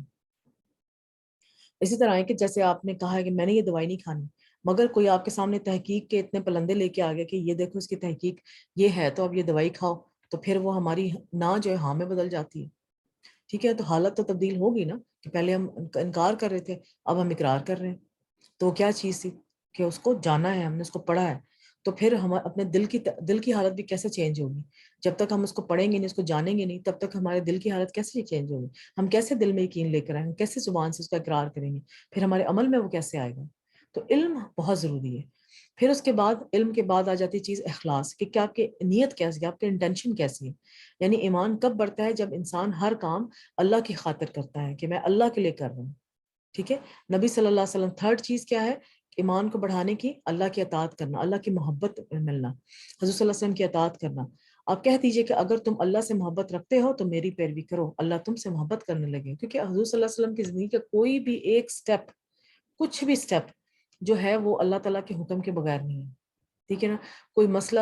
اسی طرح ہے کہ جیسے آپ نے کہا ہے کہ میں نے یہ دوائی نہیں کھانی، مگر کوئی آپ کے سامنے تحقیق کے اتنے پلندے لے کے آ گیا کہ یہ دیکھو اس کی تحقیق یہ ہے تو اب یہ دوائی کھاؤ، تو پھر وہ ہماری نہ جو ہے ہاں میں بدل جاتی ہے. ٹھیک ہے. تو حالت تو تبدیل ہوگی نا کہ پہلے ہم انکار کر رہے تھے، اب ہم اقرار کر رہے ہیں. تو کیا چیز تھی کہ اس کو جانا ہے، ہم نے اس کو پڑھا ہے. تو پھر ہم اپنے دل کی حالت بھی کیسے چینج ہوگی؟ جب تک ہم اس کو پڑھیں گے نہیں، اس کو جانیں گے نہیں، تب تک ہمارے دل کی حالت کیسے چینج ہوگی؟ ہم کیسے دل میں یقین لے کر آئیں گے؟ کیسے زبان سے اس کا اقرار کریں گے؟ پھر ہمارے عمل میں وہ کیسے آئے گا؟ تو علم بہت ضروری ہے. پھر اس کے بعد علم کے بعد آ جاتی چیز اخلاص، کہ کیا آپ کی نیت کیسی ہے، آپ کی انٹینشن کیسی ہے. یعنی ایمان کب بڑھتا ہے؟ جب انسان ہر کام اللہ کی خاطر کرتا ہے کہ میں اللہ کے لیے کر رہا ہوں. ٹھیک ہے. نبی صلی اللہ علیہ وسلم تھرڈ چیز کیا ہے؟ ایمان کو بڑھانے کی اللہ کی اطاعت کرنا، اللہ کی محبت ملنا، حضور صلی اللہ علیہ وسلم کی اطاعت کرنا. آپ کہہ دیجئے کہ اگر تم اللہ سے محبت رکھتے ہو تو میری پیروی کرو، اللہ تم سے محبت کرنے لگے. کیونکہ حضور صلی اللہ علیہ وسلم کی زندگی کا کوئی بھی ایک سٹیپ، کچھ بھی سٹیپ جو ہے وہ اللہ تعالیٰ کے حکم کے بغیر نہیں ہے. ٹھیک ہے نا. کوئی مسئلہ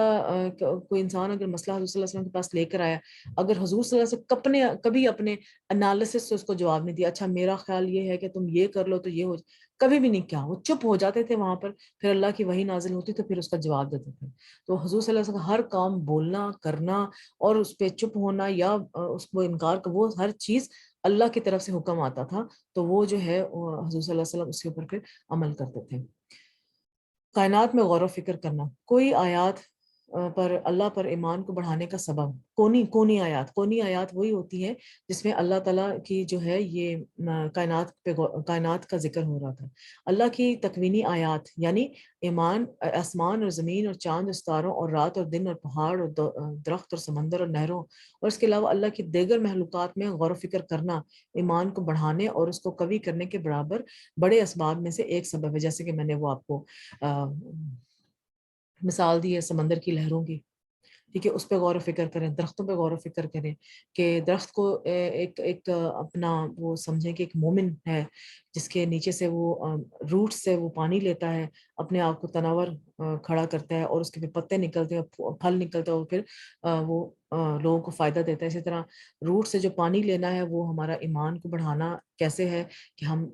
کوئی انسان اگر مسئلہ حضور صلی اللہ علیہ وسلم کے پاس لے کر آیا، اگر حضور صلی اللہ علیہ وسلم کبھی اپنے انالیسس سے اس کو جواب نہیں دیا، اچھا میرا خیال یہ ہے کہ تم یہ کر لو تو یہ ہو جائے، کبھی بھی نہیں کیا. وہ چپ ہو جاتے تھے وہاں پر، پھر اللہ کی وحی نازل ہوتی تو پھر اس کا جواب دیتے تھے. تو حضور صلی اللہ علیہ وسلم ہر کام بولنا کرنا اور اس پہ چپ ہونا یا اس کو انکار کا، وہ ہر چیز اللہ کی طرف سے حکم آتا تھا تو وہ جو ہے حضور صلی اللہ علیہ وسلم اس کے اوپر پھر عمل کرتے تھے. کائنات میں غور و فکر کرنا، کوئی آیات پر اللہ پر ایمان کو بڑھانے کا سبب، کونی آیات وہی ہوتی ہے جس میں اللہ تعالیٰ کی جو ہے یہ کائنات کا ذکر ہو رہا تھا. اللہ کی تکوینی آیات یعنی ایمان، آسمان اور زمین اور چاند اور ستاروں اور رات اور دن اور پہاڑ اور درخت اور سمندر اور نہروں، اور اس کے علاوہ اللہ کی دیگر محلوقات میں غور و فکر کرنا ایمان کو بڑھانے اور اس کو قوی کرنے کے برابر بڑے اسباب میں سے ایک سبب ہے. جیسے کہ میں نے وہ آپ کو مثال دی ہے سمندر کی لہروں کی. ٹھیک ہے. اس پہ غور و فکر کریں، درختوں پہ غور و فکر کریں کہ درخت کو ایک اپنا وہ سمجھیں کہ ایک مومن ہے جس کے نیچے سے وہ روٹ سے وہ پانی لیتا ہے، اپنے آپ کو تناور کھڑا کرتا ہے، اور اس کے پھر پتے نکلتے ہیں، پھل نکلتا ہے، اور پھر وہ لوگوں کو فائدہ دیتا ہے. اسی طرح روٹ سے جو پانی لینا ہے وہ ہمارا ایمان کو بڑھانا کیسے ہے کہ ہم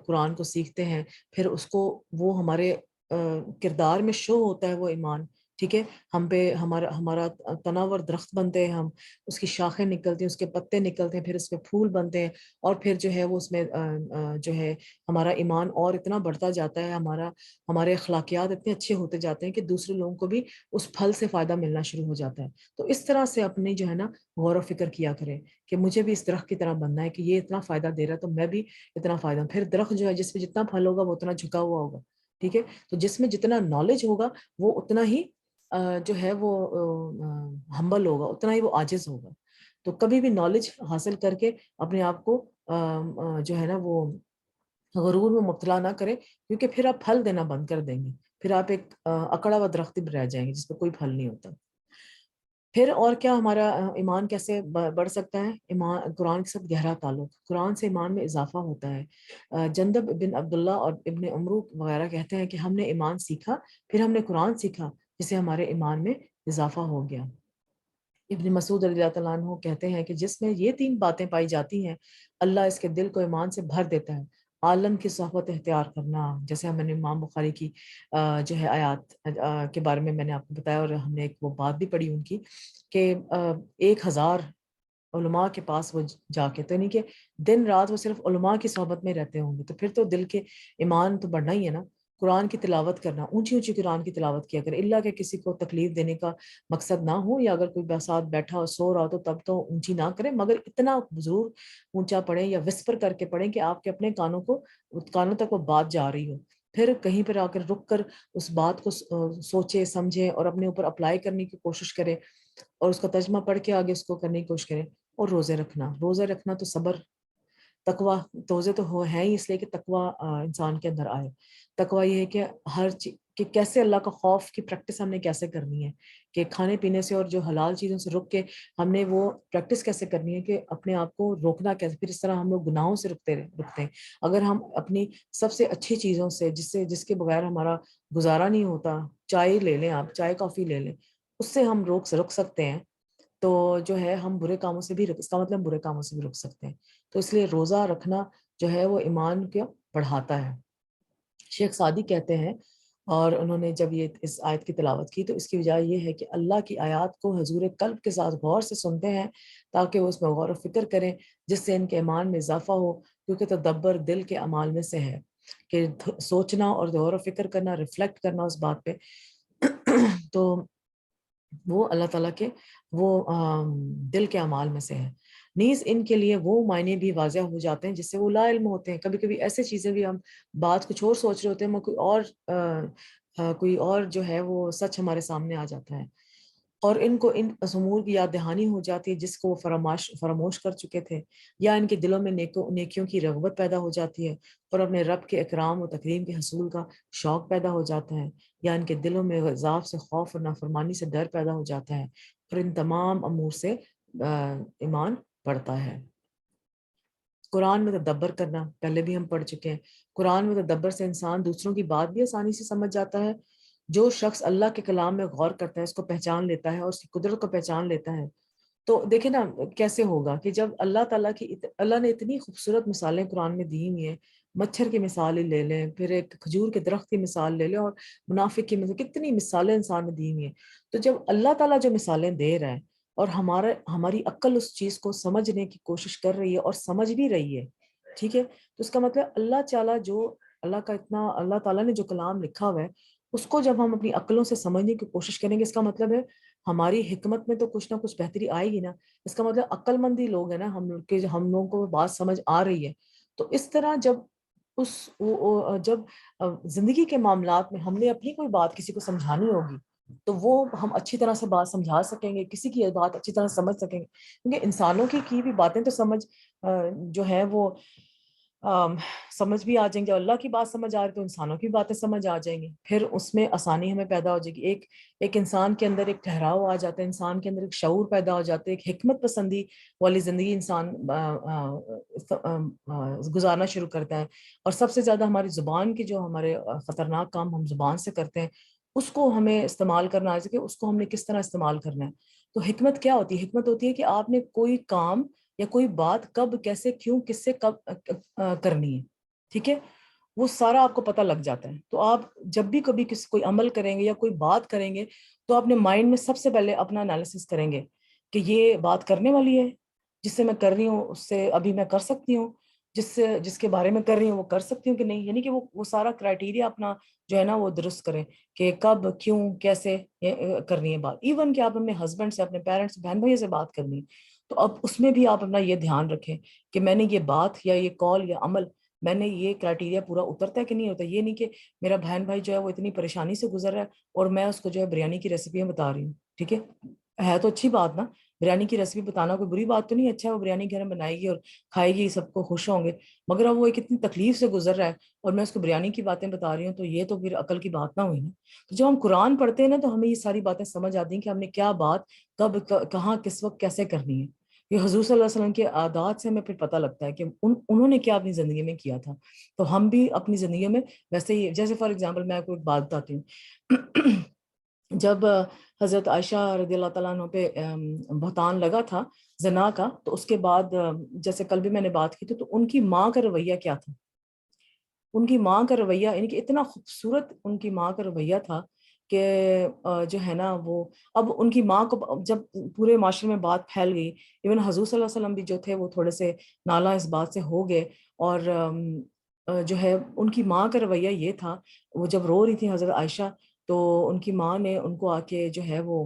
قرآن کو سیکھتے ہیں، پھر اس کو وہ ہمارے کردار میں شو ہوتا ہے وہ ایمان. ٹھیک ہے. ہم پہ ہمارا تناور درخت بنتے ہیں، ہم اس کی شاخیں نکلتی ہیں، اس کے پتے نکلتے ہیں، پھر اس پہ پھول بنتے ہیں، اور پھر جو ہے وہ اس میں جو ہے ہمارا ایمان اور اتنا بڑھتا جاتا ہے، ہمارے اخلاقیات اتنے اچھے ہوتے جاتے ہیں کہ دوسرے لوگوں کو بھی اس پھل سے فائدہ ملنا شروع ہو جاتا ہے. تو اس طرح سے اپنی جو ہے نا غور و فکر کیا کریں کہ مجھے بھی اس درخت کی طرح بننا ہے کہ یہ اتنا فائدہ دے رہا ہے تو میں بھی اتنا فائدہ. پھر درخت جو ہے جس میں جتنا پھل ہوگا وہ اتنا جھکا ہوا ہوگا. ٹھیک ہے. تو جس میں جتنا نالج ہوگا وہ اتنا ہی جو ہے وہ ہمبل ہوگا، اتنا ہی وہ عاجز ہوگا. تو کبھی بھی نالج حاصل کر کے اپنے آپ کو جو ہے نا وہ غرور میں مبتلا نہ کریں، کیونکہ پھر آپ پھل دینا بند کر دیں گے، پھر آپ ایک اکڑا ہوا درخت بھی رہ جائیں گے جس پہ کوئی پھل نہیں ہوتا. پھر اور کیا ہمارا ایمان کیسے بڑھ سکتا ہے؟ ایمان قرآن کے ساتھ گہرا تعلق، قرآن سے ایمان میں اضافہ ہوتا ہے۔ جندب بن عبداللہ اور ابن عمرو وغیرہ کہتے ہیں کہ ہم نے ایمان سیکھا، پھر ہم نے قرآن سیکھا، جس سے ہمارے ایمان میں اضافہ ہو گیا۔ ابن مسعود رضی اللہ تعالیٰ عنہ کہتے ہیں کہ جس میں یہ 3 باتیں پائی جاتی ہیں، اللہ اس کے دل کو ایمان سے بھر دیتا ہے۔ عالم کی صحبت اختیار کرنا، جیسے ہم نے امام بخاری کی جو ہے آیات کے بارے میں نے آپ کو بتایا، اور ہم نے ایک وہ بات بھی پڑھی ان کی کہ 1000 علماء کے پاس وہ جا کے، تو یعنی کہ دن رات وہ صرف علماء کی صحبت میں رہتے ہوں گے، تو پھر تو دل کے ایمان تو بڑھنا ہی ہے نا۔ قرآن کی تلاوت کرنا، اونچی اونچی قرآن کی تلاوت کیا کرے، اللہ کہ کسی کو تکلیف دینے کا مقصد نہ ہو، یا اگر کوئی ساتھ بیٹھا ہو سو رہا ہو تو تب تو اونچی نہ کرے، مگر اتنا ضرور اونچا پڑھیں یا وسپر کر کے پڑھیں کہ آپ کے اپنے کانوں تک وہ بات جا رہی ہو۔ پھر کہیں پر آ کر رک کر اس بات کو سوچے سمجھے اور اپنے اوپر اپلائی کرنے کی کوشش کرے، اور اس کا ترجمہ پڑھ کے آگے اس کو کرنے کی کوشش کرے۔ اور روزے رکھنا تو صبر، تقوی، روزے تو ہیں ہی اس لیے کہ تقوی انسان کے اندر آئے۔ تقوی یہ ہے کہ ہر چیز کہ کیسے اللہ کا خوف کی پریکٹس ہم نے کیسے کرنی ہے، کہ کھانے پینے سے اور جو حلال چیزوں سے رک کے ہم نے وہ پریکٹس کیسے کرنی ہے، کہ اپنے آپ کو روکنا کیسے۔ پھر اس طرح ہم لوگ گناہوں سے رکتے ہیں۔ اگر ہم اپنی سب سے اچھی چیزوں سے، جس کے بغیر ہمارا گزارا نہیں ہوتا، چائے لے لیں، آپ چائے کافی لے لیں، اس سے ہم رک سکتے ہیں، تو جو ہے ہم برے کاموں سے بھی اس کا مطلب برے کاموں سے بھی رک سکتے ہیں۔ تو اس لیے روزہ رکھنا جو ہے وہ ایمان کو بڑھاتا ہے۔ شیخ سعدی کہتے ہیں، اور انہوں نے جب یہ اس آیت کی تلاوت کی تو اس کی وجہ یہ ہے کہ اللہ کی آیات کو حضور قلب کے ساتھ غور سے سنتے ہیں تاکہ وہ اس میں غور و فکر کریں، جس سے ان کے ایمان میں اضافہ ہو، کیونکہ تدبر دل کے اعمال میں سے ہے، کہ سوچنا اور غور و فکر کرنا، ریفلیکٹ کرنا اس بات پہ، تو وہ اللہ تعالیٰ کے وہ دل کے اعمال میں سے ہے۔ نیز ان کے لیے وہ معنی بھی واضح ہو جاتے ہیں جس سے وہ لا علم ہوتے ہیں۔ کبھی کبھی ایسے چیزیں بھی ہم بات کچھ اور سوچ رہے ہوتے ہیں، کوئی اور جو ہے وہ سچ ہمارے سامنے آ جاتا ہے، اور ان کو ان امور کی یاد دہانی ہو جاتی ہے جس کو وہ فراموش کر چکے تھے، یا ان کے دلوں میں نیکیوں کی رغبت پیدا ہو جاتی ہے، اور اپنے رب کے اکرام و تکریم کے حصول کا شوق پیدا ہو جاتا ہے، یا ان کے دلوں میں عذاب سے خوف اور نافرمانی سے ڈر پیدا ہو جاتا ہے، اور ان تمام امور سے ایمان بڑھتا ہے۔ قرآن میں تدبر کرنا، پہلے بھی ہم پڑھ چکے ہیں۔ قرآن میں تدبر سے انسان دوسروں کی بات بھی آسانی سے سمجھ جاتا ہے۔ جو شخص اللہ کے کلام میں غور کرتا ہے، اس کو پہچان لیتا ہے اور اس کی قدرت کو پہچان لیتا ہے، تو دیکھیں نا کیسے ہوگا کہ جب اللہ نے اتنی خوبصورت مثالیں قرآن میں دی ہوئی ہیں، مچھر کی مثال ہی لے لیں، پھر ایک کھجور کے درخت کی مثال لے لیں، اور منافق کی مثال، کتنی مثالیں انسان نے دی ہوئی ہیں۔ تو جب اللہ تعالیٰ جو مثالیں دے رہا ہے اور ہماری عقل اس چیز کو سمجھنے کی کوشش کر رہی ہے اور سمجھ بھی رہی ہے، ٹھیک ہے، تو اس کا مطلب اللہ تعالیٰ نے جو کلام لکھا ہوا ہے اس کو جب ہم اپنی عقلوں سے سمجھنے کی کوشش کریں گے، اس کا مطلب ہے ہماری حکمت میں تو کچھ نہ کچھ بہتری آئے گی نا۔ اس کا مطلب عقل مندی لوگ ہیں نا ہم لوگوں کو بات سمجھ آ رہی ہے۔ تو اس طرح جب زندگی کے معاملات میں ہم نے اپنی کوئی بات کسی کو سمجھانی ہوگی تو وہ ہم اچھی طرح سے بات سمجھا سکیں گے، کسی کی بات اچھی طرح سمجھ سکیں گے، کیونکہ انسانوں کی بھی باتیں تو سمجھ جو ہے وہ سمجھ بھی آ جائیں گے۔ اللہ کی بات سمجھ آ رہی تو انسانوں کی باتیں سمجھ آ جائیں گی، پھر اس میں آسانی ہمیں پیدا ہو جائے گی۔ ایک انسان کے اندر ایک ٹھہراؤ آ جاتا ہے، انسان کے اندر ایک شعور پیدا ہو جاتا ہے، ایک حکمت پسندی والی زندگی انسان گزارنا شروع کرتا ہے۔ اور سب سے زیادہ ہماری زبان کی جو ہمارے خطرناک کام ہم زبان سے کرتے ہیں، اس کو ہمیں استعمال کرنا آ سکے، اس کو ہم نے کس طرح استعمال کرنا ہے۔ تو حکمت کیا ہوتی ہے؟ حکمت ہوتی ہے کہ آپ نے کوئی کام یا کوئی بات کب، کیسے، کیوں، کس سے کب کرنی ہے، ٹھیک ہے، وہ سارا آپ کو پتہ لگ جاتا ہے۔ تو آپ جب بھی کبھی کوئی عمل کریں گے یا کوئی بات کریں گے تو اپنے مائنڈ میں سب سے پہلے اپنا انالیسس کریں گے کہ یہ بات کرنے والی ہے، جس سے میں کر رہی ہوں اس سے ابھی میں کر سکتی ہوں، جس کے بارے میں کر رہی ہوں وہ کر سکتی ہوں کہ نہیں، یعنی کہ وہ سارا کرائٹیریا اپنا جو ہے نا وہ درست کریں کہ کب، کیوں، کیسے کرنی ہے بات۔ ایون کہ آپ اپنے ہسبینڈ سے، اپنے پیرنٹس، بہن بھائی سے بات کرنی ہے تو اب اس میں بھی آپ اپنا یہ دھیان رکھیں کہ میں نے یہ بات یا یہ کال یا عمل، میں نے یہ کرائٹیریا پورا اترتا ہے کہ نہیں ہوتا۔ یہ نہیں کہ میرا بہن بھائی جو ہے وہ اتنی پریشانی سے گزر رہا ہے اور میں اس کو جو ہے بریانی کی ریسیپیاں بتا رہی ہوں، ٹھیک ہے تو اچھی بات نا، بریانی کی ریسیپی بتانا کوئی بری بات تو نہیں، اچھا وہ بریانی گھر میں بنائے گی اور کھائے گی، سب کو خوش ہوں گے، مگر اب وہ ایک اتنی تکلیف سے گزر رہا ہے اور میں اس کو بریانی کی باتیں بتا رہی ہوں، تو یہ تو پھر عقل کی بات نہ ہوئی نا۔ تو جب ہم قرآن پڑھتے ہیں نا تو ہمیں یہ ساری باتیں سمجھ آتی ہیں کہ ہم نے کیا بات کب کہاں کس وقت کیسے کرنی ہے۔ یہ حضور صلی اللہ علیہ وسلم کے عادات سے ہمیں پھر پتہ لگتا ہے کہ انہوں نے کیا اپنی زندگی میں کیا تھا، تو ہم بھی اپنی زندگی میں ویسے ہی، جیسے فار ایگزامپل میں کوئی بات بتاتی ہوں جب حضرت عائشہ رضی اللہ تعالیٰ عنہ پہ بہتان لگا تھا زنا کا، تو اس کے بعد جیسے کل بھی میں نے بات کی تھی، تو ان کی ماں کا رویہ کیا تھا؟ ان کی ماں کا رویہ، یعنی کہ اتنا خوبصورت ان کی ماں کا رویہ تھا کہ جو ہے نا وہ، اب ان کی ماں کو جب پورے معاشرے میں بات پھیل گئی، ایون حضور صلی اللہ علیہ وسلم بھی جو تھے وہ تھوڑے سے نالا اس بات سے ہو گئے، اور جو ہے ان کی ماں کا رویہ یہ تھا، وہ جب رو رہی تھی حضرت عائشہ، تو ان کی ماں نے ان کو آ کے جو ہے وہ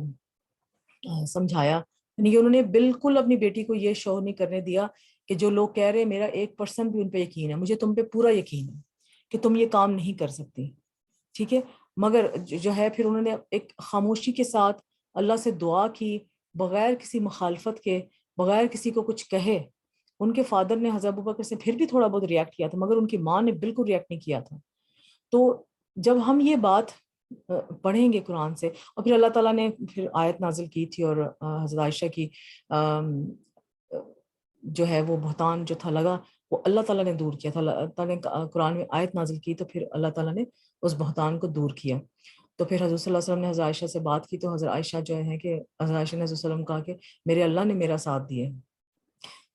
سمجھایا، یعنی کہ انہوں نے بالکل اپنی بیٹی کو یہ شو نہیں کرنے دیا کہ جو لوگ کہہ رہے میرا 1% بھی ان پہ یقین ہے، مجھے تم پہ پورا یقین ہے کہ تم یہ کام نہیں کر سکتی، ٹھیک ہے، مگر جو ہے پھر انہوں نے ایک خاموشی کے ساتھ اللہ سے دعا کی، بغیر کسی مخالفت کے، بغیر کسی کو کچھ کہے۔ ان کے فادر نے حضرت ابوبکر سے پھر بھی تھوڑا بہت ریاکٹ کیا تھا، مگر ان کی ماں نے بالکل ریاکٹ نہیں کیا تھا۔ تو جب ہم یہ بات پڑھیں گے قرآن سے، اور پھر اللہ تعالیٰ نے پھر آیت نازل کی تھی، اور حضرت عائشہ کی جو ہے وہ بہتان جو تھا لگا، وہ اللہ تعالیٰ نے دور کیا تھا، اللہ تعالیٰ نے قرآن میں آیت نازل کی، تو پھر اللہ تعالیٰ نے اس بہتان کو دور کیا۔ تو پھر حضرت صلی اللہ علیہ وسلم نے حضرت عائشہ سے بات کی، تو حضرت عائشہ جو ہے کہ حضرت عائشہ نے حضرت صلی اللہ علیہ وسلم کہا کہ میرے اللہ نے میرا ساتھ دیا ہے،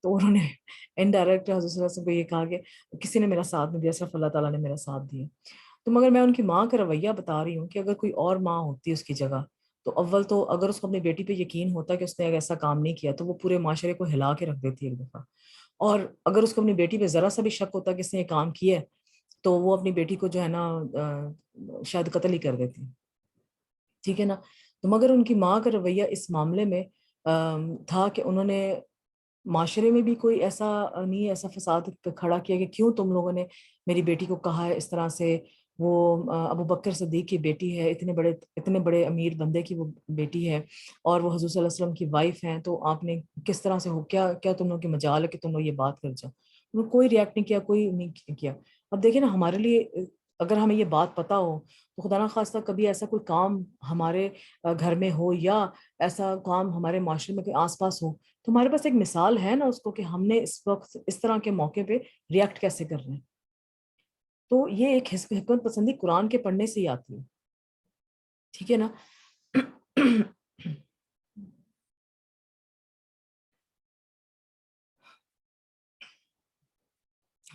تو انہوں نے انڈائریکٹ حضرت صلی اللہ علیہ وسلم کو یہ کہا کہ کسی نے میرا ساتھ نہیں دیا، صرف اللہ تعالیٰ نے میرا ساتھ دیا۔ تو مگر میں ان کی ماں کا رویہ بتا رہی ہوں کہ اگر کوئی اور ماں ہوتی اس کی جگہ، تو اول تو اگر اس کو اپنی بیٹی پہ یقین ہوتا کہ اس نے ایسا کام نہیں کیا، تو وہ پورے معاشرے کو ہلا کے رکھ دیتی ایک دفعہ، اور اگر اس کو اپنی بیٹی پہ ذرا سا بھی شک ہوتا کہ اس نے یہ کام کیا ہے، تو وہ اپنی بیٹی کو جو ہے نا شاید قتل ہی کر دیتی، ٹھیک ہے نا۔ تو مگر ان کی ماں کا رویہ اس معاملے میں تھا کہ انہوں نے معاشرے میں بھی کوئی ایسا نہیں، ایسا فساد کھڑا کیا کہ کیوں تم لوگوں نے میری بیٹی کو کہا ہے اس طرح سے، وہ ابو بکر صدیق کی بیٹی ہے، اتنے بڑے امیر بندے کی وہ بیٹی ہے، اور وہ حضور صلی اللہ علیہ وسلم کی وائف ہیں، تو آپ نے کس طرح سے ہو، کیا تم لوگوں کی مجال ہے کہ تم لوگ یہ بات کر جاؤ؟ انہوں نے کوئی ریاکٹ نہیں کیا، کوئی نہیں کیا۔ اب دیکھیں نا، ہمارے لیے اگر ہمیں یہ بات پتہ ہو، تو خدا نہ خواستہ کبھی ایسا کوئی کام ہمارے گھر میں ہو، یا ایسا کام ہمارے معاشرے میں کوئی آس پاس ہو، تو ہمارے پاس ایک مثال ہے نا اس کو، کہ ہم نے اس وقت اس طرح کے موقع پہ ریاکٹ کیسے کر رہے ہیں۔ تو یہ ایک حکمت پسندی قرآن کے پڑھنے سے ہی آتی ہے، ٹھیک ہے نا۔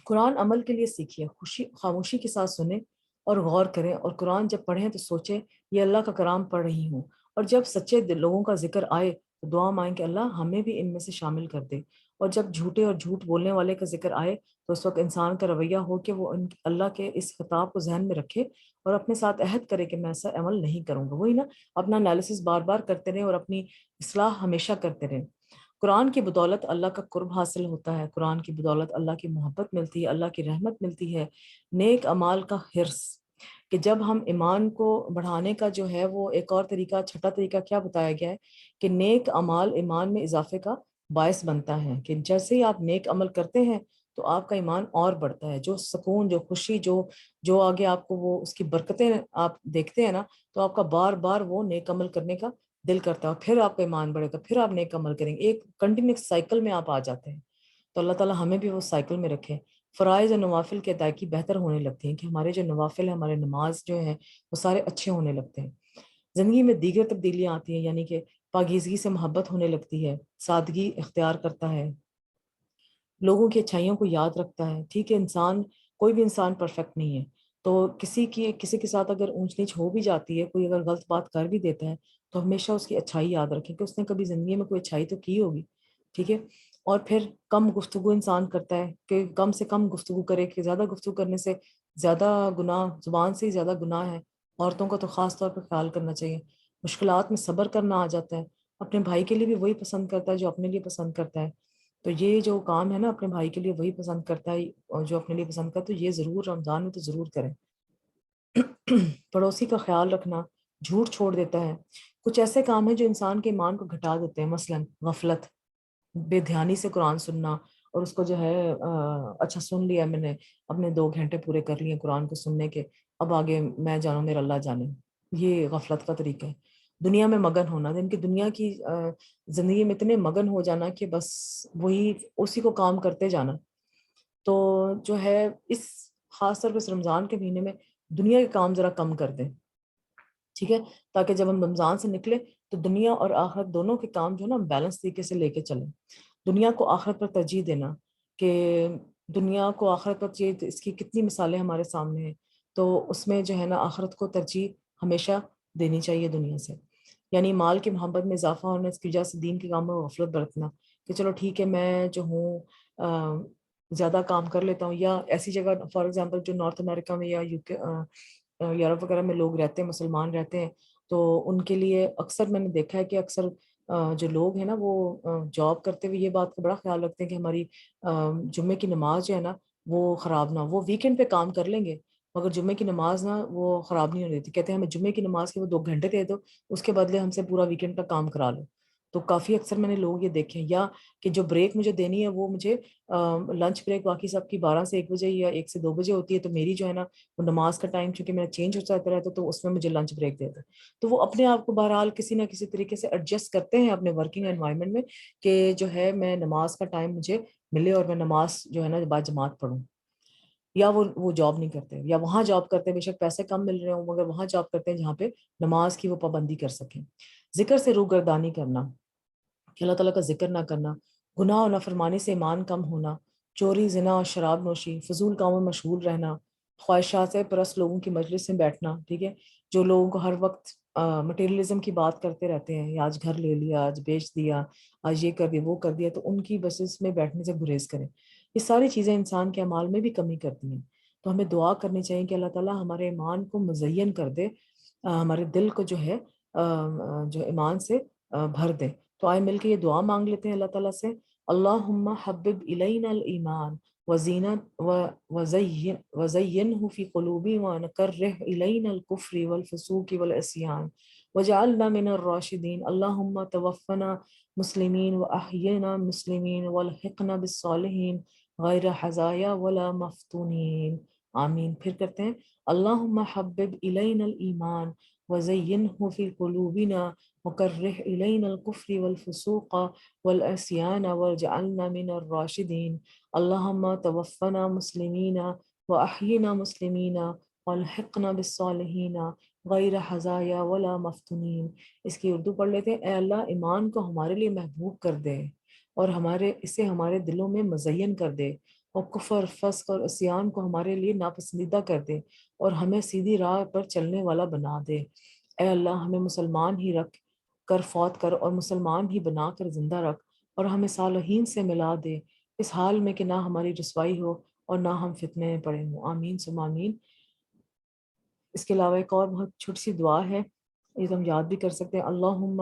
قرآن عمل کے لیے سیکھیے، خاموشی کے ساتھ سنیں اور غور کریں، اور قرآن جب پڑھیں تو سوچیں یہ اللہ کا کلام پڑھ رہی ہوں، اور جب سچے لوگوں کا ذکر آئے تو دعا مانگیں کہ اللہ ہمیں بھی ان میں سے شامل کر دے، اور جب جھوٹے اور جھوٹ بولنے والے کا ذکر آئے تو اس وقت انسان کا رویہ ہو کہ وہ اللہ کے اس خطاب کو ذہن میں رکھے اور اپنے ساتھ عہد کرے کہ میں ایسا عمل نہیں کروں گا، وہی نا، اپنا انالیسس بار بار کرتے رہیں اور اپنی اصلاح ہمیشہ کرتے رہیں۔ قرآن کی بدولت اللہ کا قرب حاصل ہوتا ہے، قرآن کی بدولت اللہ کی محبت ملتی ہے، اللہ کی رحمت ملتی ہے، نیک اعمال کا حرص، کہ جب ہم ایمان کو بڑھانے کا جو ہے وہ ایک اور طریقہ، چھٹا طریقہ کیا بتایا گیا ہے کہ نیک اعمال ایمان میں اضافے کا باعث بنتا ہے، کہ جیسے ہی آپ نیک عمل کرتے ہیں تو آپ کا ایمان اور بڑھتا ہے، جو سکون، جو خوشی، جو آگے آپ کو وہ اس کی برکتیں آپ دیکھتے ہیں نا، تو آپ کا بار بار وہ نیک عمل کرنے کا دل کرتا ہے، پھر آپ کا ایمان بڑھے گا، پھر آپ نیک عمل کریں گے، ایک کنٹینیوس سائیکل میں آپ آ جاتے ہیں۔ تو اللہ تعالیٰ ہمیں بھی وہ سائیکل میں رکھے، فرائض اور نوافل کی ادائیگی بہتر ہونے لگتی ہیں، کہ ہمارے جو نوافل ہیں، ہمارے نماز جو ہیں وہ سارے اچھے ہونے لگتے ہیں، زندگی میں دیگر تبدیلیاں آتی ہیں، یعنی کہ پاکیزگی سے محبت ہونے لگتی ہے، سادگی اختیار کرتا ہے، لوگوں کی اچھائیوں کو یاد رکھتا ہے، ٹھیک ہے، انسان، کوئی بھی انسان پرفیکٹ نہیں ہے، تو کسی کے ساتھ اگر اونچ نیچ ہو بھی جاتی ہے، کوئی اگر غلط بات کر بھی دیتا ہے، تو ہمیشہ اس کی اچھائی یاد رکھیں کہ اس نے کبھی زندگی میں کوئی اچھائی تو کی ہوگی، ٹھیک ہے۔ اور پھر کم گفتگو انسان کرتا ہے، کہ کم سے کم گفتگو کرے، کہ زیادہ گفتگو کرنے سے زیادہ گناہ، زبان سے ہی زیادہ گناہ ہے، عورتوں کا تو خاص طور پر خیال کرنا چاہیے، مشکلات میں صبر کرنا آ جاتا ہے، اپنے بھائی کے لیے بھی وہی پسند کرتا ہے جو اپنے لیے پسند کرتا ہے، تو یہ جو کام ہے نا، اپنے بھائی کے لیے وہی پسند کرتا ہے اور جو اپنے لیے پسند کرتا ہے، تو یہ ضرور رمضان میں تو ضرور کریں۔ پڑوسی کا خیال رکھنا، جھوٹ چھوڑ دیتا ہے. کچھ ایسے کام ہیں جو انسان کے ایمان کو گھٹا دیتے ہیں، مثلاً غفلت، بے دھیانی سے قرآن سننا، اور اس کو جو ہے اچھا سن لیا میں نے، اپنے 2 گھنٹے پورے کر لیے قرآن کو سننے کے، اب آگے میں جانوں میرا اللہ جانے. یہ غفلت کا طریقہ ہے. دنیا میں مگن ہونا، ان کی دنیا کی زندگی میں اتنے مگن ہو جانا کہ بس وہی اسی کو کام کرتے جانا. تو جو ہے اس خاص طور پہ اس رمضان کے مہینے میں دنیا کے کام ذرا کم کر دیں، ٹھیک ہے، تاکہ جب ہم رمضان سے نکلے تو دنیا اور آخرت دونوں کے کام جو ہے نا ہم بیلنس طریقے سے لے کے چلیں. دنیا کو آخرت پر ترجیح دینا کہ دنیا کو آخرت پر چاہیے، اس کی کتنی مثالیں ہمارے سامنے ہیں، تو اس میں جو ہے نا آخرت کو ترجیح ہمیشہ دینی چاہیے دنیا سے. یعنی مال کی محبت میں اضافہ ہونا، اس کی وجہ سے دین کے کاموں میں غفلت برتنا کہ چلو ٹھیک ہے میں جو ہوں زیادہ کام کر لیتا ہوں، یا ایسی جگہ فار ایگزامپل جو نارتھ امریکہ میں یا UK یورپ وغیرہ میں لوگ رہتے ہیں، مسلمان رہتے ہیں، تو ان کے لیے اکثر میں نے دیکھا ہے کہ اکثر جو لوگ ہیں نا وہ جاب کرتے ہوئے یہ بات کا بڑا خیال رکھتے ہیں کہ ہماری جمعے کی نماز جو ہے نا وہ خراب نہ ہو. وہ ویکینڈ پہ کام کر لیں گے مگر جمعے کی نماز نا وہ خراب نہیں ہونے دیتی. کہتے ہیں ہمیں جمعے کی نماز کے وہ 2 گھنٹے دے دو، اس کے بدلے ہم سے پورا ویکینڈ کا کام کرا لو. تو کافی اکثر میں نے لوگ یہ دیکھے ہیں. یا کہ جو بریک مجھے دینی ہے وہ مجھے لنچ بریک باقی سب کی 12 سے 1 بجے یا 1 سے 2 بجے ہوتی ہے، تو میری جو ہے نا وہ نماز کا ٹائم چونکہ میرا چینج ہوتا رہتا ہے تو اس میں مجھے لنچ بریک دے دیں. تو وہ اپنے آپ کو بہرحال کسی نہ کسی طریقے سے ایڈجسٹ کرتے ہیں اپنے ورکنگ انوائرمنٹ میں کہ جو ہے میں نماز کا ٹائم مجھے ملے اور میں نماز جو ہے نا با جماعت پڑھوں. یا وہ جاب نہیں کرتے، یا وہاں جاب کرتے ہیں، بے شک پیسے کم مل رہے ہوں مگر وہاں جاب کرتے ہیں جہاں پہ نماز کی وہ پابندی کر سکیں. ذکر سے روگردانی کرنا کہ اللہ تعالیٰ کا ذکر نہ کرنا، گناہ اور نافرمانی سے ایمان کم ہونا، چوری، زنا اور شراب نوشی، فضول کاموں میں مشغول رہنا، خواہشات سے پرست لوگوں کی مجلس میں بیٹھنا، ٹھیک ہے، جو لوگوں کو ہر وقت مٹیریلزم کی بات کرتے رہتے ہیں، آج گھر لے لیا، آج بیچ دیا، آج یہ کر دیا وہ کر دیا، تو ان کی بسس میں بیٹھنے سے گریز کریں. یہ ساری چیزیں انسان کے اعمال میں بھی کمی کرتی ہیں. تو ہمیں دعا کرنی چاہیے کہ اللہ تعالیٰ ہمارے ایمان کو مزین کر دے، ہمارے دل کو جو ہے جو ایمان سے بھر دے. تو آئے مل کے یہ دعا مانگ لیتے ہیں اللہ تعالیٰ سے. اللہم حبب الینا الایمان وزینہ فی قلوبنا ونکرہ الینا الکفر والفسوق والعصیان وجعلنا من الراشدین. اللہم توفنا مسلمین واحینا مسلمین والحقنا بالصالحین غیر حزایا ولا مفتونین. آمین. پھر کرتے ہیں اللہم حبب الینا الایمان وزینہ فی قلوبنا وکرہ الینا الکفر والفسوق والعصیان واجعلنا من الراشدین. اللہم توفنا مسلمین واحینا مسلمین والحقنا بالصالحین غیر حزایا ولا مفتونین. اس کی اردو پڑھ لیتے ہیں. اے اللہ ایمان کو ہمارے لیے محبوب کر دے اور اسے ہمارے دلوں میں مزین کر دے، اور کفر، فسق اور عصیان کو ہمارے لیے ناپسندیدہ کر دے اور ہمیں سیدھی راہ پر چلنے والا بنا دے. اے اللہ ہمیں مسلمان ہی رکھ کر فوت کر اور مسلمان ہی بنا کر زندہ رکھ، اور ہمیں صالحین سے ملا دے اس حال میں کہ نہ ہماری رسوائی ہو اور نہ ہم فتنے میں پڑے ہوں. آمین ثم آمین. اس کے علاوہ ایک اور بہت چھوٹی سی دعا ہے، یہ تو ہم یاد بھی کر سکتے ہیں. اللہم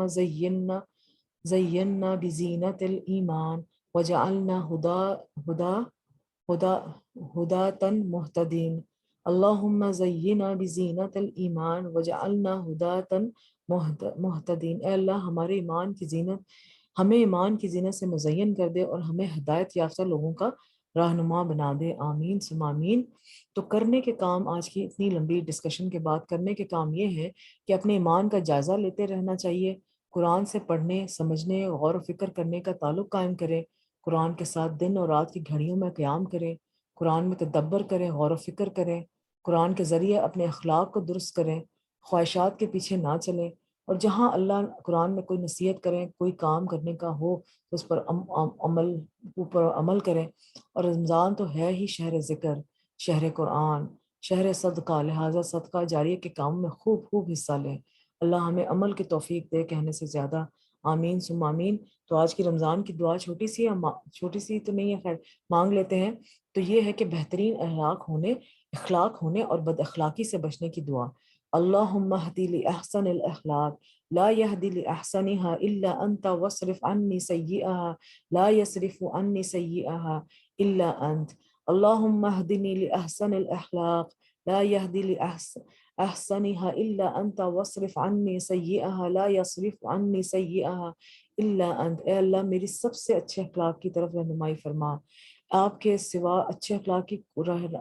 زیننا بزینت الایمان وجعلنا ہداتن مہتدین. اللہم زینا بزینت الایمان وجعلنا ہداتن مہتدین. اے اللہ ہمارے ہمیں ایمان کی زینت سے مزین کر دے اور ہمیں ہدایت یافتہ لوگوں کا رہنما بنا دے. آمین ثم آمین. تو کرنے کے کام، آج کی اتنی لمبی ڈسکشن کے بعد کرنے کے کام یہ ہے کہ اپنے ایمان کا جائزہ لیتے رہنا چاہیے، قرآن سے پڑھنے، سمجھنے، غور و فکر کرنے کا تعلق قائم کریں، قرآن کے ساتھ دن اور رات کی گھڑیوں میں قیام کریں، قرآن میں تدبر کریں، غور و فکر کریں، قرآن کے ذریعے اپنے اخلاق کو درست کریں، خواہشات کے پیچھے نہ چلیں، اور جہاں اللہ قرآن میں کوئی نصیحت کریں، کوئی کام کرنے کا ہو تو اس پر عمل کریں. اور رمضان تو ہے ہی شہر ذکر، شہر قرآن، شہر صدقہ، لہٰذا صدقہ جاریہ کے کام میں خوب حصہ لیں. اللہ ہمیں عمل کی توفیق دے کہنے سے زیادہ. آمین ثم آمین. تو آج کی رمضان کی دعا چھوٹی سی تو نہیں ہے، خیر مانگ لیتے ہیں. تو یہ ہے کہ بہترین اخلاق ہونے اور بد اخلاقی سے بچنے کی دعا. اللہم اہدی لأحسن الاخلاق لا يهدي لأحسنها إلا أنت واصرف عني سيئها لا يصرف عني سيئها إلا أنت. اللهم اهدني لأحسن الأخلاق لا يهدي أحسنها إلا أنت واصرف عني سيئها لا يصرف عني سيئها إلا أنت. اے اللہ میری سب سے اچھے اخلاق کی طرف رہنمائی فرما، آپ کے سوا اچھے اخلاق کی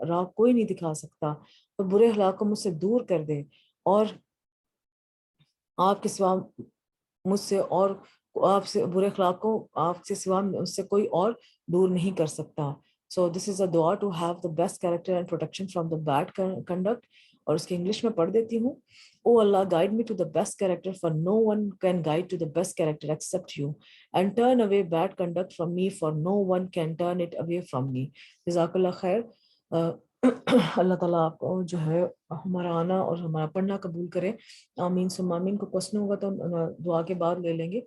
راہ کوئی نہیں دکھا سکتا، اور برے اخلاق کو مجھ سے دور کر دے، اور آپ کے سوا مجھ سے اور آپ سے برے اخلاق کو آپ سے سوا مجھ سے کوئی اور دور نہیں کر سکتا. So this is a dua to have the best character and protection from the bad conduct. اور اس کے انگلش میں پڑھ دیتی ہوں. Oh Allah, guide me to the best character, for no one can guide to the best character except you. And turn away bad conduct from me, for no one can turn it away from me. جزاک اللہ خیر. اللہ تعالیٰ آپ کو جو ہے ہمارا آنا اور ہمارا پڑھنا قبول کرے. آمین ثم آمین. کو کوشچن ہوگا تو دعا کے بعد لے لیں گے.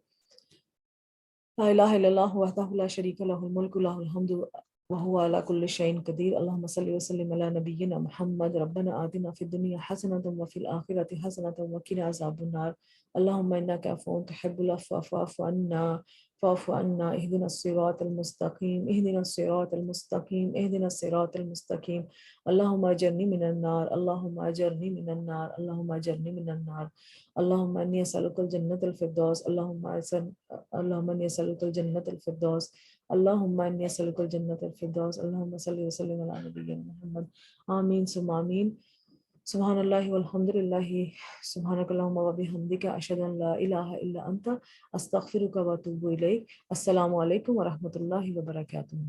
لا الہ الا اللہ وحدہ لا شریک لہ الملک لہ الحمد وهو على كل شيء قدير. اللهم صل وسلم على نبينا محمد. ربنا آتنا في الدنيا حسنة وفي الآخرة حسنة وقنا عذاب النار. اللهم إنك عفو تحب العفو فاعف عنا فاعف عنا. اهدنا الصراط المستقيم اهدنا الصراط المستقيم اهدنا الصراط المستقيم. اللهم أجرني من النار اللهم أجرني من النار اللهم أجرني من النار. اللهم إني أسألك الجنة الفردوس اللهم إني أسألك الجنة الفردوس اللهم إني أسألك الجنة الفردوس. اللهم صل وسلم على نبينا محمد. آمين ثم آمين. سبحان الله والحمد لله سبحانك اللهم وبحمدك أشهد أن لا إله إلا أنت أستغفرك وأتوب إليك. السلام عليكم ورحمة الله وبركاته.